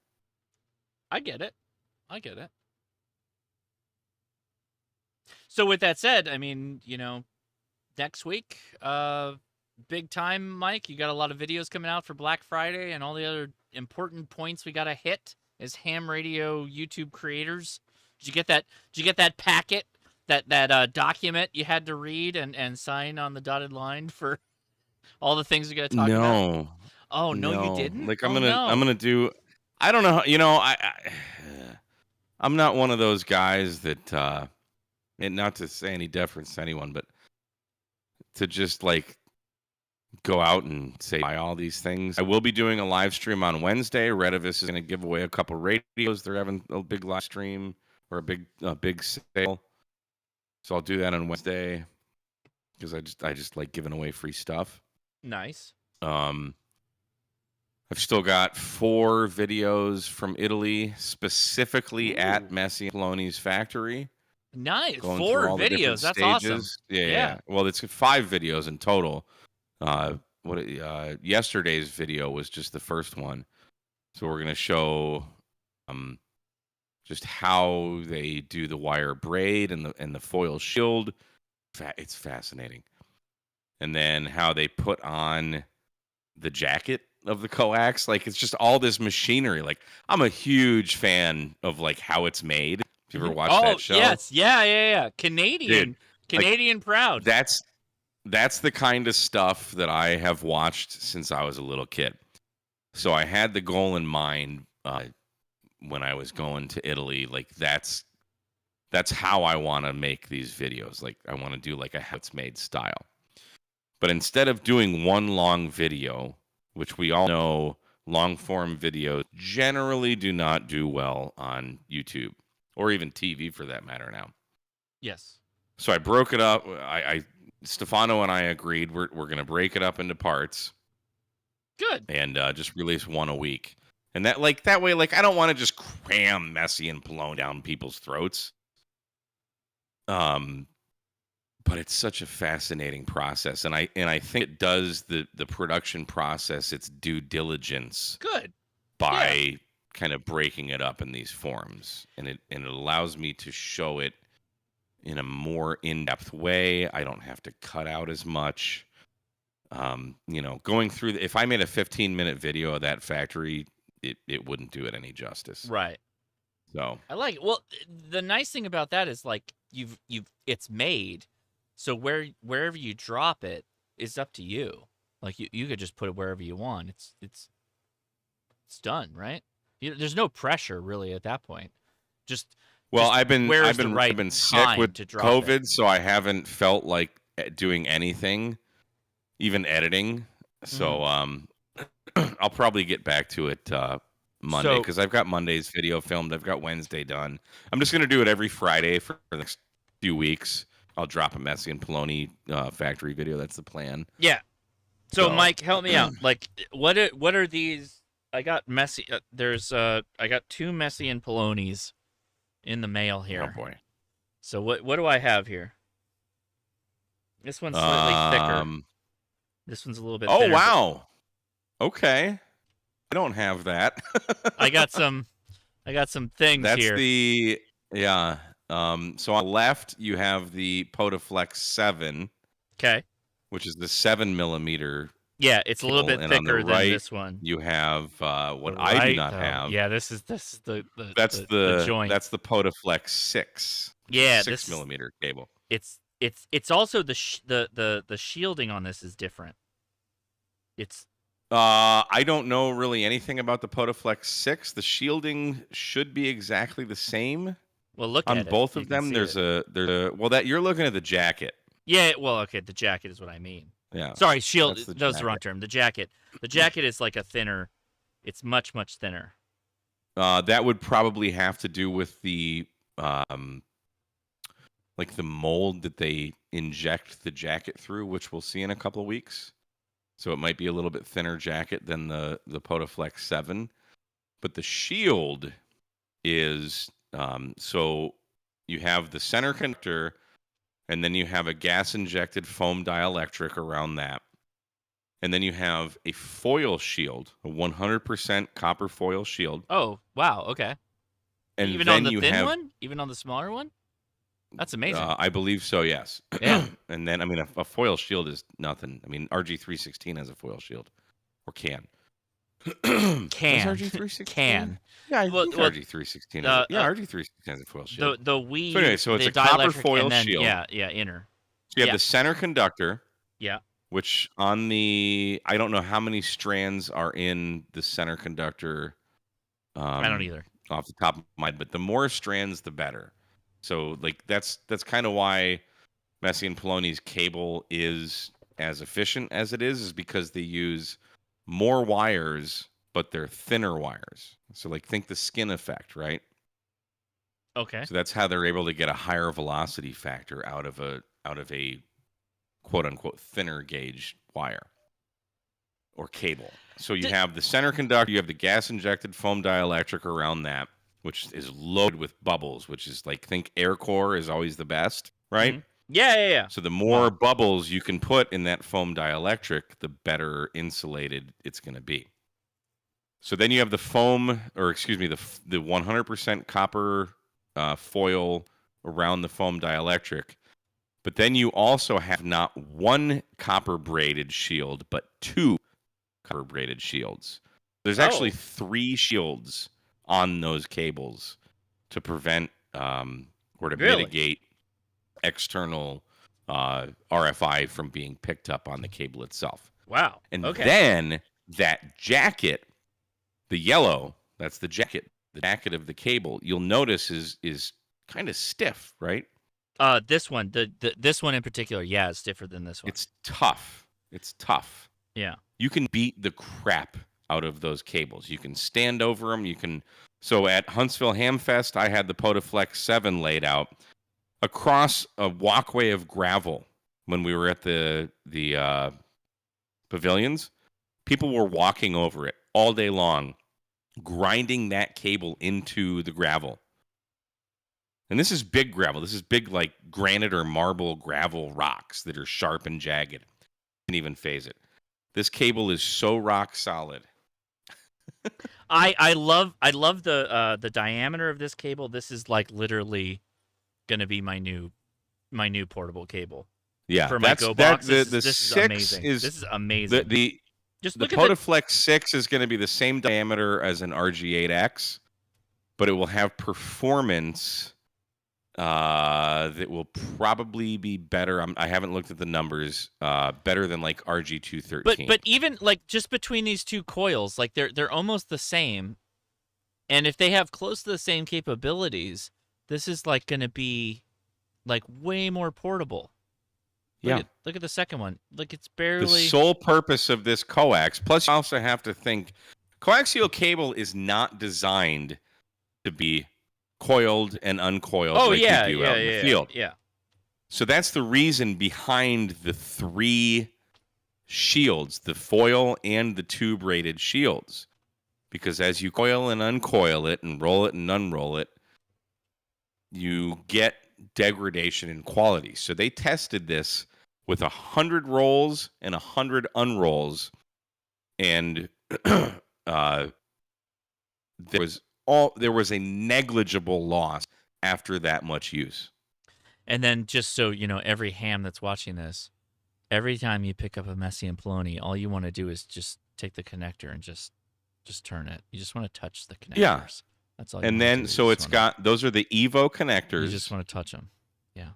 I get it. So with that said, I mean, next week, big time, Mike. You got a lot of videos coming out for Black Friday and all the other important points we got to hit as ham radio YouTube creators. Did you get that? Did you get that packet, that document you had to read and sign on the dotted line for all the things we got to talk about? No. Oh no, you didn't. Like Oh, I'm no. gonna do. I don't know. I'm not one of those guys that, and not to say any deference to anyone, but to just like go out and say buy all these things. I will be doing a live stream on Wednesday. Redivis is going to give away a couple radios. They're having a big live stream or a big sale. So I'll do that on Wednesday because I just like giving away free stuff. Nice. I've still got 4 videos from Italy, specifically at Messi Paoloni's factory. Nice. Going 4 through all the different videos. That's awesome. stages. Yeah. Well, it's 5 videos in total. Yesterday's video was just the first one. So we're going to show just how they do the wire braid and the foil shield. It's fascinating. And then how they put on the jacket of the Coax. Like, it's just all this machinery. Like, I'm a huge fan of like how it's made. If you ever watched that show? Yes. Yeah. Canadian proud. That's the kind of stuff that I have watched since I was a little kid. So I had the goal in mind when I was going to Italy. Like, that's how I want to make these videos. Like, I want to do like a how it's made style. But instead of doing one long video, which we all know long form videos generally do not do well on YouTube or even TV for that matter now. Yes. So I broke it up. Stefano and I agreed we're going to break it up into parts. Good. And just release one a week. And that way, I don't want to just cram Messi and Paoloni down people's throats. But it's such a fascinating process, and I think it does the production process its due diligence. Good. By kind of breaking it up in these forms, and it allows me to show it in a more in-depth way. I don't have to cut out as much. Going through if I made a 15-minute video of that factory, it wouldn't do it any justice. Right. So I like it. Well, the nice thing about that is like it's made. So wherever you drop it is up to you. Like you could just put it wherever you want. It's done, right? There's no pressure really at that point. I've been sick with COVID, it. so I haven't felt like doing anything, even editing. So I'll probably get back to it Monday because I've got Monday's video filmed. I've got Wednesday done. I'm just gonna do it every Friday for the next few weeks. I'll drop a Messi and Paoloni factory video. That's the plan. Yeah. So Mike, help me out. Like, what are these? I got Messi. I got 2 Messi and Paolonis in the mail here. Oh boy. So what do I have here? This one's slightly thicker. This one's a little bit. Oh wow. Okay. I don't have that. I got some things here. Yeah. So on the left, you have the Potaflex 7. Okay. Which is the 7mm. Yeah, it's a little bit thicker than this one. You have what I do not have. Yeah, this is the joint. That's the Potaflex 6. Yeah, 6mm cable. It's also the shielding on this is different. I don't know really anything about the Potaflex 6. The shielding should be exactly the same. Well, look on at both it. of them. There's a that you're looking at the jacket. Yeah, well, okay, the jacket is what I mean. Yeah. Sorry, shield. That was the wrong term. The jacket. The jacket is like a thinner. It's much thinner. That would probably have to do with the like the mold that they inject the jacket through, which we'll see in a couple of weeks. So it might be a little bit thinner jacket than the Potaflex 7, but the shield is so you have the center conductor and then you have a gas-injected foam dielectric around that. And then you have a foil shield, a 100% copper foil shield. Oh, wow. Okay. And Even then on the you thin have, one? Even on the smaller one? That's amazing. I believe so, yes. Yeah. And then, I mean, a foil shield is nothing. I mean, RG316 has a foil shield. Or can. Can. Does RG316? Can. Yeah, I Well, think well, RG316 has RG316 has a foil shield. The Wii. So anyway, so it's the a copper dielectric, foil and then, shield. Yeah, inner. So you have the center conductor. Yeah. Which on the, I don't know how many strands are in the center conductor. I don't either. Off the top of my head, but the more strands, the better. So like that's kind of why Messi and Paoloni's cable is as efficient as it is because they use more wires, but they're thinner wires. So like think the skin effect, right? Okay. So that's how they're able to get a higher velocity factor out of a quote unquote thinner gauge wire or cable. So you have the center conductor, you have the gas injected foam dielectric around that, which is loaded with bubbles, which is like think air core is always the best, right? Mm-hmm. Yeah. So the more bubbles you can put in that foam dielectric, the better insulated it's going to be. So then you have the foam, or excuse me, the 100% copper foil around the foam dielectric. But then you also have not one copper braided shield, but two copper braided shields. There's actually 3 shields on those cables to prevent or to mitigate external RFI from being picked up on the cable itself. Wow. And then that jacket, the yellow, that's the jacket of the cable, you'll notice is kind of stiff, right? This one, this one in particular, yeah, it's different than this one. It's tough. Yeah. You can beat the crap out of those cables. You can stand over them. You can. So at Huntsville Hamfest, I had the Potaflex 7 laid out across a walkway of gravel when we were at the pavilions. People were walking over it all day long, grinding that cable into the gravel. And this is big gravel. This is big, like granite or marble gravel rocks that are sharp and jagged. Didn't even phase it. This cable is so rock solid. I love the diameter of this cable. This is like literally gonna be my new portable cable. Yeah, for my Go box. This is 6 amazing. This is amazing. The Potaflex 6 is going to be the same diameter as an RG8X, but it will have performance that will probably be better. I haven't looked at the numbers. Better than like RG213. But even like just between these two coils, like they're almost the same. And if they have close to the same capabilities, this is like going to be like way more portable. Look at the second one. Like it's barely. The sole purpose of this coax. Plus, you also have to think, coaxial cable is not designed to be coiled and uncoiled like you do out in the field. Yeah. So that's the reason behind the 3 shields, the foil and the 2 braided shields. Because as you coil and uncoil it and roll it and unroll it, you get degradation in quality. So they tested this with 100 rolls and 100 unrolls, and there was a negligible loss after that much use. And then just so you know, every ham that's watching this, every time you pick up a Messi and Paoloni, all you want to do is just take the connector and just turn it. You just want to touch the connectors. Yeah. That's all. And then so it's got those are the Evo connectors. You just want to touch them. Yeah.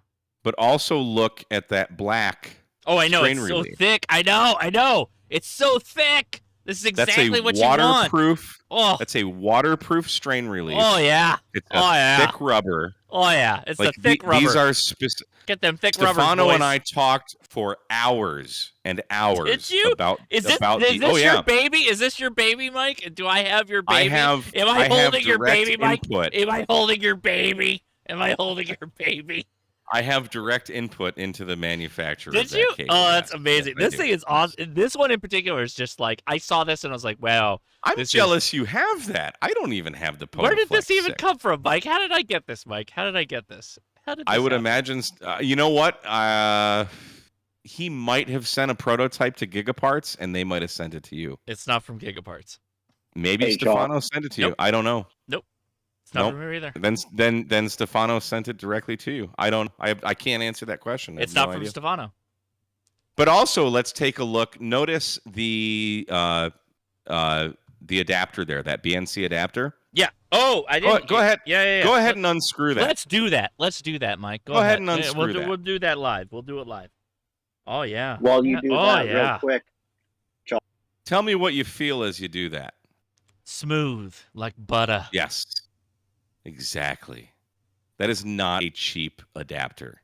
But also look at that black. Oh, I know. strain It's relief. so thick. I know. It's so thick. This is exactly what you want. That's a waterproof strain relief. Oh yeah. It's a thick rubber. Oh yeah. It's like the thick rubber. These are specific. Get them thick rubber. Stefano boys. and I talked for hours and hours Did you? about Is this your baby? Is this your baby, Mike? Do I have your baby? Am I holding your baby, Mike? Am I holding your baby? I have direct input into the manufacturer. Did of that you? cable. Oh, that's amazing. This thing is awesome. This one in particular is just like, I saw this and I was like, wow. I'm jealous you have that. I don't even have the Potaflex Where did this even 6. come from, Mike? How did I get this, Mike? How did I get this? How did I this would happen? imagine. You know what? He might have sent a prototype to Gigaparts, and they might have sent it to you. It's not from Gigaparts. Maybe Hey, Josh. Stefano sent it to you. Nope. I don't know. Nope. It's not Nope. from here either. Then Stefano sent it directly to you. I don't. I can't answer that question. I It's have no not from idea. Stefano. But also, let's take a look. Notice the adapter there, that BNC adapter. Yeah. Oh, I didn't. Go ahead. Yeah. Go ahead and unscrew that. Let's do that. Let's do that, Mike. Go ahead and unscrew that. We'll do that live. We'll do it live. Oh yeah. While you do that yeah. real quick, Josh. Tell me what you feel as you do that. Smooth like butter. Yes. Exactly. That is not a cheap adapter.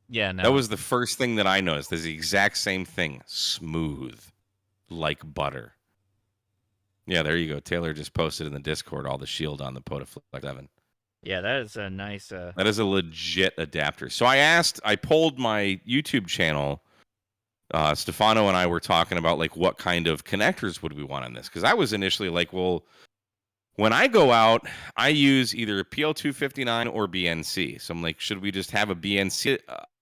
Yeah, no. That was the first thing that I noticed. There's the exact same thing. Smooth like butter. Yeah, there you go. Taylor just posted in the Discord all the shield on the Potaflex 7. Yeah, that is a nice. That is a legit adapter. So I polled my YouTube channel. Stefano and I were talking about like what kind of connectors would we want on this? Because I was initially like, well, when I go out, I use either a PL259 or BNC. So I'm like, should we just have a BNC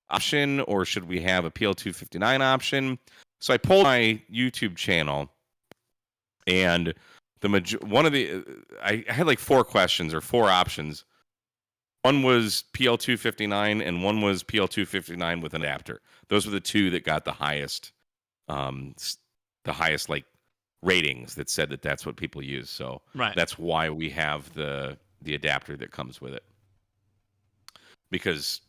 option or should we have a PL259 option? So I polled my YouTube channel, and I had like 4 questions or 4 options. One was PL259 and one was PL259 with an adapter. Those were the 2 that got the highest like ratings that said that that's what people use. So right. That's why we have the adapter that comes with it. Because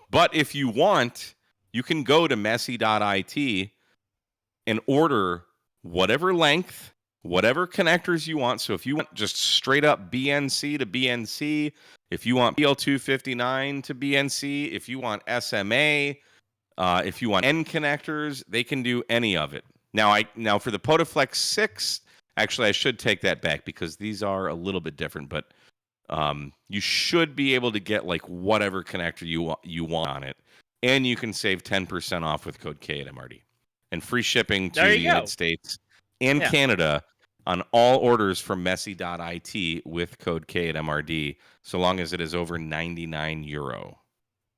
but if you want, you can go to Messi.it and order whatever length, whatever connectors you want. So if you want just straight up BNC to BNC, if you want PL259 to BNC, if you want SMA, if you want N connectors, they can do any of it. Now for the Potaflex 6, actually I should take that back because these are a little bit different, but you should be able to get like whatever connector you want on it, and you can save 10% off with code K at MRD, and free shipping to the United States and Canada on all orders from Messi.it with code K at MRD, so long as it is over €99.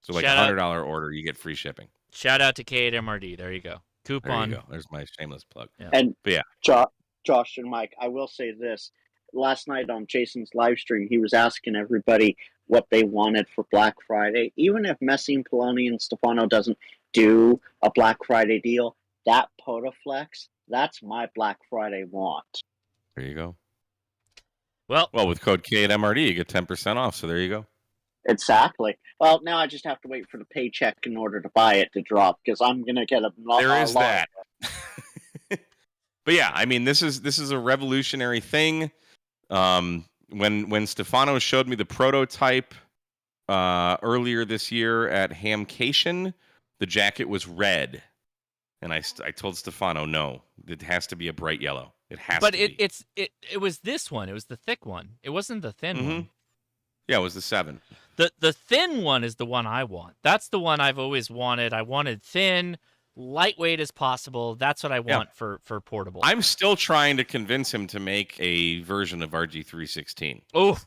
So like $100 order, you get free shipping. Shout out to K at MRD. There you go. Coupon. There you go. There's my shameless plug. Yeah. And but yeah, Josh and Mike, I will say this. Last night on Jason's live stream, he was asking everybody what they wanted for Black Friday. Even if Messi and Paoloni and Stefano doesn't do a Black Friday deal, that Potaflex, that's my Black Friday want. There you go. Well, with code K at MRD, you get 10% off. So there you go. Exactly. Well, now I just have to wait for the paycheck in order to buy it to drop because I'm going to get a lot. There is that. But yeah, I mean, this is a revolutionary thing. When Stefano showed me the prototype earlier this year at Hamcation, the jacket was red, and I told Stefano, no, it has to be a bright yellow. It has. But to be. it was this one. It was the thick one. It wasn't the thin one. Yeah, it was the 7. The thin one is the one I want. That's the one I've always wanted. I wanted thin, lightweight as possible. That's what I want for portable. I'm still trying to convince him to make a version of RG316. Oh,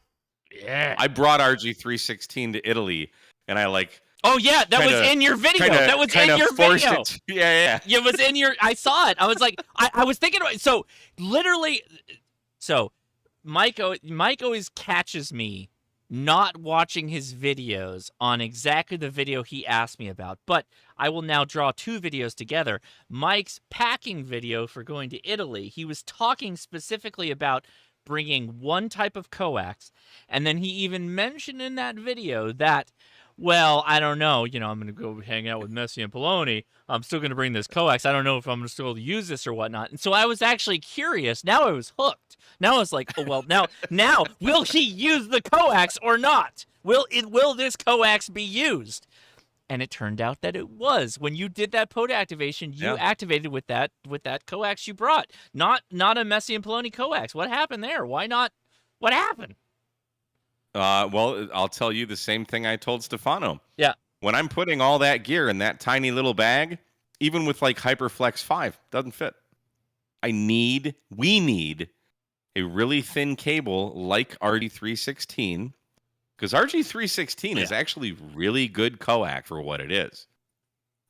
yeah. I brought RG316 to Italy, and I Oh yeah, that was in your video. That was in your video. Yeah. It was in your. I saw it. I was like, I was thinking about it. So literally, Mike always catches me not watching his videos on exactly the video he asked me about. But I will now draw 2 videos together. Mike's packing video for going to Italy. He was talking specifically about bringing one type of coax, and then he even mentioned in that video that, well, I don't know, I'm going to go hang out with Messi and Paoloni. I'm still going to bring this coax. I don't know if I'm going to still use this or whatnot. And so I was actually curious. Now I was hooked. Now I was like, oh, well, now will he use the coax or not? Will this coax be used? And it turned out that it was. When you did that POTA activation, you activated with that coax you brought. Not a Messi and Paoloni coax. What happened there? Why not? What happened? Well, I'll tell you the same thing I told Stefano. Yeah. When I'm putting all that gear in that tiny little bag, even with like HyperFlex 5, doesn't fit. We need a really thin cable like RD316, because RG316 is actually really good coax for what it is.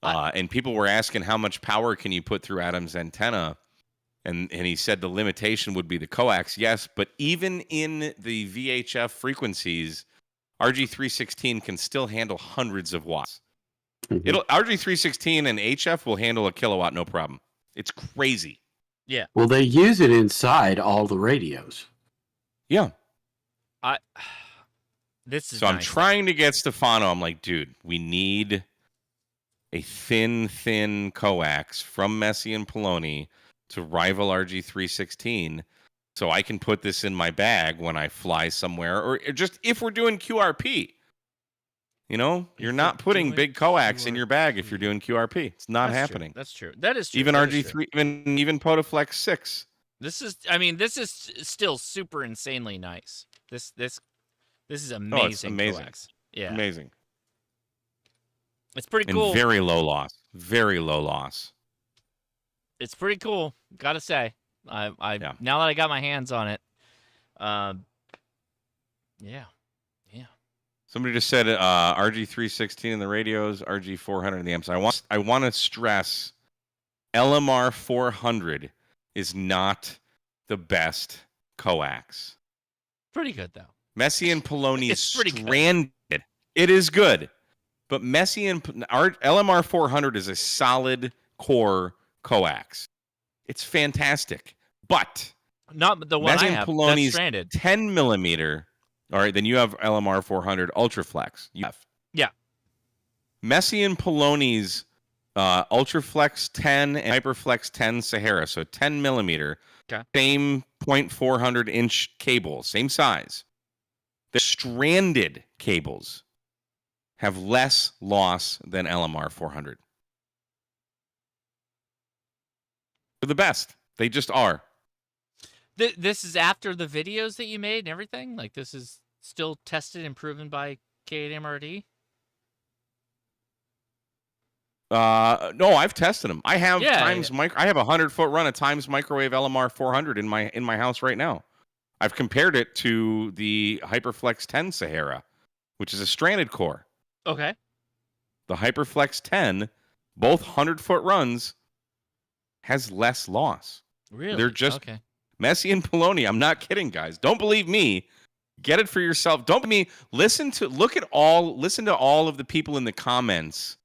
And people were asking how much power can you put through Adam's antenna, and he said the limitation would be the coax. Yes, but even in the VHF frequencies, RG316 can still handle hundreds of watts. RG316 and HF will handle a kilowatt no problem. It's crazy. Yeah. Well, they use it inside all the radios. Yeah. This is so I'm nice. trying to get Stefano. I'm like, dude, we need a thin coax from Messi and Paoloni to rival RG316, so I can put this in my bag when I fly somewhere, or just if we're doing QRP. You know, you're not putting big coax in your bag if you're doing QRP. It's not happening. That's true. That is true. Even That is RG3, true. even Potaflex 6. This is still super insanely nice. This is amazing. Oh, it's amazing. Coax. Yeah. Amazing. It's pretty and cool. Very low loss. Very low loss. It's pretty cool. Gotta say. Now that I got my hands on it. Yeah. Somebody just said RG316 in the radios, RG400 in the amps. I want to stress LMR 400 is not the best coax. Pretty good though. Messi and Paoloni's stranded. Good. It is good. But Messi and LMR 400 is a solid core coax. It's fantastic. But not the one Messi I and have. Paoloni's That's stranded. 10 millimeter. All right, then you have LMR 400 Ultraflex. Yeah. Messi and Paoloni's Ultraflex 10 and Hyperflex 10 Sahara, so 10 millimeter, same 0.400 inch cable, same size. The stranded cables have less loss than LMR 400. They're the best. They just are. This is after the videos that you made and everything? Like, this is still tested and proven by K8MRD? No, I've tested them. I have I have a 100-foot run of Times Microwave LMR 400 in my house right now. I've compared it to the Hyperflex 10 Sahara, which is a stranded core. Okay. The Hyperflex 10, both 100-foot runs, has less loss. Really? They're just okay. Messi and Paoloni. I'm not kidding, guys. Don't believe me. Get it for yourself. Don't believe me. Listen to all of the people in the comments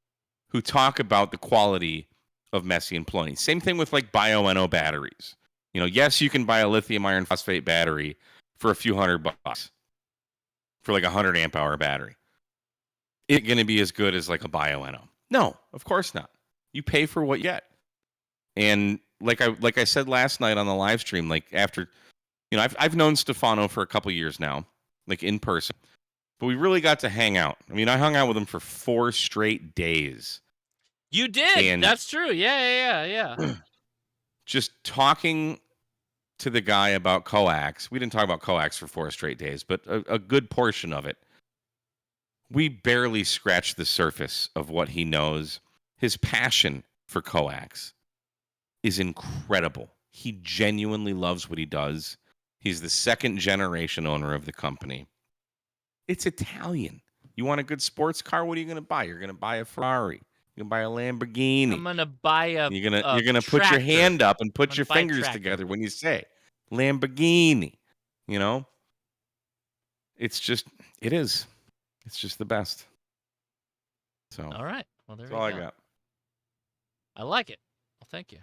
who talk about the quality of Messi and Paoloni. Same thing with like BioNO batteries. You know, yes, you can buy a lithium iron phosphate battery for a few $100 for like a 100 amp hour battery. It's going to be as good as like a BioNO? No, of course not. You pay for what you get. And like I said last night on the live stream, like after, you know, I've known Stefano for a couple years now, like in person, but we really got to hang out. I mean, I hung out with him for 4 straight days. You did. And that's true. Yeah. Just talking to the guy about coax. We didn't talk about coax for 4 straight days, but a good portion of it. We barely scratched the surface of what he knows. His passion for coax is incredible. He genuinely loves what he does. He's the 2nd generation owner of the company. It's Italian. You want a good sports car? What are you going to buy? You're going to buy a Ferrari. You're going to buy a Lamborghini. I'm going to buy a You're going to put your hand up and put your fingers together when you say Lamborghini. You know? It's just the best. So all right. Well, there that's you all go. I got. I like it. Well, thank you.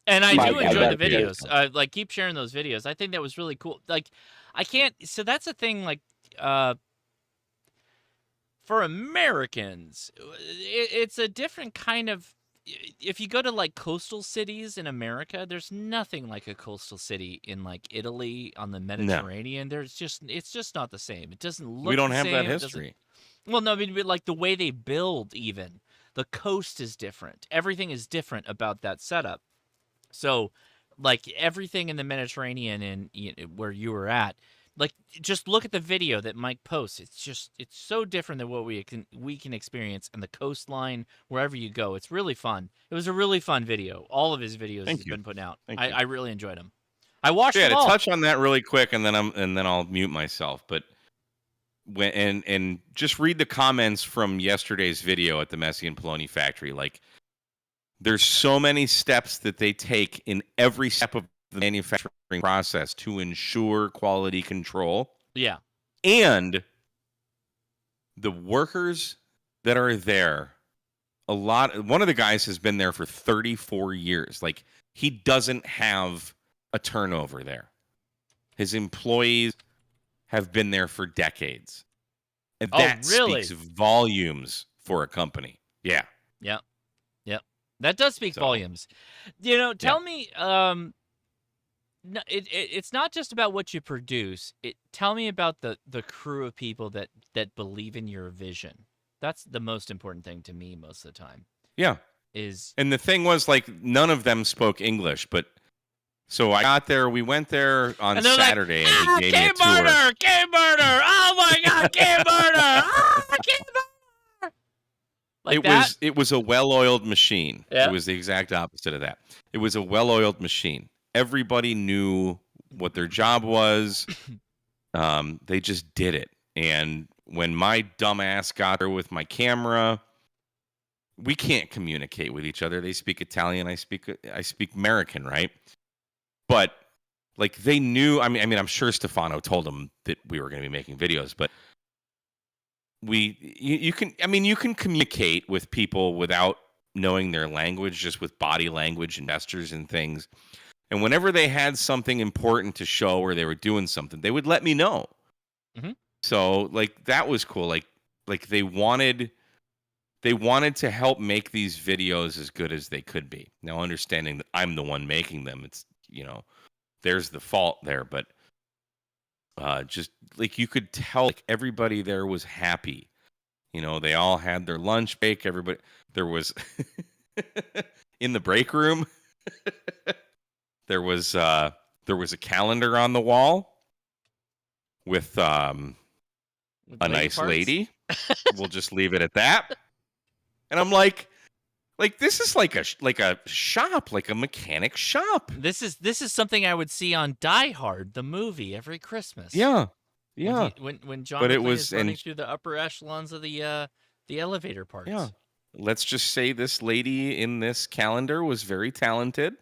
And I do enjoy the videos. Like, keep sharing those videos. I think that was really cool. Like, I can't. So that's the thing. Like, for Americans, it's a different kind of. If you go to like coastal cities in America, there's nothing like a coastal city in like Italy on the Mediterranean. No. It's just not the same. It doesn't look. We don't the have same. that history. Well, no, I mean, like the way they build, even the coast is different. Everything is different about that setup. So, like everything in the Mediterranean and where you were at, like just look at the video that Mike posts. It's so different than what we can experience in the coastline wherever you go. It's really fun. It was a really fun video. All of his videos he's been putting out. I really enjoyed them. I watched them all. To touch on that really quick, and then I'll mute myself. But and just read the comments from yesterday's video at the Messi and Paoloni factory. Like, there's so many steps that they take in every step of the manufacturing process to ensure quality control. Yeah. And the workers that are there, one of the guys has been there for 34 years. Like, he doesn't have a turnover there. His employees have been there for decades. And that really? speaks volumes for a company. Yeah. Yep. That does speak volumes. You know, tell me, no, it's not just about what you produce. Tell me about the crew of people that believe in your vision. That's the most important thing to me most of the time. Yeah. And the thing was, like, none of them spoke English, but so I got there, we went there on Saturday, and he gave me a tour. Game murder! Oh my God, game murder! Game murder! Like It was a well-oiled machine. Yeah. It was the exact opposite of that. It was a well-oiled machine. Everybody knew what their job was. They just did it. And when my dumb ass got there with my camera, we can't communicate with each other. They speak Italian. I speak American, right? But like, they knew. I mean, I'm sure Stefano told them that we were going to be making videos, but you can communicate with people without knowing their language, just with body language and gestures and things. And whenever they had something important to show or they were doing something, they would let me know. Mm-hmm. So, like, that was cool. Like they wanted to help make these videos as good as they could be. Now, understanding that I'm the one making them, it's, there's the fault there, but just like, you could tell, like, everybody there was happy. They all had their lunch break. Everybody, there was in the break room. There was a calendar on the wall with a nice lady. We'll just leave it at that. And I'm like, this is like a shop, like a mechanic shop. This is something I would see on Die Hard, the movie, every Christmas. Yeah. When John McClane is running through the upper echelons of the elevator parts. Yeah. Let's just say this lady in this calendar was very talented.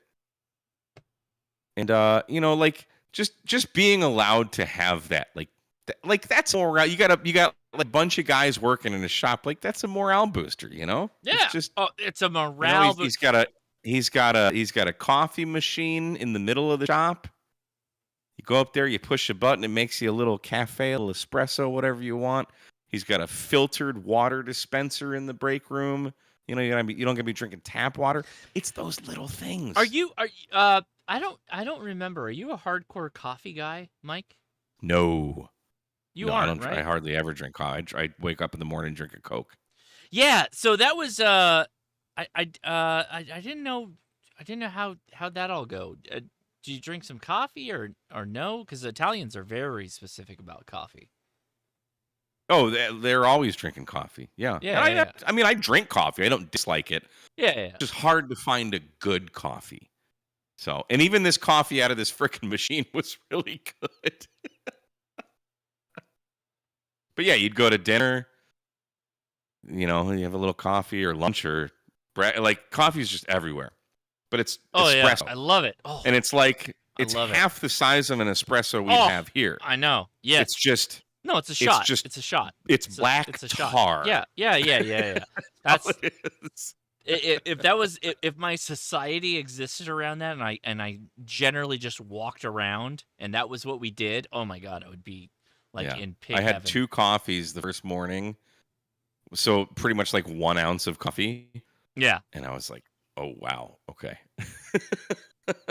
And like, just being allowed to have that, like that's morale. You got like a bunch of guys working in a shop, like, that's a morale booster, Yeah. It's a morale booster. He's got a coffee machine in the middle of the shop. You go up there, you push a button, it makes you a little cafe, a little espresso, whatever you want. He's got a filtered water dispenser in the break room. You don't gonna be drinking tap water. It's those little things. Are you I don't remember. Are you a hardcore coffee guy, Mike? No. You aren't, right? I hardly ever drink coffee. I wake up in the morning and drink a Coke. Yeah, so that was I didn't know how'd that all go. Do you drink some coffee or no? Because Italians are very specific about coffee. Oh, they're always drinking coffee. Yeah. Yeah. I mean, I drink coffee. I don't dislike it. Yeah. It's just hard to find a good coffee. So, and even this coffee out of this frickin' machine was really good. But yeah, you'd go to dinner, you have a little coffee or lunch or bread. Like, coffee is just everywhere. But it's espresso. Yeah, I love it. Oh, and it's like, it's half the size of an espresso we have here. I know. Yeah. It's just... No, it's a shot. It's a shot. It's black tar. Yeah. That's if my society existed around that, and I generally just walked around and that was what we did. Oh my God, I would be like in pig I had heaven. 2 coffees the first morning, so pretty much like 1 ounce of coffee. Yeah, and I was like, oh wow, okay.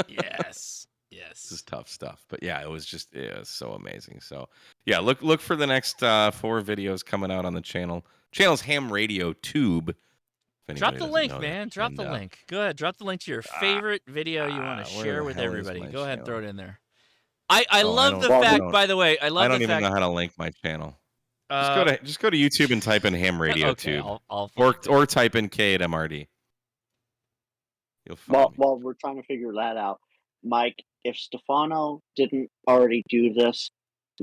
Yes. This is tough stuff, but yeah, it was so amazing. So yeah, look for the next 4 videos coming out on the channel. Channel's Ham Radio Tube. Drop the link, man. Drop the link. Go ahead. Drop the link to your favorite video you want to share with everybody. Go ahead and throw it in there. I love the fact, by the way, I don't even know how to link my channel. Just go to YouTube and type in Ham Radio Tube, or type in K at MRD. You'll find me. While we're trying to figure that out, Mike, if Stefano didn't already do this,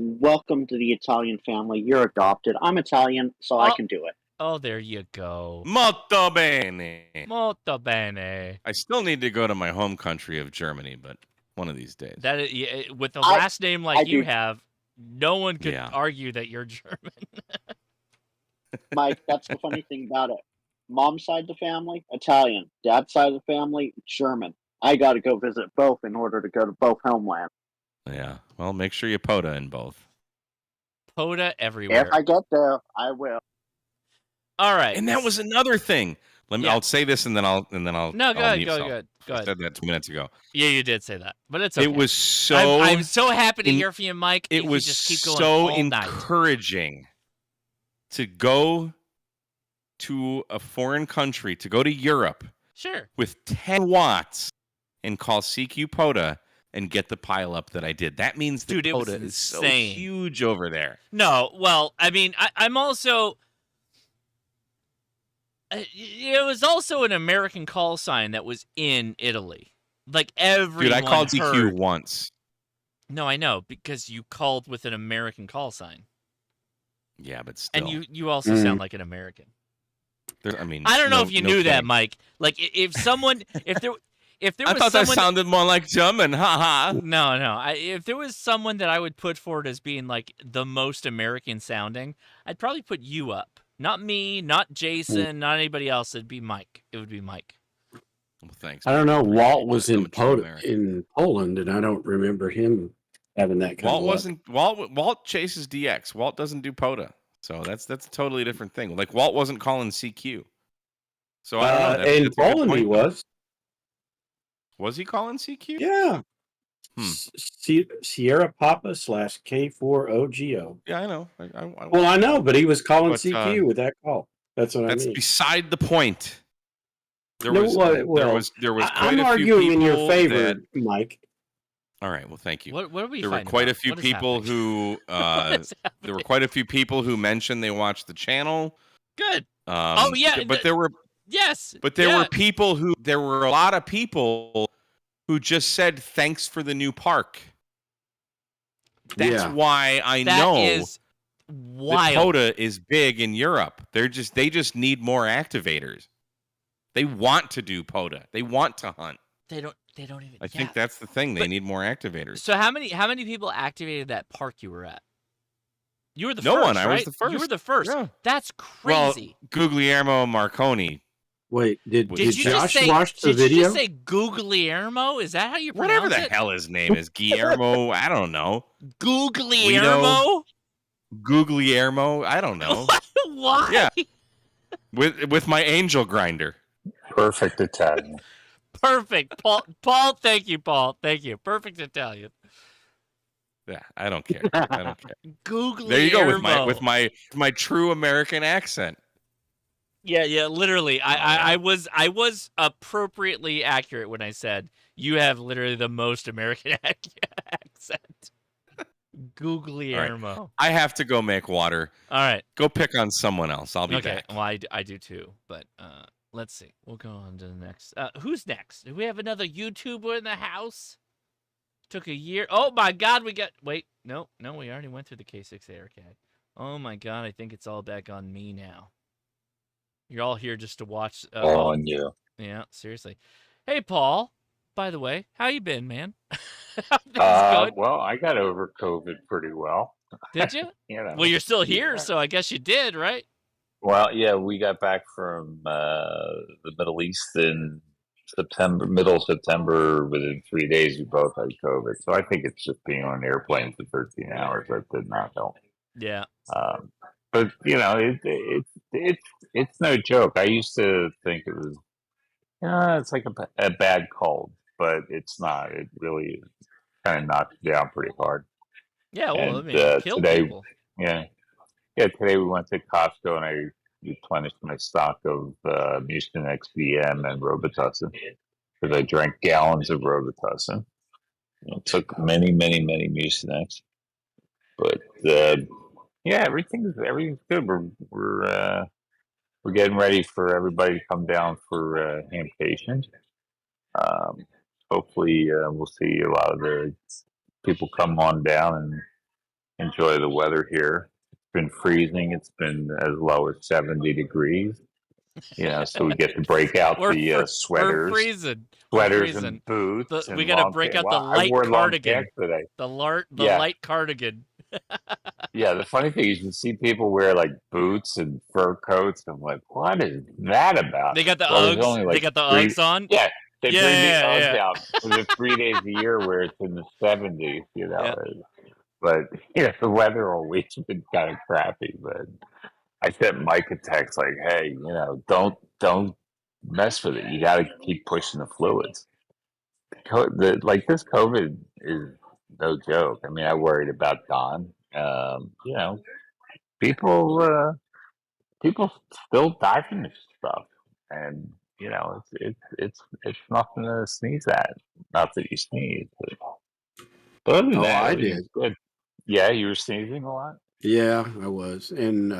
Welcome to the Italian family. You're adopted. I'm Italian, so I can do it. Oh, there you go. Molto bene. Molto bene. I still need to go to my home country of Germany, but one of these days. That is, with a last name like you have, no one could argue that you're German. Mike, that's the funny thing about it. Mom's side of the family, Italian. Dad's side of the family, German. I got to go visit both in order to go to both homelands. Yeah. Well, make sure you POTA in both. POTA everywhere. If I get there, I will. All right. And that was another thing. I'll say this and then I'll No, go ahead. Go ahead. I said that 2 minutes ago. Yeah, you did say that, but it's okay. It was so. I'm so happy to hear from you, Mike. It was just keep going so all encouraging to go to a foreign country, to go to Europe, sure, with 10 watts and call CQ POTA and get the pile up that I did. That means the POTA is so huge over there. No, well, I mean, I'm also. It was also an American call sign that was in Italy. Like everyone. Dude, I called heard. CQ once. No, I know, because you called with an American call sign. Yeah, but still. And you also sound like an American. I don't know if you knew that, Mike. Like if there was I thought someone, that sounded more like German. Haha. No. If there was someone that I would put forward as being like the most American sounding, I'd probably put you up. Not me, not Jason, not anybody else. It'd be Mike. It would be Mike. Well, thanks. I don't know. Walt was in Poland, and I don't remember him having that kind of luck. Walt chases DX. Walt doesn't do POTA. So that's a totally different thing. Like Walt wasn't calling CQ. So I don't know. In Poland he was. Was he calling CQ? Yeah. Sierra Papa / K4OGO. Yeah, I know. Well, I know, but he was calling CQ with that call. That's what I mean. That's beside the point. There no, was quite I'm a few arguing people in your favor, Mike. All right. Well, thank you. What are we? There were quite a few people who. There were quite a few people who mentioned they watched the channel. Good. Oh yeah. But there were. Yes. But there were people who. There were a lot of people who just said thanks for the new park. That's why I know is wild. that POTA is big in Europe. They just need more activators. They want to do POTA. They want to hunt. They don't even. I think that's the thing. They need more activators. So how many people activated that park you were at? You were the no first. one. I right? was the first. You were the first. Yeah. That's crazy. Well, Guglielmo Marconi. Wait, did you Josh just say, watch the video? Did you just say Guglielmo? Is that how you pronounce it? Whatever the hell his name is, Guillermo. I don't know. Guglielmo. Guglielmo. I don't know. Why? Yeah. With my angel grinder. Perfect Italian. Perfect, Paul. Thank you, Paul. Thank you. Perfect Italian. Yeah, I don't care. I don't care. Guglielmo. There you go with my true American accent. Yeah. Literally, I was appropriately accurate when I said you have literally the most American accent. Guglielmo. Right. I have to go make water. All right. Go pick on someone else. I'll be back. Well, I do too. But let's see. We'll go on to the next. Who's next? Do we have another YouTuber in the house? Took a year. Oh my God, we got. Wait, no, we already went through the K6 AirCag. Oh my God, I think it's all back on me now. You're all here just to watch. All on you. Yeah, seriously. Hey, Paul. By the way, how you been, man? Good? Well, I got over COVID pretty well. Did you? You know, well, you're still here, yeah. so I guess you did, right? Well, yeah, we got back from the Middle East in middle of September. Within 3 days, we both had COVID. So I think it's just being on an airplane for 13 hours that did not help. Yeah. But you know, it's no joke. I used to think it was, it's like a bad cold, but it's not. It really kind of knocks you down pretty hard. Yeah, well, and, I mean, kill today, people. Yeah. Today we went to Costco and I replenished my stock of Mucinex VM and Robitussin because I drank gallons of Robitussin. It took many Mucinex, but everything's good. We're getting ready for everybody to come down for Hamptation. Hopefully, we'll see a lot of the people come on down and enjoy the weather here. It's been freezing. It's been as low as 70 degrees. So we get to break out We're the we're sweaters, freezing. We're sweaters freezing. and boots We and gotta long break pants. out the Well, I light wore long cardigan. pants today. The Yeah, light cardigan. yeah. The funny thing is, you see people wear like boots and fur coats. I'm like, what is that about? They got the Well, there's Uggs. only They like got the three. Uggs on. Yeah, they Yeah, bring the yeah, Uggs yeah. out for the 3 days a year where it's in the 70s. Yeah. But the weather always been kind of crappy. But I sent Mike a text like, hey, don't mess with it. You got to keep pushing the fluids. This COVID is no joke. I mean, I worried about Don. People people still die from this stuff, and it's nothing to sneeze at. Not that you sneeze, but other than Oh, that, I everything's did. good. Yeah, you were sneezing a lot. Yeah, I was, and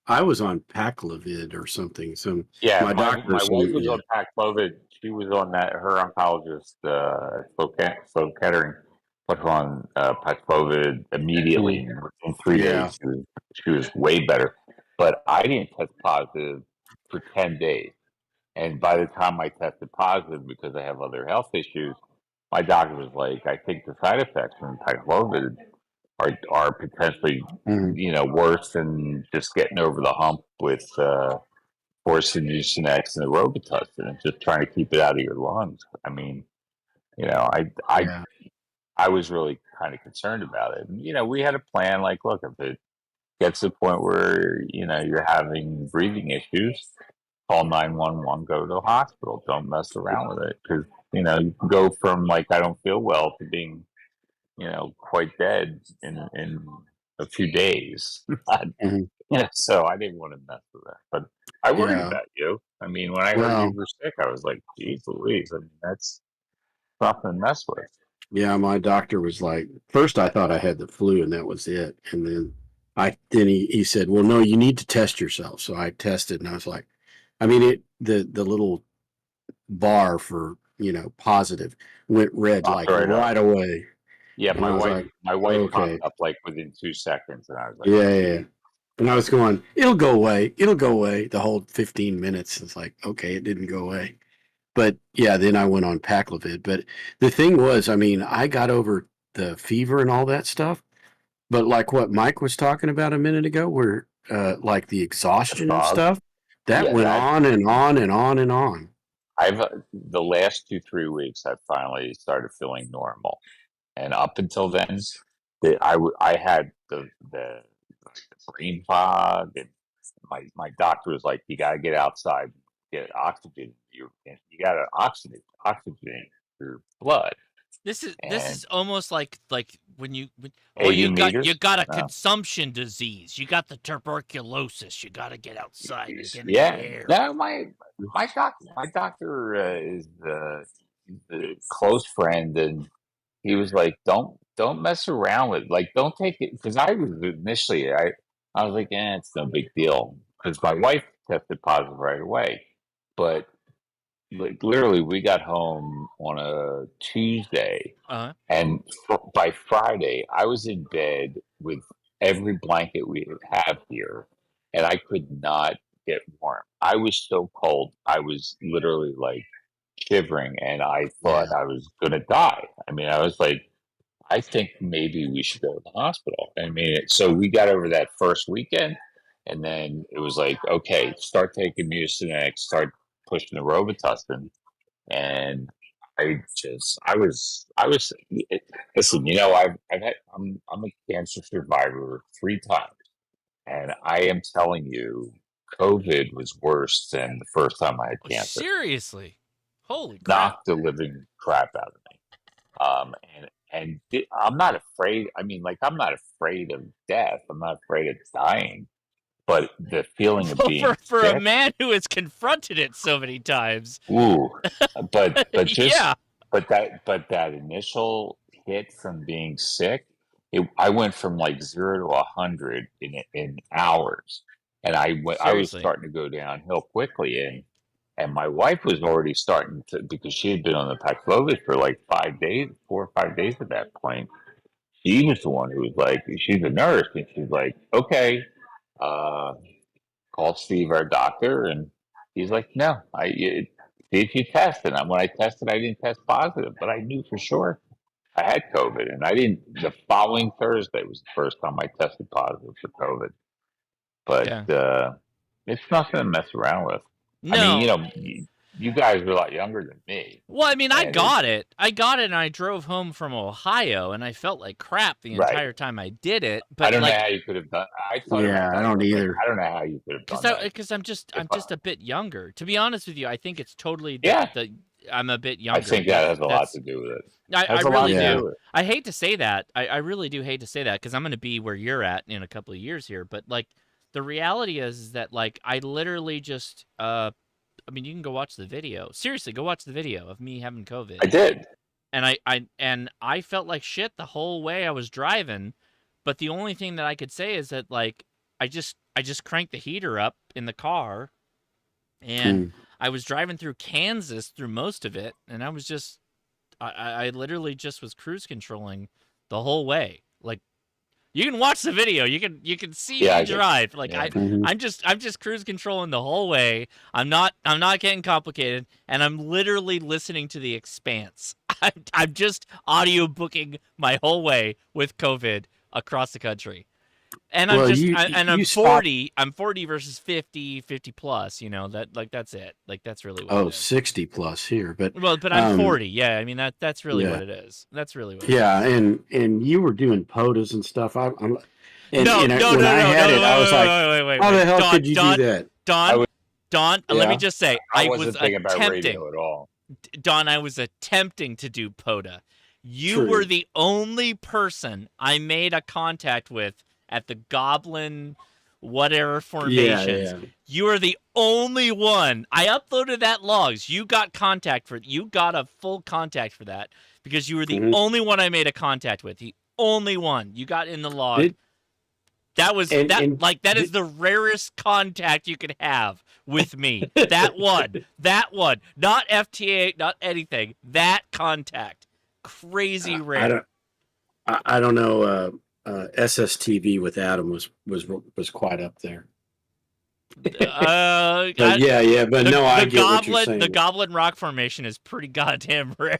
I was on Paxlovid or something. Yeah, My doctor, my wife was yeah, on Paxlovid. She was on that. Her oncologist, Sloan Kettering, put her on Paxlovid immediately. mm, In 3 days, yeah, she was way better. But I didn't test positive for 10 days, and by the time I tested positive, because I have other health issues, my doctor was like, "I think the side effects from Paxlovid are potentially, mm, worse than just getting over the hump with." Forcing Mucinex and the Robitussin and just trying to keep it out of your lungs. I mean, yeah. I was really kind of concerned about it. And, we had a plan like, look, if it gets to the point where, you're having breathing issues, call 911, go to the hospital. Don't mess around with it. Because, you can go from like, I don't feel well to being, quite dead in a few days. Mhm. So I didn't want to mess with that. But I worried Yeah. about you. I mean, when I heard you Well, were sick, I was like, geez Louise. I mean, that's something to mess with. yeah, my doctor was like, first I thought I had the flu and that was it. And then he said, well, no, you need to test yourself. So I tested and I was like, I mean, the little bar for, positive went red Popped like right up. right away. Yeah, And I was like, my wife popped okay. up like within 2 seconds, and I was like, Yeah, yeah, yeah. geez. And I was going, it'll go away. It'll go away. The whole 15 minutes. It's like, okay, it didn't go away. But yeah, then I went on Paxlovid. But the thing was, I mean, I got over the fever and all that stuff. But like what Mike was talking about a minute ago, where like the The exhaustion and fog. stuff, that Yeah, went that on and on and on and on. the last 3 weeks, I finally started feeling normal, and up until then, I had the brain fog, and my doctor was like, you got to get outside, get oxygen. You got to oxygen your blood, This and is almost like when oh, 80 you meters. got a No. consumption disease. You got the tuberculosis. You got to get outside and get in the Yeah, air. no, my doctor is a close friend, and he was like, don't mess around with, like, don't take it, because I was initially, I was like, it's no big deal, because my wife tested positive right away, but like literally we got home on a Tuesday, Uh-huh. and by Friday I was in bed with every blanket we have here, and I could not get warm. I was so cold. I was literally like shivering, and I Yeah. thought I was gonna die. I mean, I was like, I think maybe we should go to the hospital. I mean, so we got over that first weekend, and then it was like, okay, start taking Mucinex, start pushing the Robitussin, and I was. Listen, I'm a cancer survivor 3 times, and I am telling you, COVID was worse than the first time I had Oh, cancer. seriously, holy crap! Knocked the living crap out of me. I'm not afraid. I mean, like, I'm not afraid of death. I'm not afraid of dying. But the feeling of Well, being for a sick, man who has confronted it so many times. ooh. But Yeah, that initial hit from being sick, I went from like 0 to 100 in hours, and I was seriously. starting to go downhill quickly, and my wife was already starting to, because she had been on the Paxlovid for like 5 days, 4 or 5 days at that point. she was the one who was like, she's a nurse, and she's like, okay, call Steve, our doctor, and he's like, no, see if you test. And when I tested, I didn't test positive, but I knew for sure I had COVID, and I didn't. The following Thursday was the first time I tested positive for COVID. But Yeah. it's nothing to mess around with. I mean, No. you guys are a lot younger than me. Well, I mean, I and got it. And I drove home from Ohio, and I felt like crap the Right. entire time I did it. But I don't know like, how you could have done. I thought Yeah, about I that. don't Like, either. I don't know how you could have done that. because I'm just a bit younger. To be honest with you, I think it's totally Yeah. I'm a bit younger. I think that has a lot to do with it. I Has a lot really to do. do with it. I hate to say that. I really do hate to say that because I'm going to be where you're at in a couple of years here. But like, the reality is that like I literally just I mean, you can go watch the video. Seriously, go watch the video of me having COVID. I did. And I felt like shit the whole way I was driving, but the only thing that I could say is that like I just cranked the heater up in the car, and I was driving through Kansas through most of it, and I was just I literally just was cruise controlling the whole way. Like, you can watch the video. You can see me drive. Like I'm just cruise controlling the whole way. I'm not getting complicated, and I'm literally listening to The Expanse. I'm just audio booking my whole way with COVID across the country. And I'm I'm 40. I'm 40 versus 50 plus. You know, that's it. Like, that's really what. Oh, it is. 60 plus here, but I'm 40. Yeah, I mean that's really what it is. That's really what. Yeah, it is. and you were doing POTUS and stuff. No, when I had it, I was like, wait, how the hell could you do that? Don, let me just say, I was wasn't thinking about attempting. radio at all. Don, I was attempting to do POTA. You True. were the only person I made a contact with at the Goblin whatever formations. Yeah. You are the only one. I uploaded that logs. You got you got a full contact for that because you were the only one I made a contact with. The only one you got in the log. That was that is the rarest contact you could have with me. That one, not FTA, not anything. That contact, crazy rare. I don't know. SSTV with Adam was quite up there. But I get what you're saying. The Goblin Rock Formation is pretty goddamn rare.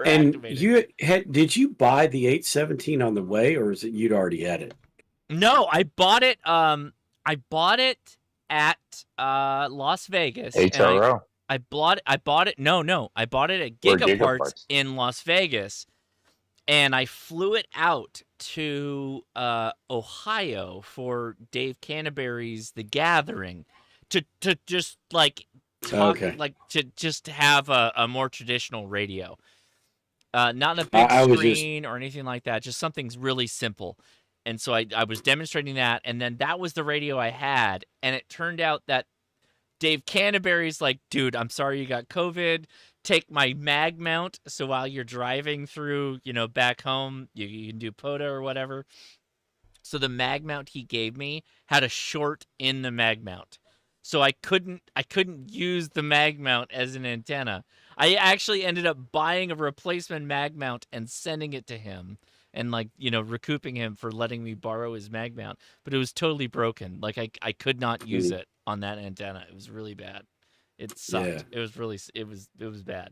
And did you buy the 817 on the way, or is it you'd already had it? No, I bought it. I bought it at Las Vegas. HRO. I bought it. No, I bought it at Gigaparts in Las Vegas, and I flew it out to Ohio for Dave Canterbury's The Gathering, to just like talk, like to just have a more traditional radio, not a big screen or anything like that. Just something really simple. And so I was demonstrating that, and then that was the radio I had, and it turned out that Dave Canterbury's like, dude, I'm sorry you got COVID. Take my mag mount, so while you're driving through, back home, you can do POTA or whatever. So the mag mount he gave me had a short in the mag mount, so I couldn't use the mag mount as an antenna. I actually ended up buying a replacement mag mount and sending it to him. And recouping him for letting me borrow his mag mount, but it was totally broken. Like I could not use it on that antenna. It was really bad. It sucked. Yeah. It was bad.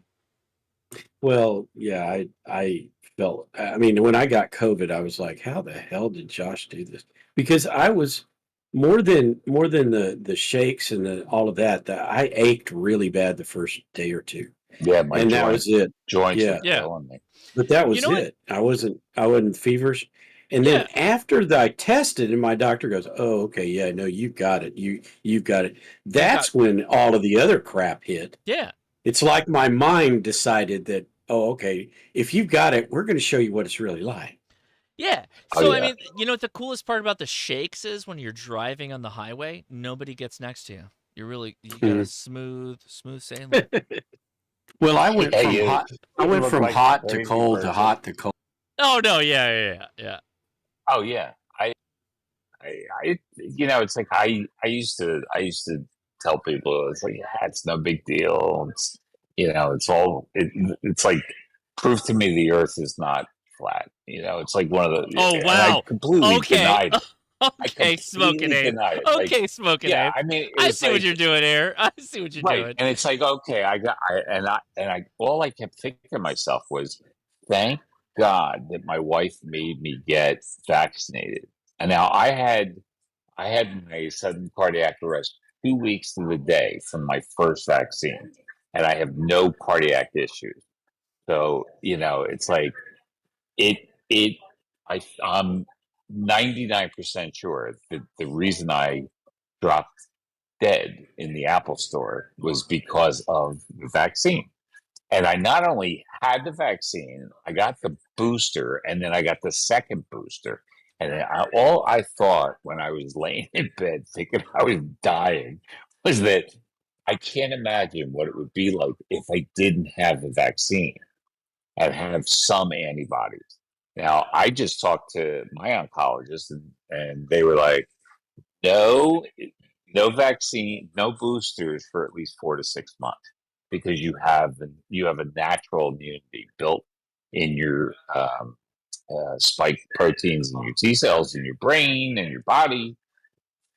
Well, yeah, I felt. I mean, when I got COVID, I was like, how the hell did Josh do this? Because I was more than the shakes and all of that. I ached really bad the first day or two. Yeah, that was it. Joints yeah. were killing me. But that was it. I wasn't feverish. And then after I tested, and my doctor goes, "Oh, okay, yeah, no, you've got it. You've got it." That's when all of the other crap hit. Yeah. It's like my mind decided that, oh, okay, if you've got it, we're going to show you what it's really like. Yeah. So I mean, what the coolest part about the shakes is when you're driving on the highway, nobody gets next to you. You got a smooth sailing. Well, I went from hot to cold to hot to cold. Oh no, yeah. Oh yeah, I it's like I used to tell people, it's like, yeah, it's no big deal. It's it's all it's like, prove to me the Earth is not flat. It's like one of the, Oh and I wow. completely Okay. denied it. I Okay, Smoking completely Ape. denied it. Like, Okay, Smoking yeah, Ape. I mean, it I was see what like, you're doing here. I see what you're right. doing. And it's like, okay, all I kept thinking to myself was, thank God that my wife made me get vaccinated. And now I had my sudden cardiac arrest 2 weeks to the day from my first vaccine, and I have no cardiac issues. So, it's like it I'm 99% sure that the reason I dropped dead in the Apple store was because of the vaccine. And I not only had the vaccine, I got the booster, and then I got the second booster. And all I thought when I was laying in bed thinking I was dying was that I can't imagine what it would be like if I didn't have the vaccine and have some antibodies. Now, I just talked to my oncologist, and they were like, no, no vaccine, no boosters for at least 4 to 6 months, because you have a natural immunity built in your spike proteins in your T cells in your brain and your body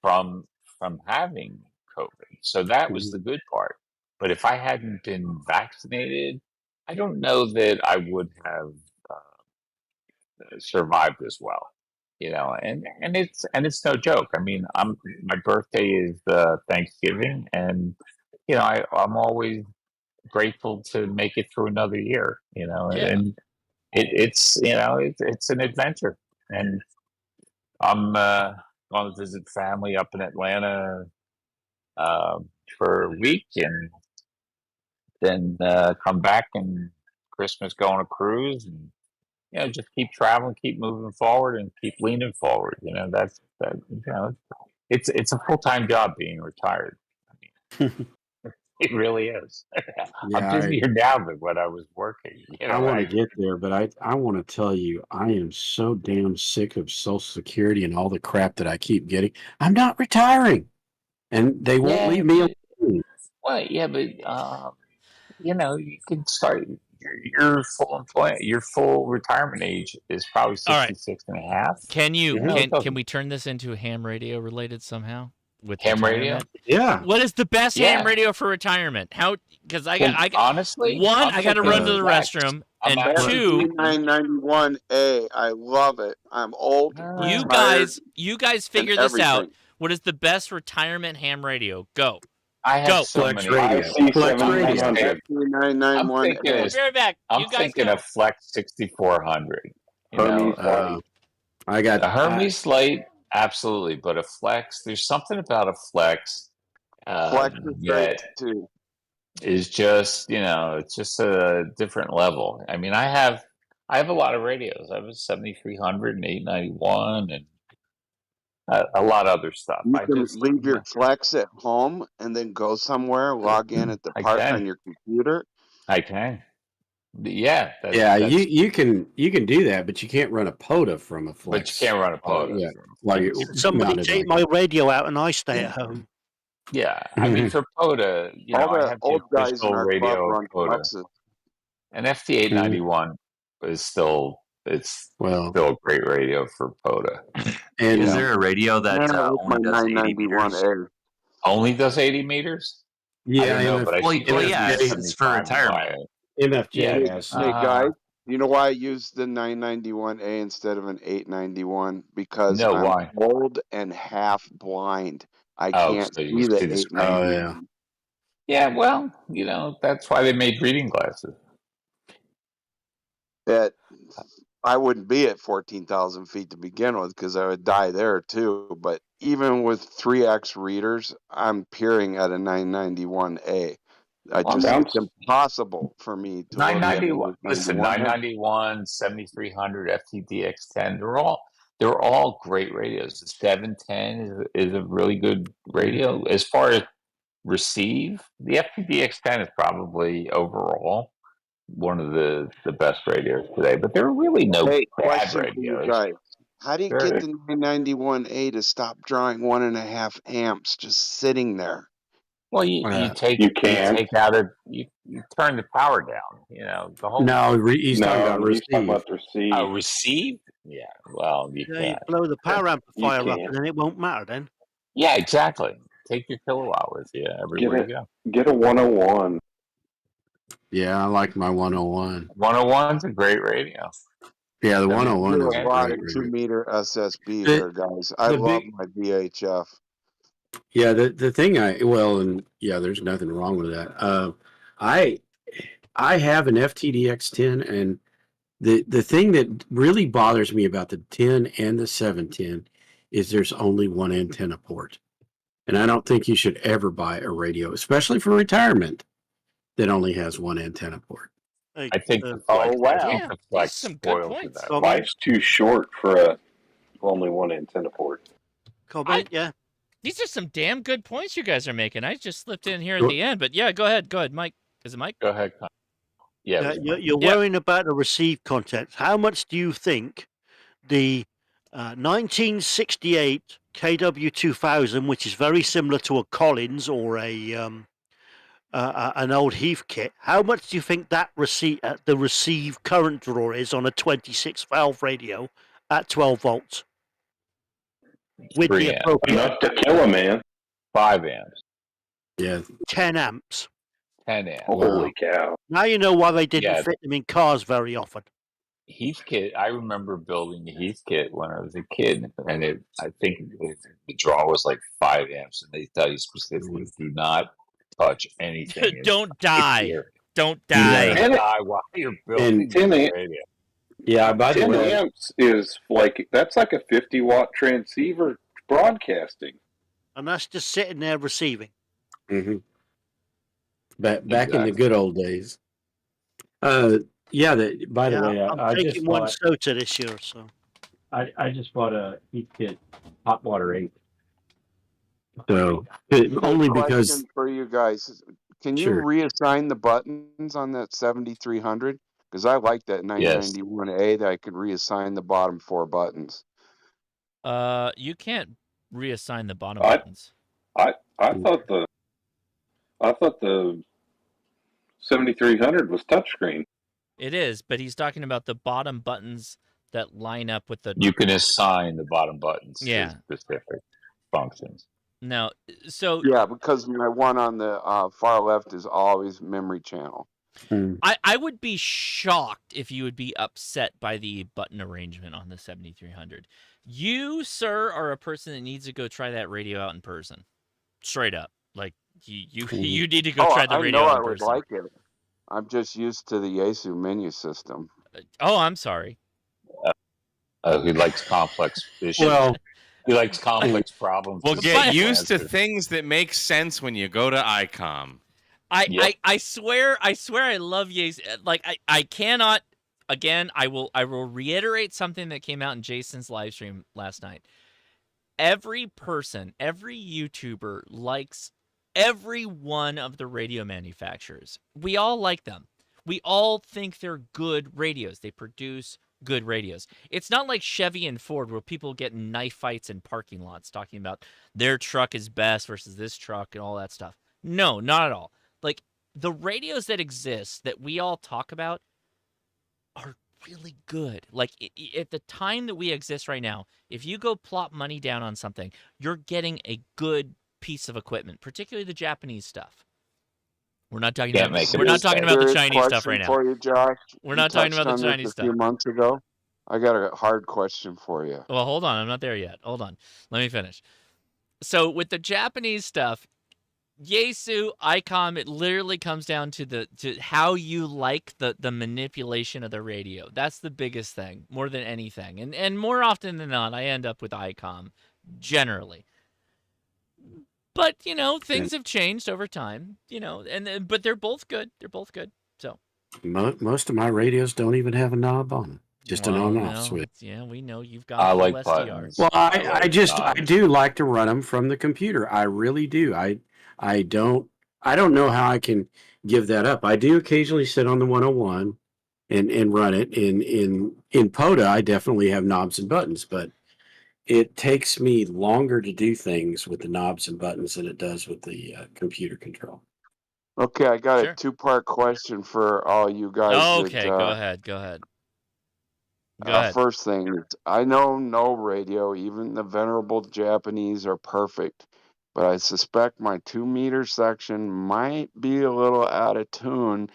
from having COVID. So that was the good part. But if I hadn't been vaccinated, I don't know that I would have survived as well. And it's no joke. I mean, my birthday is Thanksgiving, and I'm always grateful to make it through another year. Yeah. And it's an adventure, and I'm going to visit family up in Atlanta uh, for a week, and then come back and Christmas go on a cruise, and just keep traveling, keep moving forward, and keep leaning forward. That's that. It's a full-time job being retired. It really is. I'm Yeah, busier now than when I was working. I want to get there, but I want to tell you, I am so damn sick of Social Security and all the crap that I keep getting. I'm not retiring, and they won't leave me alone. Well, yeah, but you can start your full employment, your full retirement age is probably All right. 66 and a half. Can Mhm. we turn this into ham radio related somehow with Ham radio? retirement? Yeah. What is the best ham radio for retirement? How? Because I got honestly, one, I'm I got to thinking run to the flex. restroom, I'm and actually two, thinking- 991A. I love it. I'm old. you retired, guys figure and this out. everything. What is the best retirement ham radio? Go. I have Go. so Flex many. radio. Flex radio. I'm FT991A. thinking We'll be right back. I'm You guys thinking go. of Flex 6400. I got a Hermes Light, absolutely, but a Flex. There's something about a Flex Flex is great that too. is just it's just a different level. I mean, I have a lot of radios. I have a 7300 and 891 and a lot of other stuff. You can leave your Flex at home and then go somewhere, log in at the park on your computer. I can. Yeah. You can do that, but you can't run a POTA from a Flex. But you can't run a POTA. Yeah. Like Somebody take my radio out and I stay at home. Yeah, I mean for POTA, All I the have old the guys in official our club radio run of POTA. Flexes. And FT891 is still still a great radio for POTA. And is there a radio that only does 80 meters? Only does 80 meters? Yeah, I don't know, but I see yeah, it's for retirement. MFJ. Hey guys, you know why I use the 991A instead of an 891? Because I'm why? old and half blind. I can't so you see the see the 891. Yeah, well, that's why they made reading glasses. That I wouldn't be at 14,000 feet to begin with because I would die there too. But even with 3x readers, I'm peering at a 991A. It's impossible for me to 991. Listen, 991, 7300, FTDX10. They're all great radios. The 710 is a really good radio. As far as receive, the FTDX10 is probably overall one of the best radios today. But there are really no bad question for you radios. guys. How do you get the 991A to stop drawing 1.5 amps just sitting there? Well, you Uh, you can. take out you turn the power down. You know the whole no, he's talking about No, he's talking receive. about the receive. receive. Yeah, well, you Yeah, you can't. blow the power You amplifier up, can't. and then it won't matter. Then Yeah, exactly. Take your kilowatt with you Get everywhere you it. go. Get a 101. Yeah, I like my 101. 101's a great radio. Yeah, the I mean, 101 Do is a a lot great of radio. 2 meter SSB The, here, guys. I the love big, my VHF. yeah, the thing and yeah, there's nothing wrong with that. I I have an FTDX10, and the thing that really bothers me about the 10 and the 710 is there's only one antenna port. And I don't think you should ever buy a radio, especially for retirement, that only has one antenna port. hey, I think uh, the flex. Oh, I wow. think the These are flex some good spoils you points. that. comment, Life's too short for a only one antenna port. comment, yeah. These are some damn good points you guys are making. I just slipped in here at the end, but yeah, go ahead, Mike. Is it Mike? Go ahead. Yeah, it Yeah, was you're, Mike. you're Yeah. worrying about the receive content. How much do you think the 1968 KW2000, which is very similar to a Collins or an old Heathkit, how much do you think that the receive current draw is on a 26 valve radio at 12 volts with 3 the amps. appropriate Enough to kill a man. 5 amps. Yeah. 10 amps? 10 amps. Holy cow. Now you know why they didn't Yeah. fit them in cars very often. Heathkit. I remember building the Heathkit when I was a kid, and I think the draw was like 5 amps, and they tell you specifically, do not touch anything. Don't die. Here. Don't Do die. not die while you're building And 10 the amp- radio. Yeah, by the 10 way, amps is that's like a 50-watt transceiver broadcasting. And that's just sitting there receiving. mm-hmm. back in the Exactly. good old days. Yeah. By the Yeah, way, I'm I just taking one bought. SOTA this year, so. I just bought a heat kit hot water 8. So Question only because for you guys. Can you sure. reassign the buttons on that 7300? Because I like that Yes. 991A that I could reassign the bottom 4 buttons. You can't reassign the bottom I- buttons. I thought the 7300 was touchscreen. It is, but he's talking about the bottom buttons that line up with the. You can assign the bottom buttons Yeah. to specific functions. No, so Yeah, because my one on the far left is always memory channel. I would be shocked if you would be upset by the button arrangement on the 7300. You, sir, are a person that needs to go try that radio out in person. Straight up. Like, you need to go try the I radio know out I in would person. like it. I'm just used to the Yaesu menu system. Oh, I'm sorry. He likes complex issues. Well, he likes complex problems. Well, with get simple used to answers. things that make sense when you go to ICOM. Yep. I swear I love Yates. Like I cannot. Again, I will reiterate something that came out in Jason's live stream last night. Every person, every YouTuber likes every one of the radio manufacturers. We all like them. We all think they're good radios. They produce good radios. It's not like Chevy and Ford where people get in knife fights in parking lots talking about their truck is best versus this truck and all that stuff. No, not at all. Like, the radios that exist that we all talk about are really good. Like, at the time that we exist right now, if you go plop money down on something, you're getting a good piece of equipment, particularly the Japanese stuff. We're not talking about the Chinese stuff right now. For you, Josh. We're not talking about the Chinese a stuff. few months ago. I got a hard question for you. Well, hold on. I'm not there yet. Hold on. Let me finish. So with the Japanese stuff, Yaesu, ICOM, it literally comes down to how you like the manipulation of the radio. That's the biggest thing, more than anything. And more often than not, I end up with ICOM, generally. But, things have changed over time, but they're both good. They're both good. So Most of my radios don't even have a knob on them. Just an on-off switch. Yeah, we know you've got I like SDRs. buttons. Well, I do like to run them from the computer. I really do. I don't know how I can give that up. I do occasionally sit on the 101 and run it. In POTA, I definitely have knobs and buttons, but it takes me longer to do things with the knobs and buttons than it does with the computer control. Okay, I got Sure. a two-part question for all you guys. Okay, go ahead. Go ahead. Go ahead. First thing, I know no radio, even the venerable Japanese, are perfect, but I suspect my 2-meter section might be a little out of tune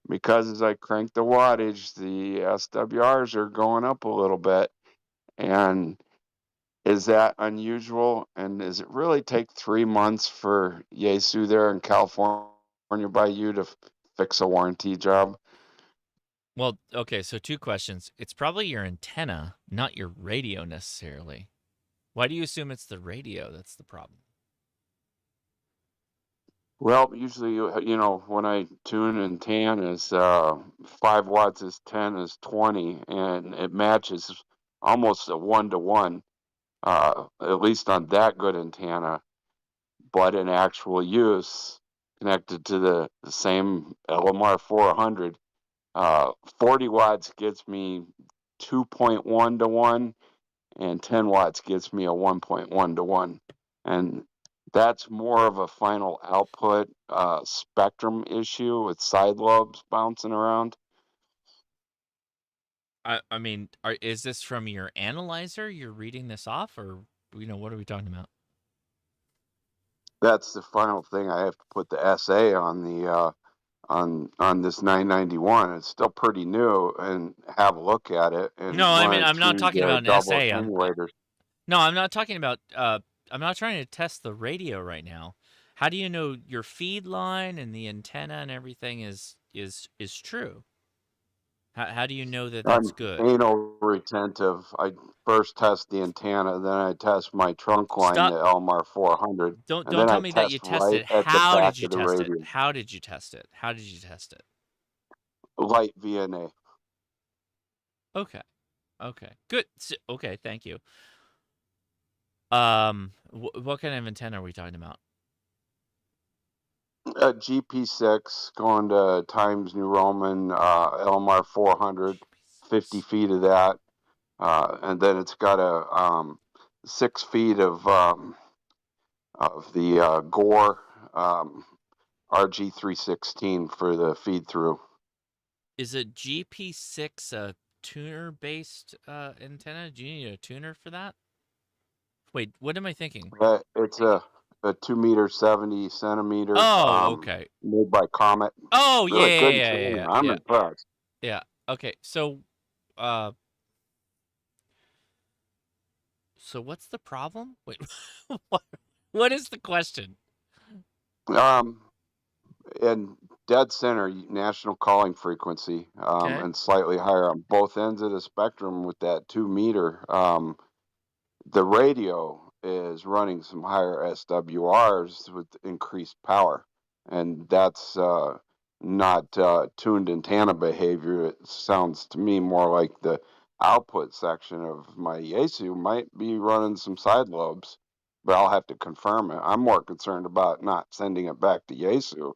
because as I crank the wattage, the SWRs are going up a little bit. And is that unusual? And does it really take 3 months for Yaesu there in California by you to fix a warranty job? Well, okay, so 2 questions. It's probably your antenna, not your radio necessarily. Why do you assume it's the radio that's the problem? Well, usually, when I tune in tan is 5 watts is 10 is 20, and it matches almost a 1-to-1, at least on that good antenna. But in actual use, connected to the same LMR 400, 40 watts gets me 2.1-to-1, and 10 watts gets me a 1.1-to-1. And that's more of a final output spectrum issue with side lobes bouncing around. I mean, is this from your analyzer? You're reading this off, or what are we talking about? That's the final thing. I have to put the SA on the on this 991. It's still pretty new, and have a look at it. And No, I mean, run it I'm not through talking the about an double SA. attenuators. No, I'm not talking about. I'm not trying to test the radio right now. How do you know your feed line and the antenna and everything is true? How do you know that that's I'm good? anal retentive. I first test the antenna, then I test my trunk line, Stop. the Elmar 400, Don't and then tell I me that you test right tested. at the How back did you of the test it? radio. How did you test it? How did you test it? Light VNA. Okay. Okay. Good. Okay. Thank you. What kind of antenna are we talking about? GP6 going to Times New Roman, Elmar 400, 50 feet of that. And then it's got a 6 feet of the Gore RG316 for the feed through. Is a GP6 a tuner-based antenna? Do you need a tuner for that? Wait, what am I thinking? It's a 2 meter 70 centimeter. Oh, okay. Made by Comet. Oh, Really good yeah. antenna. I'm impressed. Yeah. Okay. So what's the problem? Wait, what is the question? In dead center, national calling frequency, Okay. and slightly higher on both ends of the spectrum with that 2 meter. The radio is running some higher SWRs with increased power, and that's not tuned antenna behavior. It sounds to me more like the output section of my Yaesu might be running some side lobes, but I'll have to confirm it. I'm more concerned about not sending it back to Yaesu.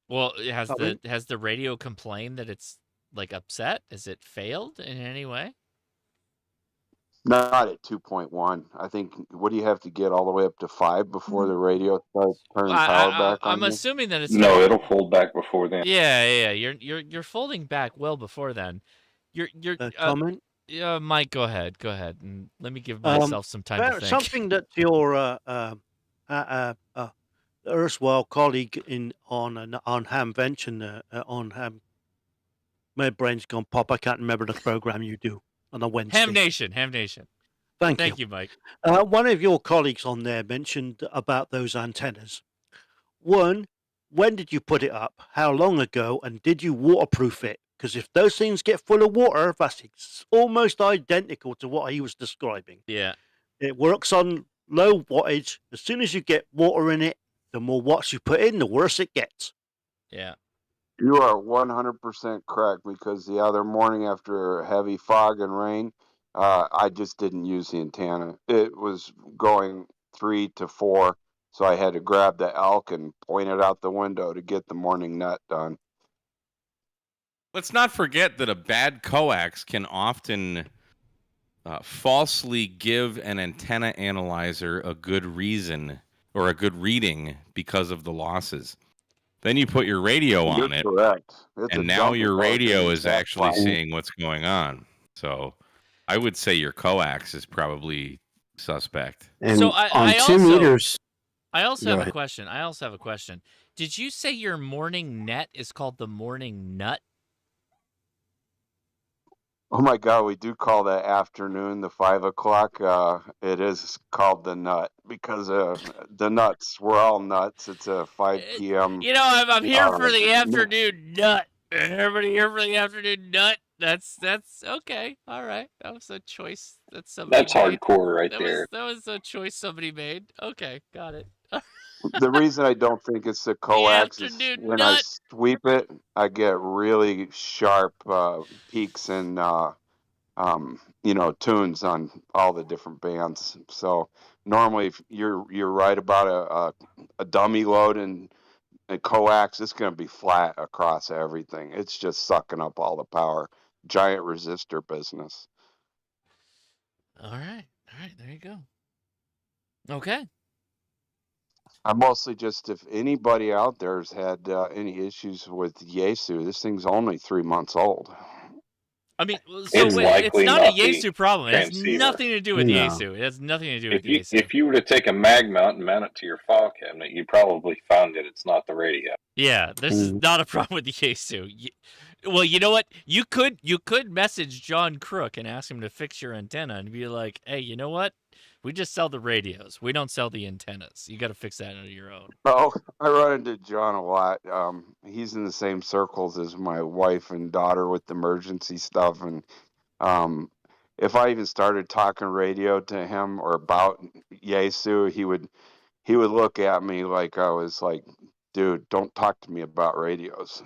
Well, has the radio complained that it's like upset? Has it failed in any way? Not at 2.1. I think, what do you have to get all the way up to 5 before the radio starts turning power back on I'm you? assuming that it's No, it'll fold back before then. Yeah. You're folding back well before then. You're comment? Yeah, Mike, go ahead, and let me give myself some time to think. Something that your erstwhile colleague on Ham mentioned on Ham. My brain's gone pop. I can't remember the program you do on a Wednesday. Ham Nation. Thank you, Mike. One of your colleagues on there mentioned about those antennas. One, when did you put it up? How long ago? And did you waterproof it? Because if those things get full of water, that's almost identical to what he was describing. Yeah. It works on low wattage. As soon as you get water in it, the more watts you put in, the worse it gets. Yeah. You are 100% correct, because the other morning after heavy fog and rain, I just didn't use the antenna. It was going 3 to 4, so I had to grab the elk and point it out the window to get the morning nut done. Let's not forget that a bad coax can often falsely give an antenna analyzer a good reason or a good reading because of the losses. Then you put your radio You're on it, correct. It's a and now dummy your mode radio in is that actually file. seeing what's going on. So I would say your coax is probably suspect. And So on I 2 also meters, I also go have a ahead. question. I also have a question. Did you say your morning net is called the morning nut? Oh my God, we do call that afternoon the 5 o'clock. It is called the nut because the nuts. We're all nuts. It's a 5 p.m. You know, I'm here for the nut. afternoon nut. Everybody here for the afternoon nut? That's okay. All right. That was a choice that somebody That's made. hardcore right That there. was a choice somebody made. Okay, got it. The reason I don't think it's the The coax is afternoon when I nut. sweep it, I get really sharp peaks and tunes on all the different bands. So normally, if you're right about a dummy load and a coax, it's going to be flat across everything. It's just sucking up all the power. Giant resistor business. All right. There you go. Okay. I mostly just, if anybody out there has had any issues with Yaesu, this thing's only 3 months old. I mean, so It's wait, it's likely not a not the Yaesu problem. It has transceiver. nothing to do with No. Yaesu. It has nothing to do with Yaesu. If you were to take a mag mount and mount it to your file cabinet, you probably found that it's not the radio. Yeah, this is not a problem with the Yaesu. Well, you know what? You could message John Crook and ask him to fix your antenna and be like, "Hey, you know what? We just sell the radios. We don't sell the antennas. You got to fix that on your own." Oh, I run into John a lot. He's in the same circles as my wife and daughter with the emergency stuff. And if I even started talking radio to him or about Yaesu, he would look at me like I was like, "Dude, don't talk to me about radios."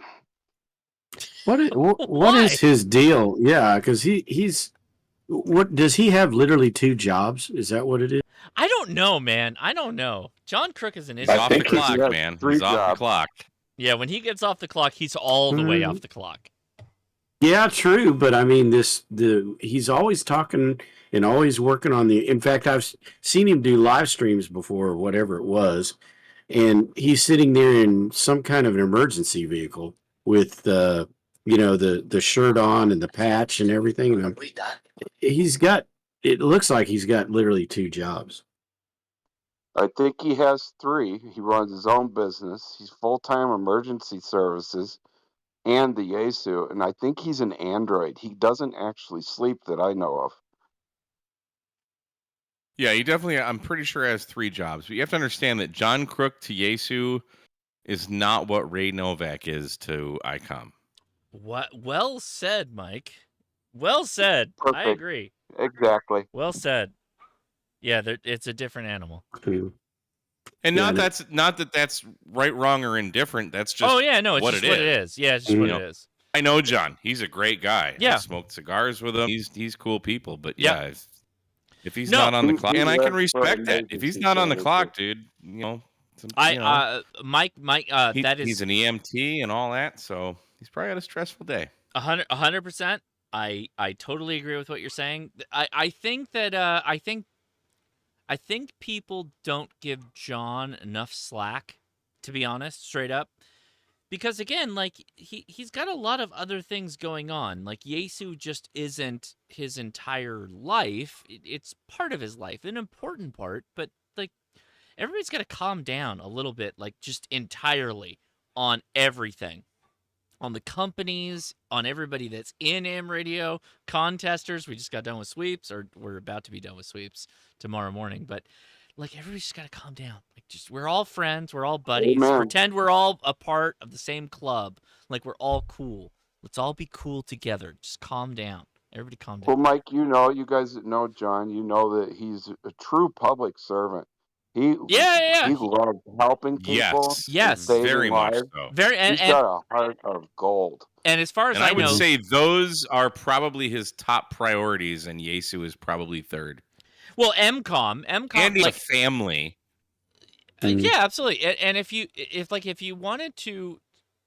What is his deal? Yeah, because he's what does he have? Literally 2 jobs? Is that what it is? I don't know, man. I don't know. John Crook is an He's issue. off the clock, man. He's off the clock. Yeah, when he gets off the clock, he's all the way off the clock. Yeah, true. But I mean, he's always talking and always working on the. In fact, I've seen him do live streams before, or whatever it was, and he's sitting there in some kind of an emergency vehicle with the shirt on and the patch and everything. And he's got. It looks like he's got literally 2 jobs. I think he has 3. He runs his own business. He's full-time emergency services and the Yaesu, and I think he's an android. He doesn't actually sleep that I know of. Yeah, he definitely, I'm pretty sure, has 3 jobs. But you have to understand that John Crook to Yaesu is not what Ray Novak is to ICOM. What? Well said, Mike. Well said. Perfect. I agree. Exactly. Well said. Yeah, it's a different animal. And not that that's right, wrong, or indifferent. That's just oh yeah, no, it's what just it what is. it is. Yeah, it's just what it is. I know John. He's a great guy. Yeah. I smoked cigars with him. He's cool people. But Yep. yeah, if he's not on the clock, and I can respect that. If he's not on the clock, dude, Mike, that is he's an EMT and all that, so he's probably had a stressful day. 100%. I totally agree with what you're saying. I think that I think people don't give John enough slack, to be honest, straight up. Because again, like he's got a lot of other things going on. Like Yaesu just isn't his entire life. It's part of his life, an important part, but like everybody's got to calm down a little bit, like just entirely on everything. On the companies, on everybody that's in AM radio, contesters. We just got done with sweeps, or we're about to be done with sweeps tomorrow morning. But like everybody's just got to calm down. Like just we're all friends, we're all buddies. Amen. Pretend we're all a part of the same club. Like we're all cool. Let's all be cool together. Just calm down. Everybody calm down. Well, Mike, you guys that know John, you know that he's a true public servant. He loves helping people. Yes, very much so. He's got a heart of gold. And as far as I know, would say those are probably his top priorities, and Yaesu is probably third. Well, MCOM, and he's a family. Yeah, absolutely. And if you wanted to,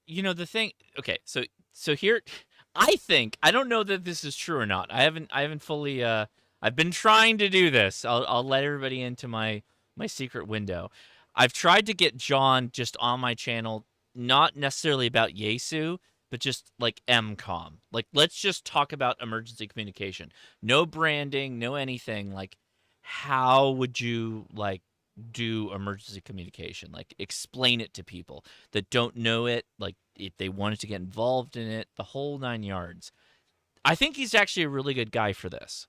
the thing. Okay, so here, I don't know that this is true or not. I haven't fully I've been trying to do this. I'll let everybody into my secret window. I've tried to get John just on my channel, not necessarily about Yesu, but just like MCOM. Like, let's just talk about emergency communication. No branding, no anything. Like, how would you like do emergency communication? Like, explain it to people that don't know it. Like, if they wanted to get involved in it, the whole 9 yards. I think he's actually a really good guy for this.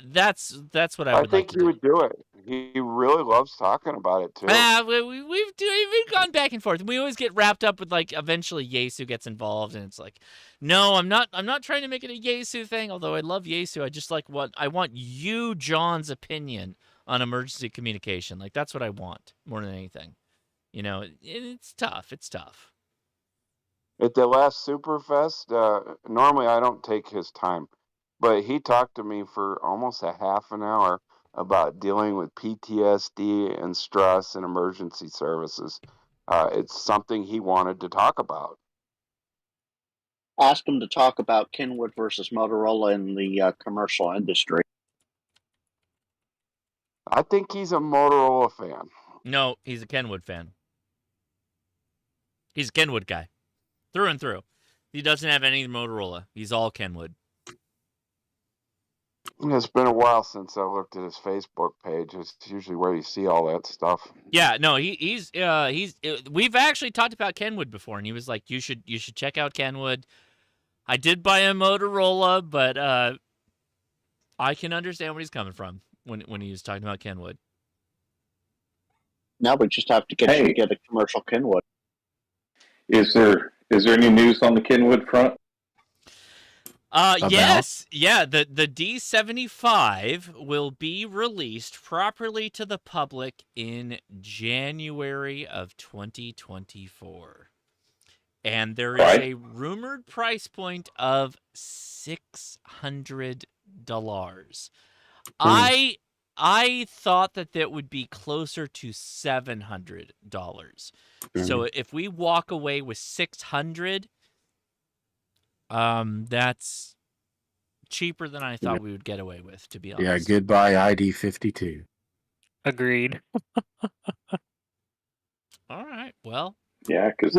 That's what I I would like think to he do. would do it. He really loves talking about it too. We've gone back and forth. We always get wrapped up with like eventually Yesu gets involved, and it's like, no, I'm not trying to make it a Yesu thing. Although I love Yesu, I just like I want you, John's opinion on emergency communication. Like, that's what I want more than anything. You know, it's tough. It's tough. At the last Superfest, normally I don't take his time, but he talked to me for almost a half an hour about dealing with PTSD and stress and emergency services. It's something he wanted to talk about. Ask him to talk about Kenwood versus Motorola in the commercial industry. I think he's a Motorola fan. No, he's a Kenwood fan. He's a Kenwood guy, through and through. He doesn't have any Motorola. He's all Kenwood. It's been a while since I looked at his Facebook page. It's usually where you see all that stuff. Yeah, no, he's we've actually talked about Kenwood before, and he was like, you should check out Kenwood. I did buy a Motorola, but I can understand where he's coming from when he was talking about Kenwood. Now we just have to get you to get a commercial Kenwood. Is there any news on the Kenwood front? Yes. Yeah, the D75 will be released properly to the public in January of 2024. And there is a rumored price point of $600. I thought that would be closer to $700. So if we walk away with $600, that's cheaper than I thought we would get away with, to be honest. Yeah, goodbye ID 52. Agreed. All right. Well. Yeah, because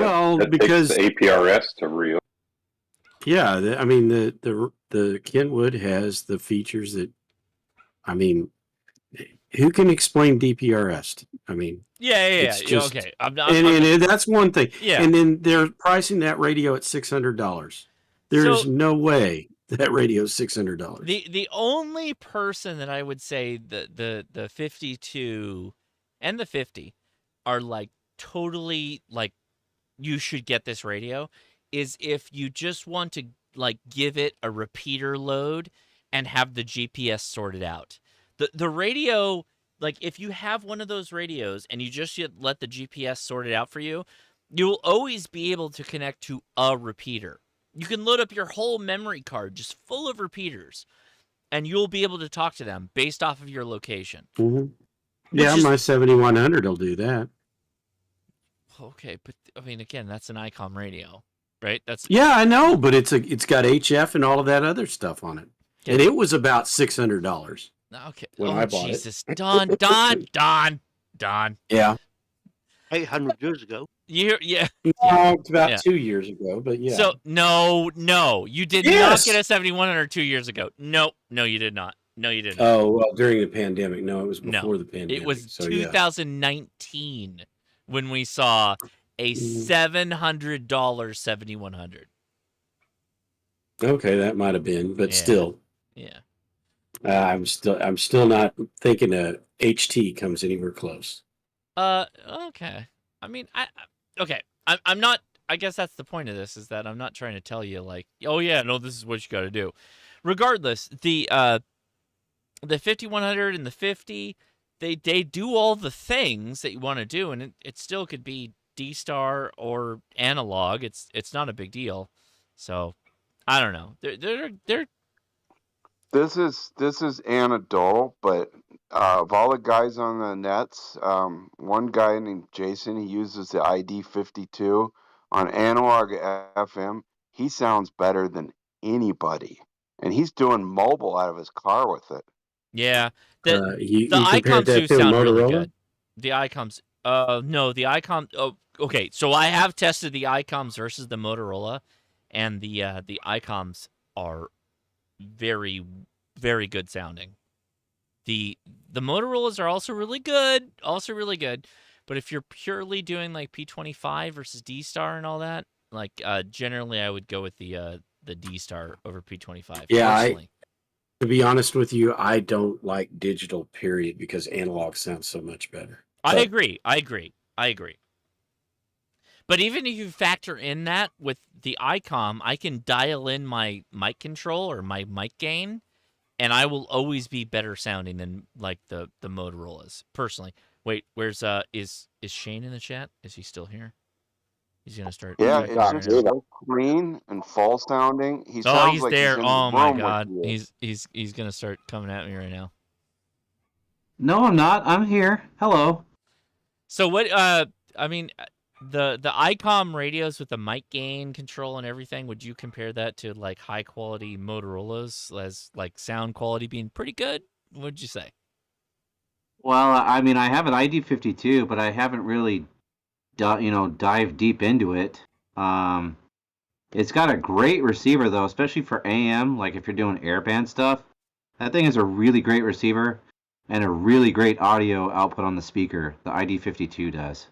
because takes the APRS to real. Yeah, I mean the Kenwood has the features that, I mean, who can explain DPRS? I mean, yeah. It's just, okay. And that's one thing. Yeah. And then they're pricing that radio at $600. There's no way that radio is $600. The only person that I would say the 52 and the 50 are like totally like, you should get this radio, is if you just want to like give it a repeater load and have the GPS sorted out. The radio, like if you have one of those radios and you just let the GPS sort it out for you, you'll always be able to connect to a repeater. You can load up your whole memory card just full of repeaters, and you'll be able to talk to them based off of your location. Mm-hmm. Yeah, my 7100 will do that. Okay, but I mean, again, that's an ICOM radio, right? Yeah, I know, but it's got HF and all of that other stuff on it, and it was about $600. Okay, when I bought Jesus, it. Don. Yeah, 800 years ago. Yeah. It's about 2 years ago, but yeah. So no, you did not get a 7100 2 years ago. No, you did not. No, you didn't. Oh well, during the pandemic. No, it was before the pandemic. It was so, 2019 when we saw a $700 7100. Okay, that might have been, but still. Yeah. I'm still not thinking a HT comes anywhere close. Okay. I mean, I'm not. I guess that's the point of this, is that I'm not trying to tell you like, oh yeah, no, this is what you got to do. Regardless, the 5100 and the 50, they do all the things that you want to do, and it still could be D-Star or analog. It's not a big deal. So I don't know. They're This is anecdotal, but of all the guys on the nets, one guy named Jason, he uses the ID52 on analog FM. He sounds better than anybody, and he's doing mobile out of his car with it. Yeah, the You the compared ICOMs that do to a sound really Motorola? good. The ICOMs, no, the ICOM. Oh, okay. So I have tested the ICOMs versus the Motorola, and the ICOMs are very, very good sounding. The Motorola's are also really good, But if you're purely doing like P25 versus D-Star and all that, like generally I would go with the D-Star over P25 Yeah, personally. to be honest with you, I don't like digital period because analog sounds so much better. I agree. But even if you factor in that with the ICOM, I can dial in my mic control or my mic gain, and I will always be better sounding than like the Motorola's personally. Wait, where's is Shane in the chat? Is he still here? He's gonna start. Yeah, checking it's right just now. so clean and full sounding. He Oh, sounds he's like he's there. in the Oh my room with God, you. he's gonna start coming at me right now. No, I'm not. I'm here. Hello. So what? I mean, the ICOM radios with the mic gain control and everything. Would you compare that to like high quality Motorola's as like sound quality being pretty good? What'd you say? Well, I mean, I have an ID52, but I haven't really, dived deep into it. It's got a great receiver though, especially for AM. Like if you're doing airband stuff, that thing is a really great receiver and a really great audio output on the speaker. The ID52 does.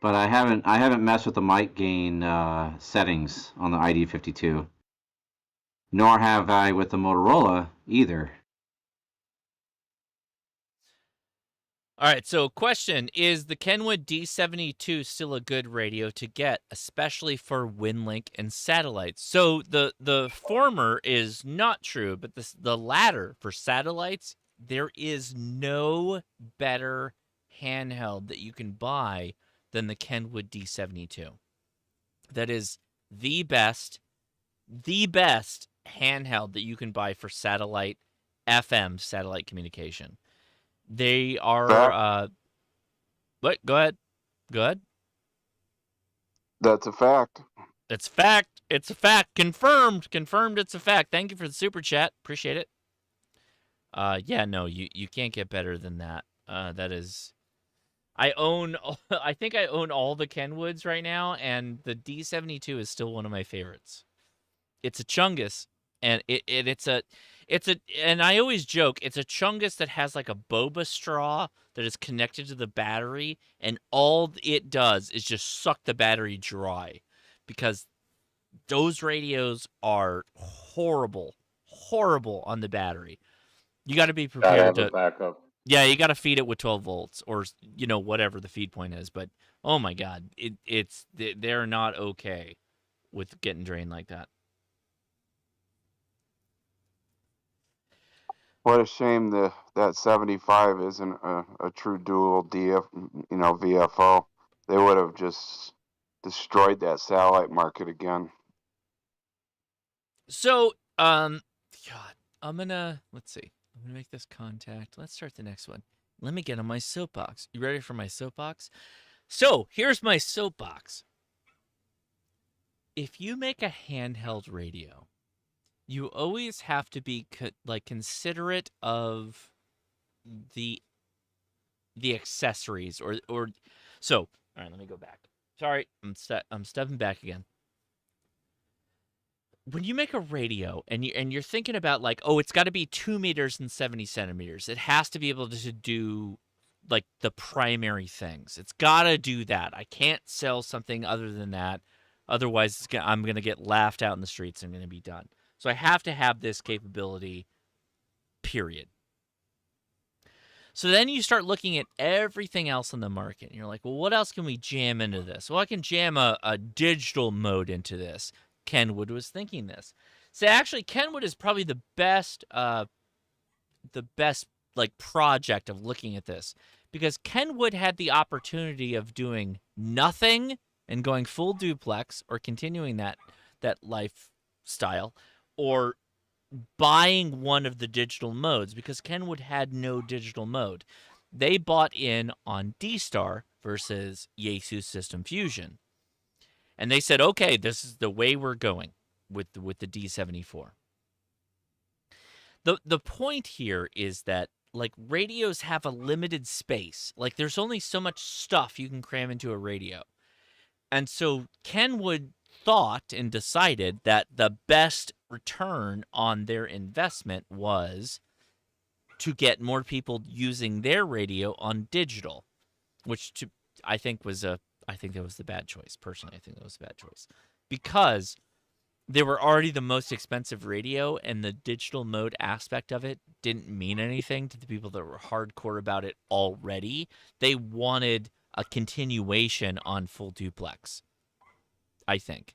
But I haven't messed with the mic gain settings on the ID52. Nor have I with the Motorola either. All right, so question, is the Kenwood D72 still a good radio to get, especially for WinLink and satellites? So the former is not true, but the latter for satellites, there is no better handheld that you can buy than the Kenwood D72. That is the best handheld that you can buy for satellite FM satellite communication. They are what? Go ahead. That's a fact. It's fact. It's a fact. Confirmed. It's a fact. Thank you for the super chat. Appreciate it. Yeah, no, you can't get better than that. That is, I think I own all the Kenwoods right now, and the D72 is still one of my favorites. It's a Chungus, and and I always joke, it's a Chungus that has like a boba straw that is connected to the battery, and all it does is just suck the battery dry, because those radios are horrible on the battery. You got to be prepared to backup. Yeah, you got to feed it with 12 volts or whatever the feed point is. But oh my God, they're not okay with getting drained like that. What a shame that 75 isn't a true dual VFO. They would have just destroyed that satellite market again. So, God, let's see. I'm gonna make this contact. Let's start the next one. Let me get on my soapbox. You ready for my soapbox? So, here's my soapbox. If you make a handheld radio, you always have to be considerate of the accessories or so. All right, let me go back. Sorry, I'm stepping back again. When you make a radio and you're thinking about like, oh, it's got to be 2 meters and 70 centimeters. It has to be able to do like the primary things. It's got to do that. I can't sell something other than that. Otherwise, I'm going to get laughed out in the streets. I'm going to be done. So I have to have this capability, period. So then you start looking at everything else on the market. And you're like, well, what else can we jam into this? Well, I can jam a digital mode into this. Kenwood was thinking this. So actually, Kenwood is probably the best like project of looking at this, because Kenwood had the opportunity of doing nothing and going full duplex, or continuing that lifestyle, or buying one of the digital modes, because Kenwood had no digital mode. They bought in on D-Star versus Yaesu System Fusion. And they said, okay, this is the way we're going with the D74. The point here is that like radios have a limited space. Like there's only so much stuff you can cram into a radio. And so Kenwood thought and decided that the best return on their investment was to get more people using their radio on digital, which I think that was the bad choice. Personally, I think that was the bad choice because they were already the most expensive radio, and the digital mode aspect of it didn't mean anything to the people that were hardcore about it already. They wanted a continuation on full duplex, I think.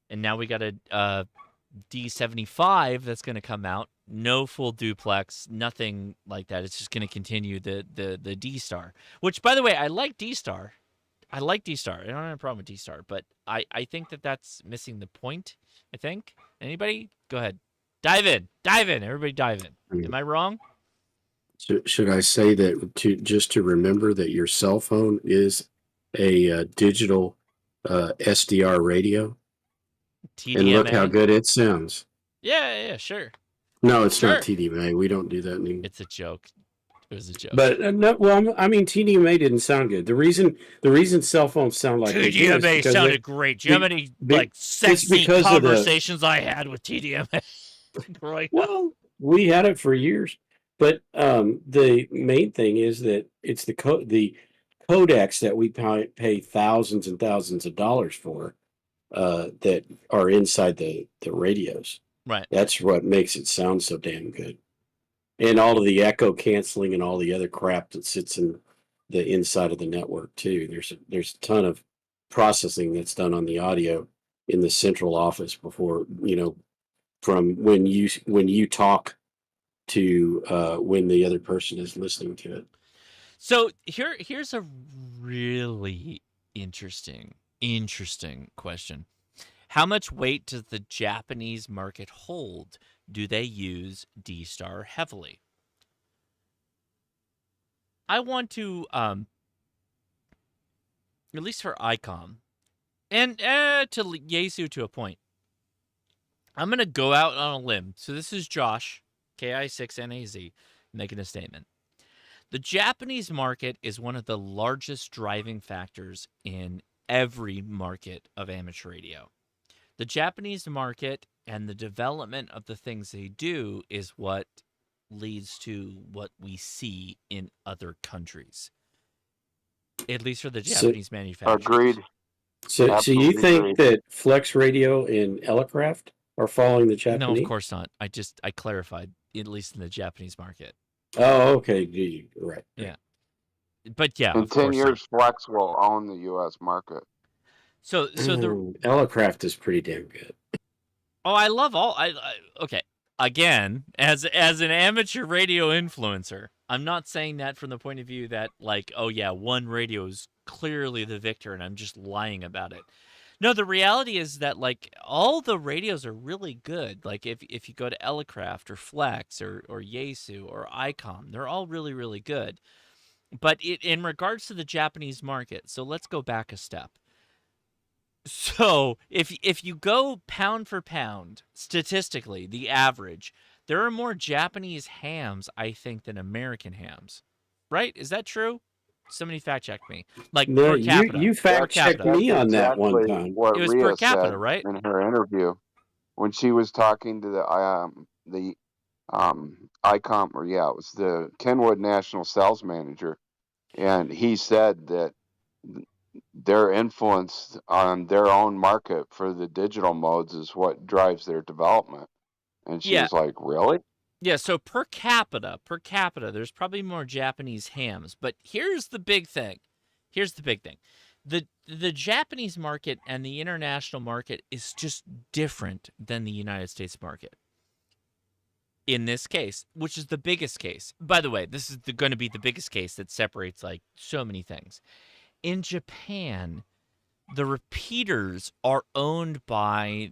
And now we got a D75 that's going to come out. No full duplex, nothing like that. It's just going to continue the D-Star, which, by the way, I like D-Star. I don't have a problem with D-Star, but I think that's missing the point, I think. Anybody? Go ahead. Dive in. Everybody dive in. Am I wrong? Should I say that to remember that your cell phone is a digital SDR radio? TDMA? And look how good it sounds. Yeah, sure. No, it's not TDMA. We don't do that anymore. It's a joke. It was a joke. But no, well, I mean, TDMA didn't sound good. The reason cell phones sound like TDMA sounded great. Do you have any like sexy conversations I had with TDMA? Well, we had it for years, but the main thing is that it's the codecs that we pay thousands and thousands of dollars for that are inside the radios. Right. That's what makes it sound so damn good. And all of the echo canceling and all the other crap that sits in the inside of the network too. There's a ton of processing that's done on the audio in the central office before, from when you talk to when the other person is listening to it. So here's a really interesting question. How much weight does the Japanese market hold? Do they use D-Star heavily? I want to, at least for ICOM, and to Yaesu to a point, I'm going to go out on a limb. So this is Josh, KI6NAZ, making a statement. The Japanese market is one of the largest driving factors in every market of amateur radio. The Japanese market and the development of the things they do is what leads to what we see in other countries, at least for the Japanese manufacturers. Agreed. So you think that Flex Radio and Elecraft are following the Japanese? No, of course not. I clarified, at least in the Japanese market. Oh, okay. Right. Yeah. But yeah, in 10 years, Flex will own the U.S. market. So the Elecraft is pretty damn good. Oh, I love all. Okay. Again, as an amateur radio influencer, I'm not saying that from the point of view that like, oh yeah, one radio is clearly the victor, and I'm just lying about it. No, the reality is that like all the radios are really good. Like if you go to Elecraft or Flex or Yaesu or ICOM, they're all really, really good. But in regards to the Japanese market, so let's go back a step. So if you go pound for pound, statistically, the average, there are more Japanese hams, I think, than American hams. Right? Is that true? Somebody fact check me. Like no, per capita. You fact checked me on that one time. What it was Rhea per capita, said right? In her interview, when she was talking to the ICOM, or it was the Kenwood National Sales Manager, and he said that their influence on their own market for the digital modes is what drives their development. And she was like, really? Yeah, so per capita, there's probably more Japanese hams. But here's the big thing. The Japanese market and the international market is just different than the United States market. In this case, which is the biggest case. By the way, this is going to be the biggest case that separates like so many things. In Japan, the repeaters are owned by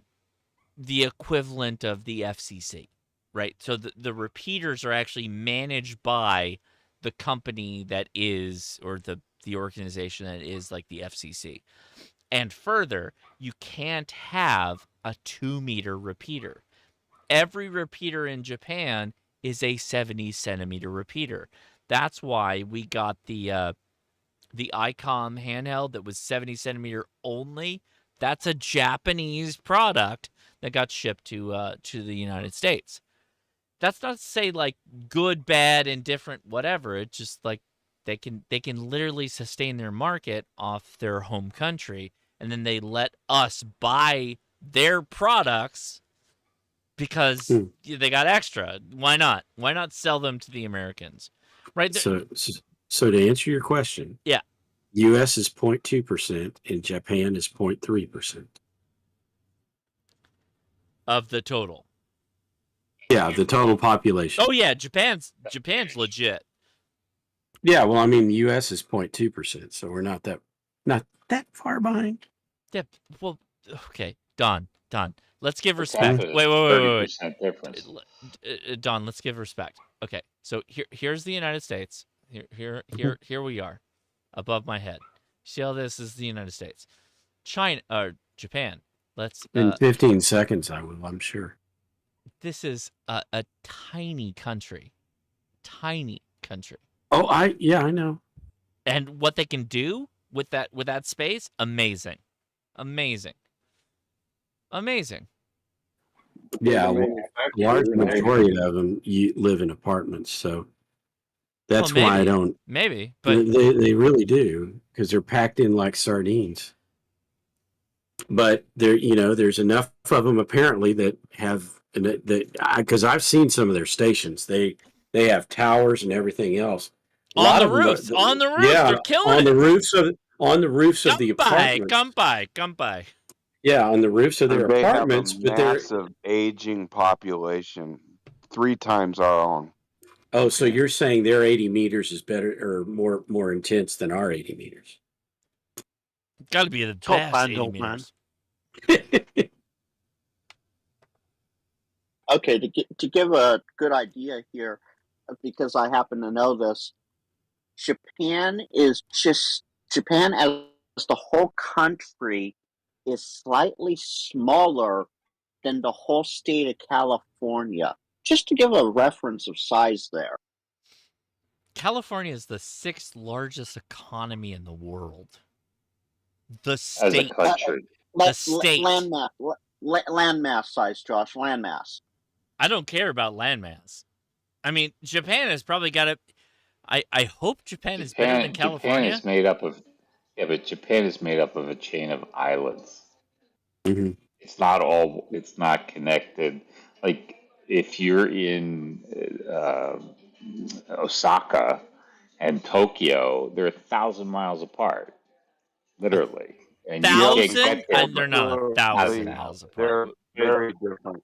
the equivalent of the FCC, right? So the repeaters are actually managed by the company that is, or the organization that is like the FCC. And further, you can't have a 2-meter repeater. every repeater in Japan is a 70 centimeter repeater. That's why we got the ICOM handheld that was 70 centimeter only. That's a Japanese product that got shipped to the United States. That's not to say like good, bad, indifferent, whatever. It's just like they can literally sustain their market off their home country, and then they let us buy their products because they got extra. Why not? Why not sell them to the Americans? Right? So to answer your question, yeah. U.S. is 0.2% and Japan is 0.3%. Of the total. Yeah, the total population. Oh yeah, Japan's legit. Yeah, well, I mean, the U.S. is 0.2%, so we're not that far behind. Yeah, well, okay, Don, let's give What's respect. half a Wait. 30% difference? Don, let's give respect. Okay, so here's the United States. Here we are, above my head. See how this is the United States, China, Japan. Let's in 15 seconds, I will. I'm sure. This is a tiny country. Oh, I know. And what they can do with that space, amazing. Yeah, large majority of them live in apartments, so that's why I don't. Maybe, but they really do, because they're packed in like sardines. But there's enough of them apparently that have because I've seen some of their stations. They have towers and everything else. On the roofs, yeah, they're killing on it. The roofs of the apartments. Come by. Yeah, on the roofs of their And they apartments, have a but they're massive aging population, 3 times our own. Oh, so you're saying their 80 meters is better or more intense than our 80 meters? Got to be the Top best band, 80 old man. meters. Okay, to give a good idea here, because I happen to know this, Japan as the whole country is slightly smaller than the whole state of California. Just to give a reference of size there. California is the 6th largest economy in the world. The state. As a country. The state. Landmass size, Josh. Landmass. I don't care about landmass. I mean, Japan has probably got it. I hope Japan is better than California. Japan is made up of a chain of islands. Mm-hmm. It's not connected. Like if you're in Osaka and Tokyo, they're 1,000 miles apart, literally. And you can't get 1,000? there. And they're not 1,000 miles apart. They're very different.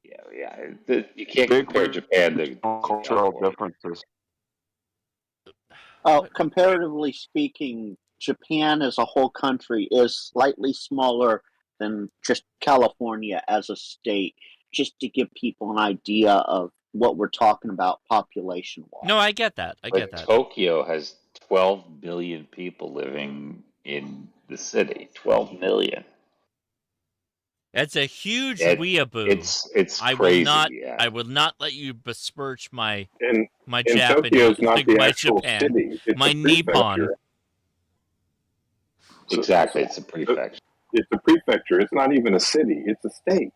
Yeah. You can't compare Japan to cultural differences. Comparatively speaking, Japan as a whole country is slightly smaller than just California as a state, just to give people an idea of what we're talking about population-wise. No, I get that. Tokyo has 12 million people living in the city. 12 million. That's a huge weeaboo. It's crazy. I will not let you besmirch my And Japanese, Tokyo's not the my actual Japan, city. It's my a Nippon. prefecture. Exactly, it's a prefecture. It's a prefecture. It's not even a city. It's a state.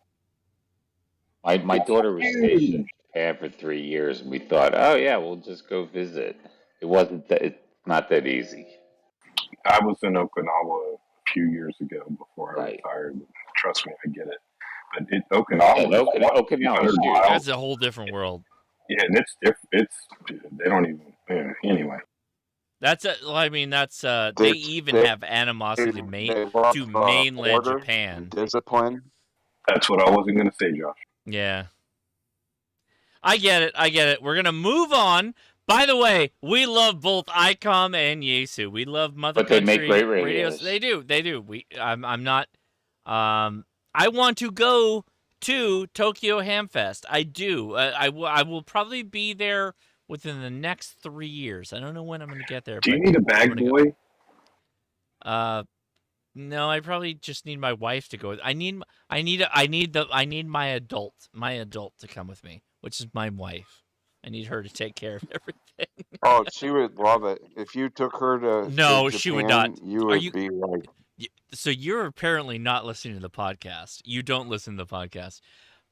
My daughter was stationed in Japan for 3 years, and we thought, oh yeah, we'll just go visit. It's not that easy. I was in Okinawa a few years ago before I retired. Trust me, I get it. But Okinawa is That's a whole different world. Yeah, and it's different. They don't even anyway. That's they even have animosity to mainland Japan. Discipline. That's what I wasn't going to say, Josh. Yeah. I get it. We're going to move on. By the way, we love both ICOM and Yaesu. We love Mother Country. But they make great radios. They do. I'm not. I want to go to Tokyo Hamfest. I do. I will probably be there within the next 3 years. I don't know when I'm going to get there. Do you need a bag boy? No, I probably just need my wife to go with. I need my adult to come with me, which is my wife. I need her to take care of everything. Oh, she would love it. If you took her to No, she would not. Japan, you Are would you? be like, So you're apparently not listening to the podcast. You don't listen to the podcast.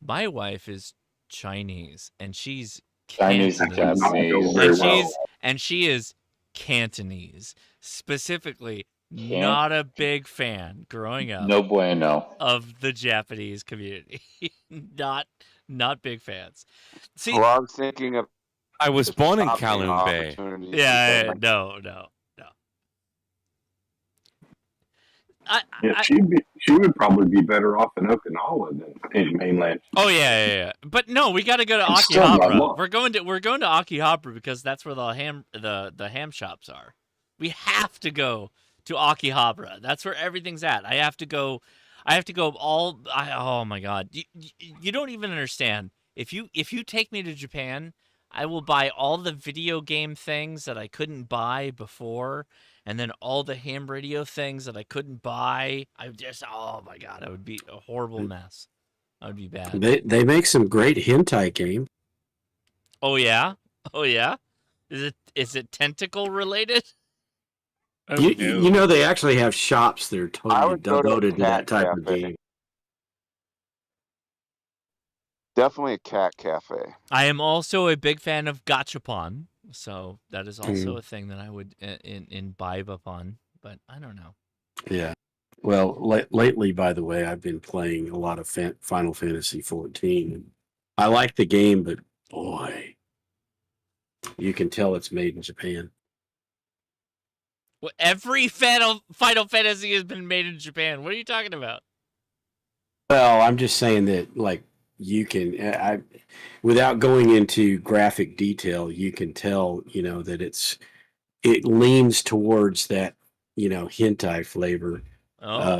My wife is Chinese, and she's Chinese and Cantonese, Japanese. and she is Cantonese. Specifically, Can't- not a big fan growing up No bueno. of the Japanese community. not big fans. See, well, I was thinking of. I was born in shopping Kowloon Bay. opportunities yeah, because- no. Yeah, she would probably be better off in Okinawa than in mainland. Oh yeah. But no, we got to go to And still not Akihabara. long. We're going to Akihabara because that's where the ham shops are. We have to go to Akihabara. That's where everything's at. I have to go oh my god. You don't even understand. If you take me to Japan, I will buy all the video game things that I couldn't buy before, and then all the ham radio things that I couldn't buy. Oh my god, I would be a horrible mess. I would be bad. They make some great hentai games. Oh yeah? Is it tentacle related? You know they actually have shops that are I totally would go to a devoted to that cat type of cafe. game. Definitely a cat cafe. I am also a big fan of gachapon, so that is also Mm. a thing that I would imbibe upon. But I don't know. Yeah. Well, lately, by the way, I've been playing a lot of Final Fantasy 14. I like the game, but boy, you can tell it's made in Japan. Well, every Final Fantasy has been made in Japan. What are you talking about? Well, I'm just saying that, like, you can, without going into graphic detail, you can tell, that it leans towards that, hentai flavor.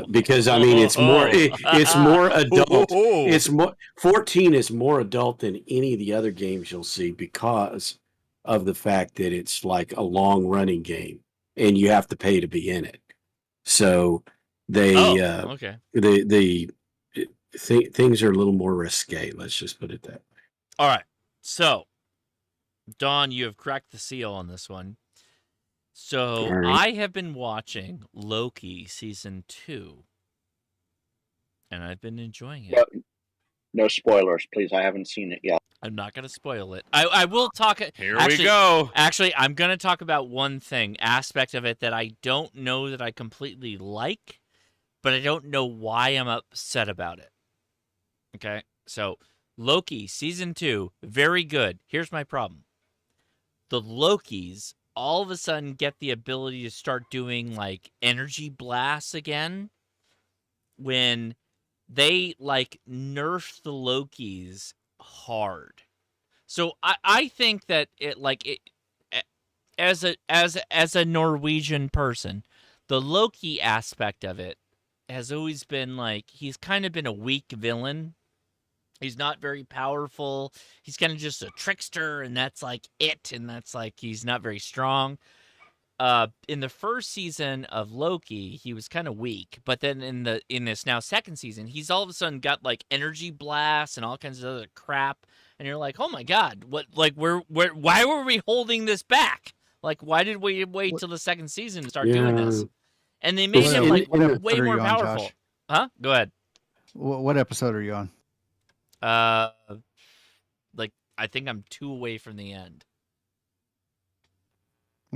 Because I mean, it's more adult. It's more 14 is more adult than any of the other games you'll see because of the fact that it's like a long running game and you have to pay to be in it. So okay. Things are a little more risque. Let's just put it that way. All right. So, Dawn, you have cracked the seal on this one. So, All right. I have been watching Loki season 2, and I've been enjoying it. No spoilers, please. I haven't seen it yet. I'm not going to spoil it. I will talk. Here we go. Actually, I'm going to talk about one aspect of it that I don't know that I completely like, but I don't know why I'm upset about it. Okay? So, Loki season 2, very good. Here's my problem. The Lokis all of a sudden get the ability to start doing like energy blasts again when they like nerf the Lokis hard. So I think that as a Norwegian person, the Loki aspect of it has always been like he's kind of been a weak villain. He's not very powerful. He's kind of just a trickster, and that's like it. And that's like he's not very strong. In the first season of Loki, he was kind of weak, but then in this now second season, he's all of a sudden got like energy blasts and all kinds of other crap. And you're like, oh my god, what? Like why were we holding this back? Like why did we wait till the second season to start doing this? And they made him like way more powerful. Josh? Huh? Go ahead. What episode are you on? Like I think I'm 2 away from the end.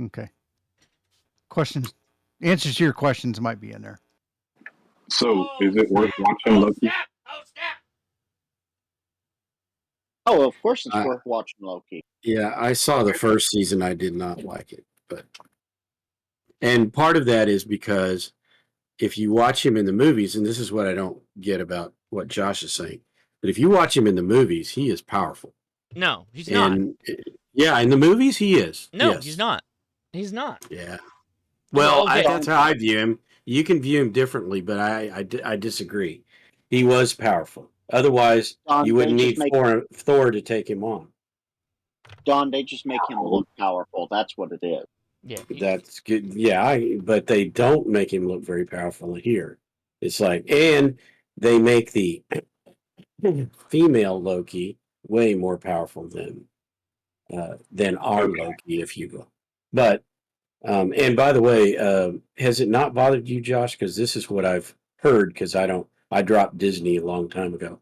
Okay. Questions, answers to your questions might be in there. So, is it worth watching Loki? Oh, of course it's worth watching Loki. Yeah, I saw the first season. I did not like it, and part of that is because if you watch him in the movies, and this is what I don't get about what Josh is saying, but if you watch him in the movies, he is powerful. No, he's not. Yeah, in the movies, he is. No, yes. he's not. He's not. Yeah. Well, Okay. that's how I view him. You can view him differently, but I disagree. He was powerful. Otherwise, Don, you wouldn't they need just Thor to take him on. Don, they just make him look powerful. That's what it is. Yeah. That's good. Yeah, but they don't make him look very powerful here. It's like, and they make the female Loki way more powerful than our Okay. Loki, if you will. But and by the way, has it not bothered you, Josh? Because this is what I've heard. Because I dropped Disney a long time ago,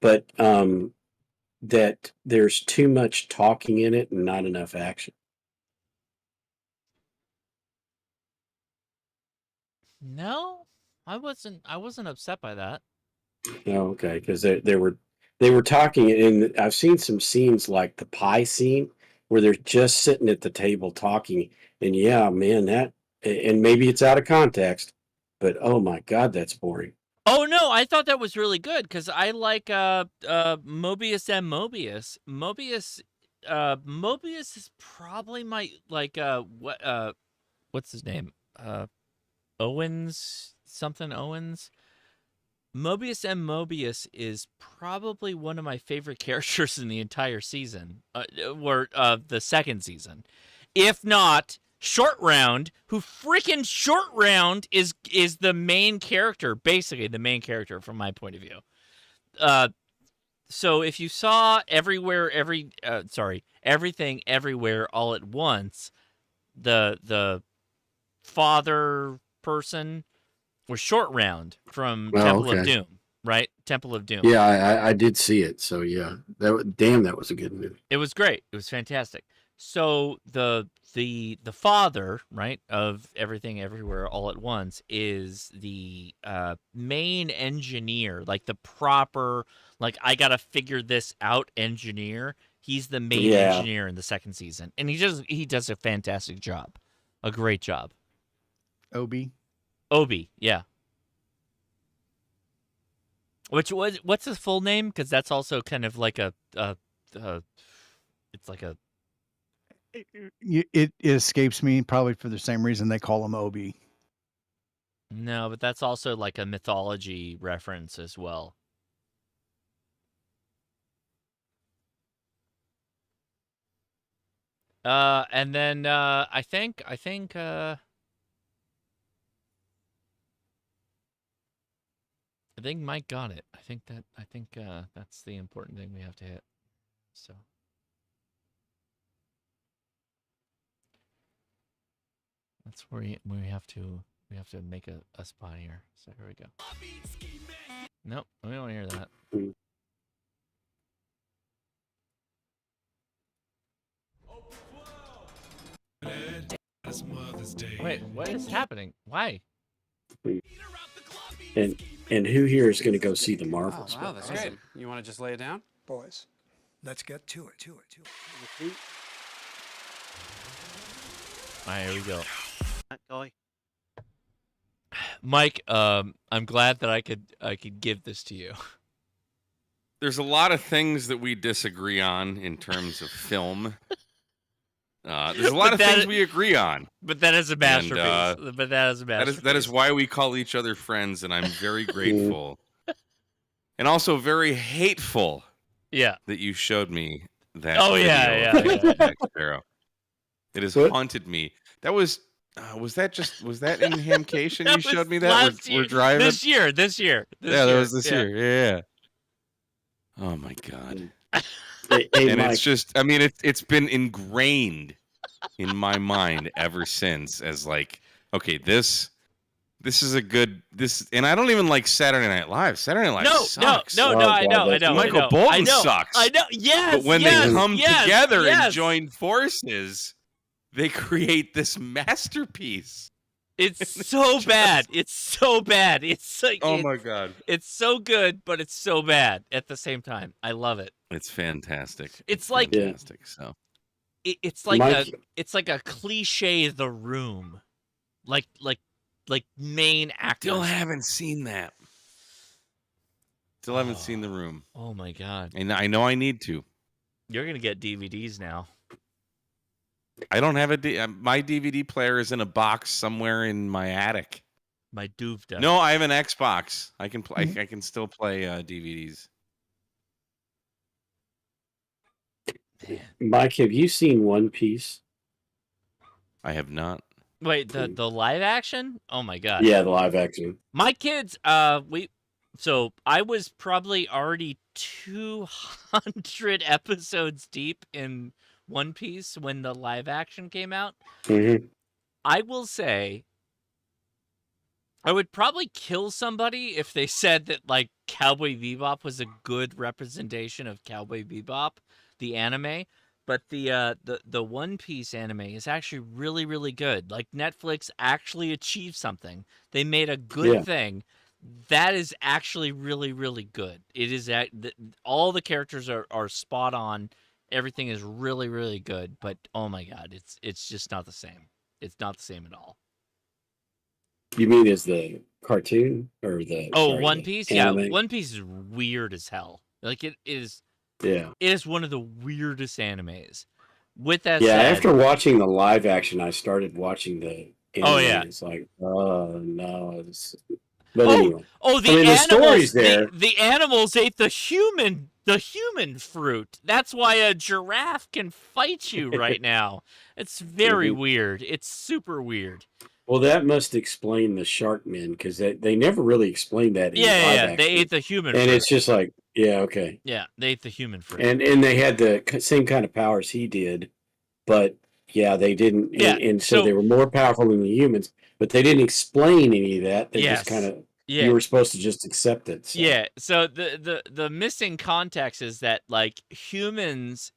but that there's too much talking in it and not enough action. No, I wasn't upset by that. Oh, okay, because they were talking, and I've seen some scenes like the pie scene where they're just sitting at the table talking, and yeah, man, and maybe it's out of context, but oh my God, that's boring. Oh no, I thought that was really good because I like Mobius and Mobius. Mobius is probably my what's his name? Owens, something Owens. Mobius and Mobius is probably one of my favorite characters in the entire season, or the second season, if not Short Round, who freaking Short Round is the main character, basically the main character from my point of view. So if you saw Everything Everywhere All at Once, the father person was Short Round from Temple of Doom, right? Temple of Doom. Yeah, I did see it. So yeah, that was a good movie. It was great. It was fantastic. So the father, right, of Everything Everywhere All at Once is the main engineer, like the proper, like I gotta figure this out engineer. He's the main engineer in the second season, and he does a fantastic job, a great job. Obi, yeah. What's his full name? Because that's also kind of like it's like a. it escapes me probably for the same reason they call him Obi. No, but that's also like a mythology reference as well. And then I think Mike got it. I think that's the important thing we have to hit. So that's where we have to make a spot here. So here we go. Nope, we don't hear that. Wait, what is happening? Why? And who here is going to go see the Marvels? Wow, that's great. You want to just lay it down? Boys, let's get to it. All right, here we go. That guy. Mike, I'm glad that I could give this to you. There's a lot of things that we disagree on in terms of film. There's a lot of things we agree on. But that is a masterpiece. That is why we call each other friends, and I'm very grateful. And also very hateful. Yeah. That you showed me that. Oh yeah. Jack Sparrow. It has haunted me. That was that in Hamcation you showed me that? We're driving this year. Yeah, that was this year. Yeah. Oh my God. And Mike. It's just, I mean, it's been ingrained in my mind ever since as like, okay, this is a good and I don't even like Saturday Night Live. Saturday Night Live sucks. No, I know. Michael Bolton sucks. I know. Yes. But when they come together and join forces, they create this masterpiece. It's so bad. It's so bad. It's like, oh my God. It's so good, but it's so bad at the same time. I love it. It's fantastic. It's like fantastic. So it's like a cliche The Room, like main actors. Still haven't seen that. Still haven't seen The Room. Oh my God. And I know I need to. You're gonna get DVDs now. I don't have my DVD player is in a box somewhere in my attic. My doofda. No, I have an Xbox. I can play. I can still play DVDs. Mike, have you seen One Piece? I have not. Wait, the live action? Oh my god. Yeah, the live action. My kids, so I was probably already 200 episodes deep in One Piece when the live action came out. Mm-hmm. I will say, I would probably kill somebody if they said that like Cowboy Bebop was a good representation of Cowboy Bebop, the anime. But the One Piece anime is actually really, really good. Like Netflix actually achieved something. They made a good Yeah. thing that is actually really, really good. It is all the characters are spot on. Everything is really, really good. But oh my god, it's just not the same. It's not the same at all. You mean as the cartoon or the One the Piece? Yeah, anime? One Piece is weird as hell. Like it is. Yeah. It is one of the weirdest animes. With that Yeah, said, after watching the live action, I started watching the anime. Oh, yeah. And it's like, oh no. But oh, anyway. oh, the I mean, the animals, story's there. the animals ate the human fruit. That's why a giraffe can fight you right now. It's very Mhm. weird. It's super weird. Well, that must explain the shark men because they never really explained that in the live action. They ate the human and fruit. it's just like, yeah, okay. Yeah, they ate the human fruit. And they had the same kind of powers he did, but yeah, they didn't. Yeah, And so so- they were more powerful than the humans, but they didn't explain any of that. They just Yes. kind of, Yeah. you were supposed to just accept it. So. Yeah, so the missing context is that like humans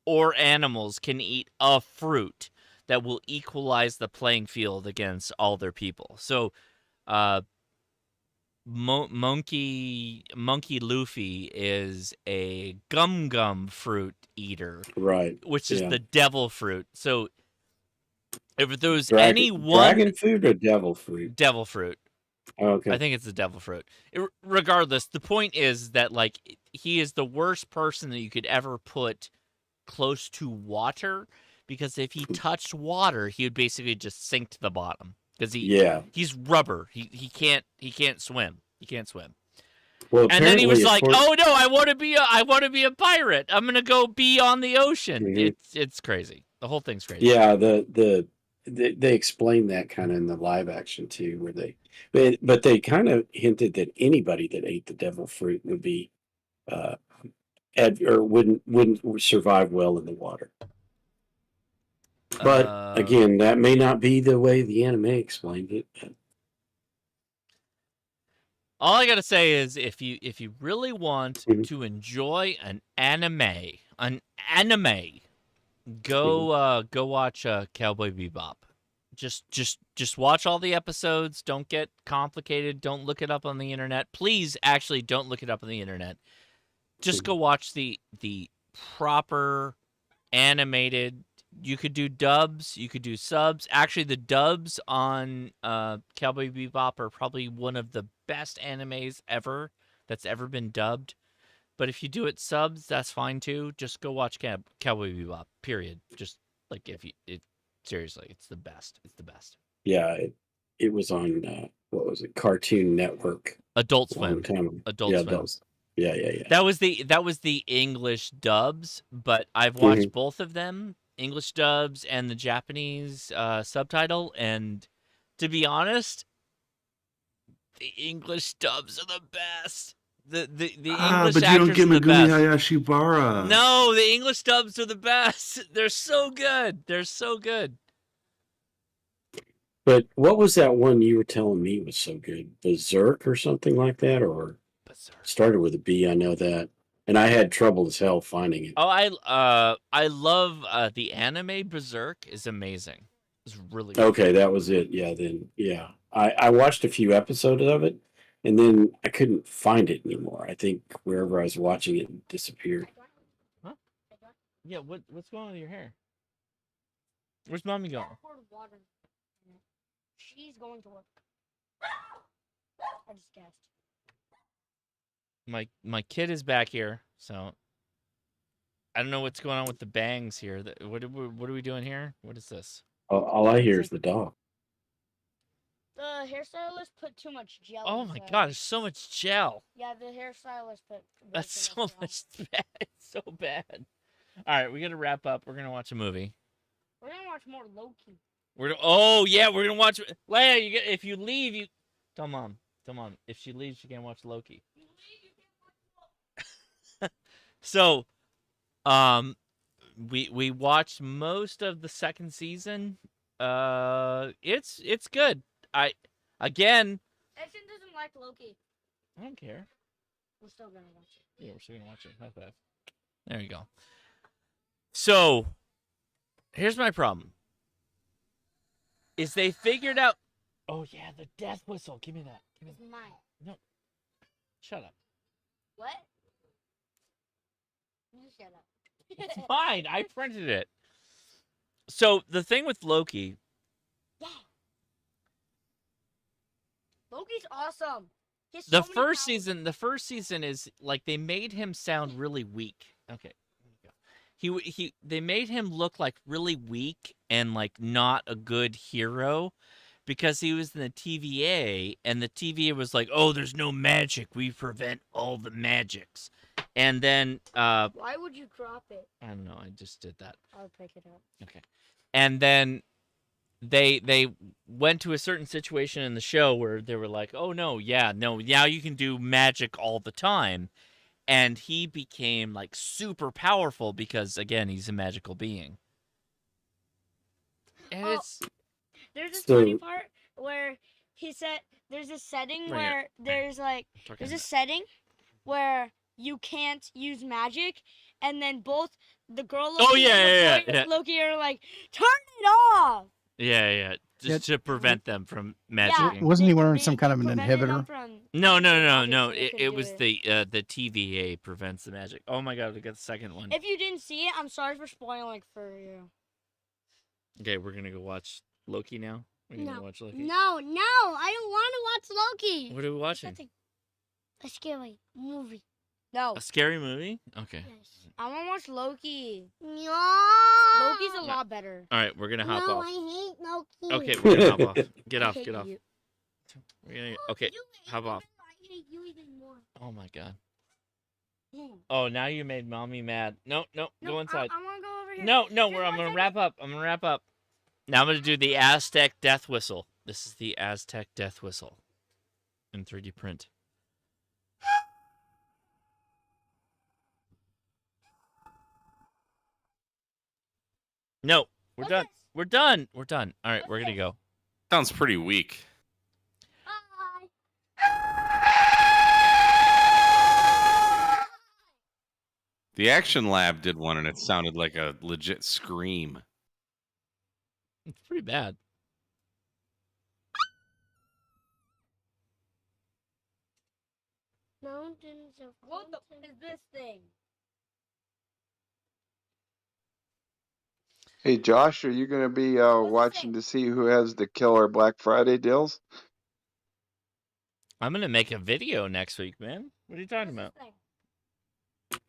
or animals can eat a fruit that will equalize the playing field against all their people. So, Monkey Luffy is a gum fruit eater, Right. which is yeah. the devil fruit. So, if there was Dragon, any one dragon food or devil fruit? devil fruit, Oh, okay. I think it's the devil fruit. Regardless, the point is that like he is the worst person that you could ever put close to water, because if he touched water, he would basically just sink to the bottom because he's rubber. He can't swim. He can't swim. Well, And then he was like, apparently, "Oh no, I want to be a pirate. I'm gonna go be on the ocean." Mhm. It's crazy. The whole thing's crazy. Yeah, they explained that kind of in the live action too, where but they kind of hinted that anybody that ate the devil fruit would be or wouldn't survive well in the water. But again, that may not be the way the anime explained it. All I gotta say is, if you really want Mm-hmm. to enjoy an anime, go watch Cowboy Bebop. Just watch all the episodes. Don't get complicated. Don't look it up on the internet. Please, actually, don't look it up on the internet. Just go watch the proper animated. You could do dubs. You could do subs. Actually, the dubs on Cowboy Bebop are probably one of the best animes ever that's ever been dubbed. But if you do it subs, that's fine too. Just go watch Cowboy Bebop. Period. Just like seriously, it's the best. It's the best. Yeah, it was on what was it? Cartoon Network. Adult a long Swim. time ago. Adult yeah, Swim. Adults. Yeah. That was the English dubs, but I've watched both of them, English dubs and the Japanese subtitle, and to be honest, the English dubs are the best. The English but you actors don't give are the Megumi best. Hayashibara. No, the English dubs are the best. They're so good. They're so good. But what was that one you were telling me was so good? Berserk or something like that, or started with a B. I know that, and I had trouble as hell finding it. Oh, I love the anime Berserk is amazing. It's really good. Okay, that was it. Yeah, then I watched a few episodes of it, and then I couldn't find it anymore. I think wherever I was watching it disappeared. Huh? Yeah. What's going on with your hair? Where's mommy going? She's going to work. I just guessed. My kid is back here, so I don't know what's going on with the bangs here. What are we doing here? What is this? All I hear is the dog. The hairstylist put too much gel. Oh my inside. god, there's so much gel. Yeah, the hairstylist put. That's so much bad. It's so bad. All right, we got to wrap up. We're gonna watch a movie. We're gonna watch watch more Loki. Oh yeah, we're gonna watch. Leia, you get if you leave, you tell mom. Tell mom if she leaves, she can't watch Loki. So, we watched most of the second season. It's good. Again. Edson doesn't like Loki. I don't care. We're still gonna watch it. Yeah, we're still gonna watch it. High five. There you go. So, here's my problem. Is they figured out. Oh yeah, the death whistle. Give me that. Give me It's mine. No. Shut up. What? You shut up. It's fine. I printed it. So the thing with Loki. Yeah. Loki's awesome. He has so The many first powers. season. The first season is like they made him sound really weak. Okay. They made him look like really weak and like not a good hero because he was in the TVA and the TVA was like, "Oh, there's no magic. We prevent all the magics." And then Why would you drop it? I don't know, I just did that. I'll pick it up. Okay. And then they went to a certain situation in the show where they were like, "Oh no, now you can do magic all the time." And he became like super powerful because again, he's a magical being. And it's There's this So- funny part where he said there's a setting Bring it. where there's like Talking there's a about- setting where you can't use magic, and then both the girl Loki Oh, yeah, and the yeah, boy yeah. Loki are like, turn it off. Yeah, just to prevent them from magicking. Wasn't he wearing They some kind of an prevented them inhibitor? from- No. so they It, could it do was it. the TVA prevents the magic. Oh my god, we got the second one. If you didn't see it, I'm sorry for spoiling for you. Okay, we're gonna go watch Loki now. We're gonna go watch Loki. No, I don't want to watch Loki. What are we watching? A scary movie. No. A scary movie? Okay. I want to watch Loki. No. Loki's a lot better. All right, we're gonna hop No, off. I hate Loki. Okay, we're gonna hop off. Get I off. hate Get off. you. We're gonna. Okay, hop off. I hate you even more. Oh my god. Oh, now you made mommy mad. No, go inside. I want to go over here. No, Just I'm one gonna second. wrap up. I'm gonna wrap up. Now I'm gonna do the Aztec death whistle. This is the Aztec death whistle in 3D print. No, we're done. We're done. We're done. All right, we're gonna go. Sounds pretty weak. The Action Lab did one, and it sounded like a legit scream. It's pretty bad. Mountains of What the is this thing? Hey Josh, are you going to be watching to see who has the killer Black Friday deals? I'm gonna make a video next week, man. What are you talking about?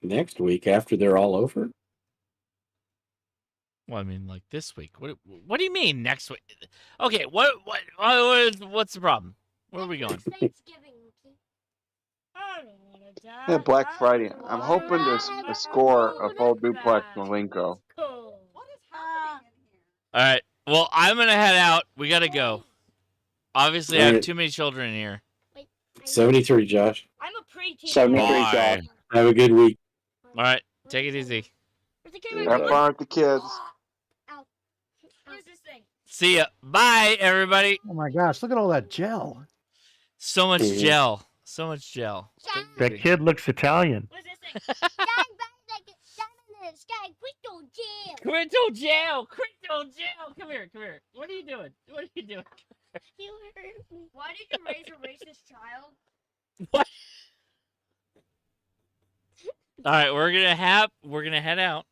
Next week after they're all over? Well, I mean, like this week. What do you mean next week? Okay, what's the problem? Where are we going? Thanksgiving. Yeah, Black Friday. I'm hoping to score a full duplex Malenko. All right. Well, I'm gonna head out. We gotta go. Obviously, I have Alright. too many children here. 73, Josh. I'm a preteen. 73, Bye. Josh. Have a good week. All right, take it easy. Have fun with the kids. Where's this thing? See ya. Bye, everybody. Oh my gosh, look at all that gel. So much Mhm. gel. So much gel. That kid looks Italian. What's this thing? Crystal gel. Crystal gel. Come here. What are you doing? You hurt me. Why did you raise a racist child? What? All right, we're gonna head out.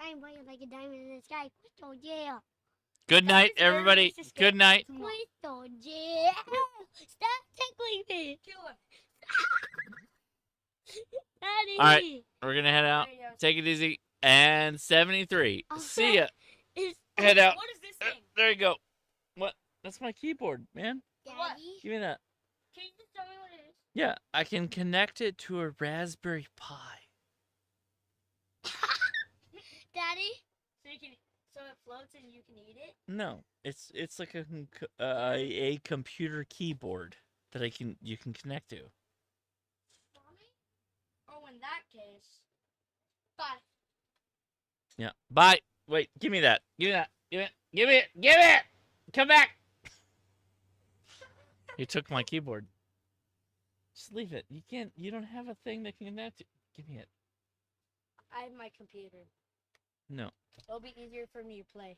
I'm white like a diamond in the sky. Crystal jail. Good night, everybody. Good night. Crystal jail. Stop tickling me. Daddy. All right, we're gonna head out. Take it easy. And 73. See ya. Head out. What is this thing? There you go. What? That's my keyboard, man. What? Give me that. Can you just tell me what it is? Yeah, I can connect it to a Raspberry Pi. Daddy? So it floats and you can eat it? No, it's like a computer keyboard that you can connect to. Oh, in that case. Bye. Yeah. Bye. Wait, give me that. Give me that. Give it. Give it. Give it. Come back. You took my keyboard. Just leave it. You don't have a thing that can connect to. Give me it. I have my computer. No. It'll be easier for me to play.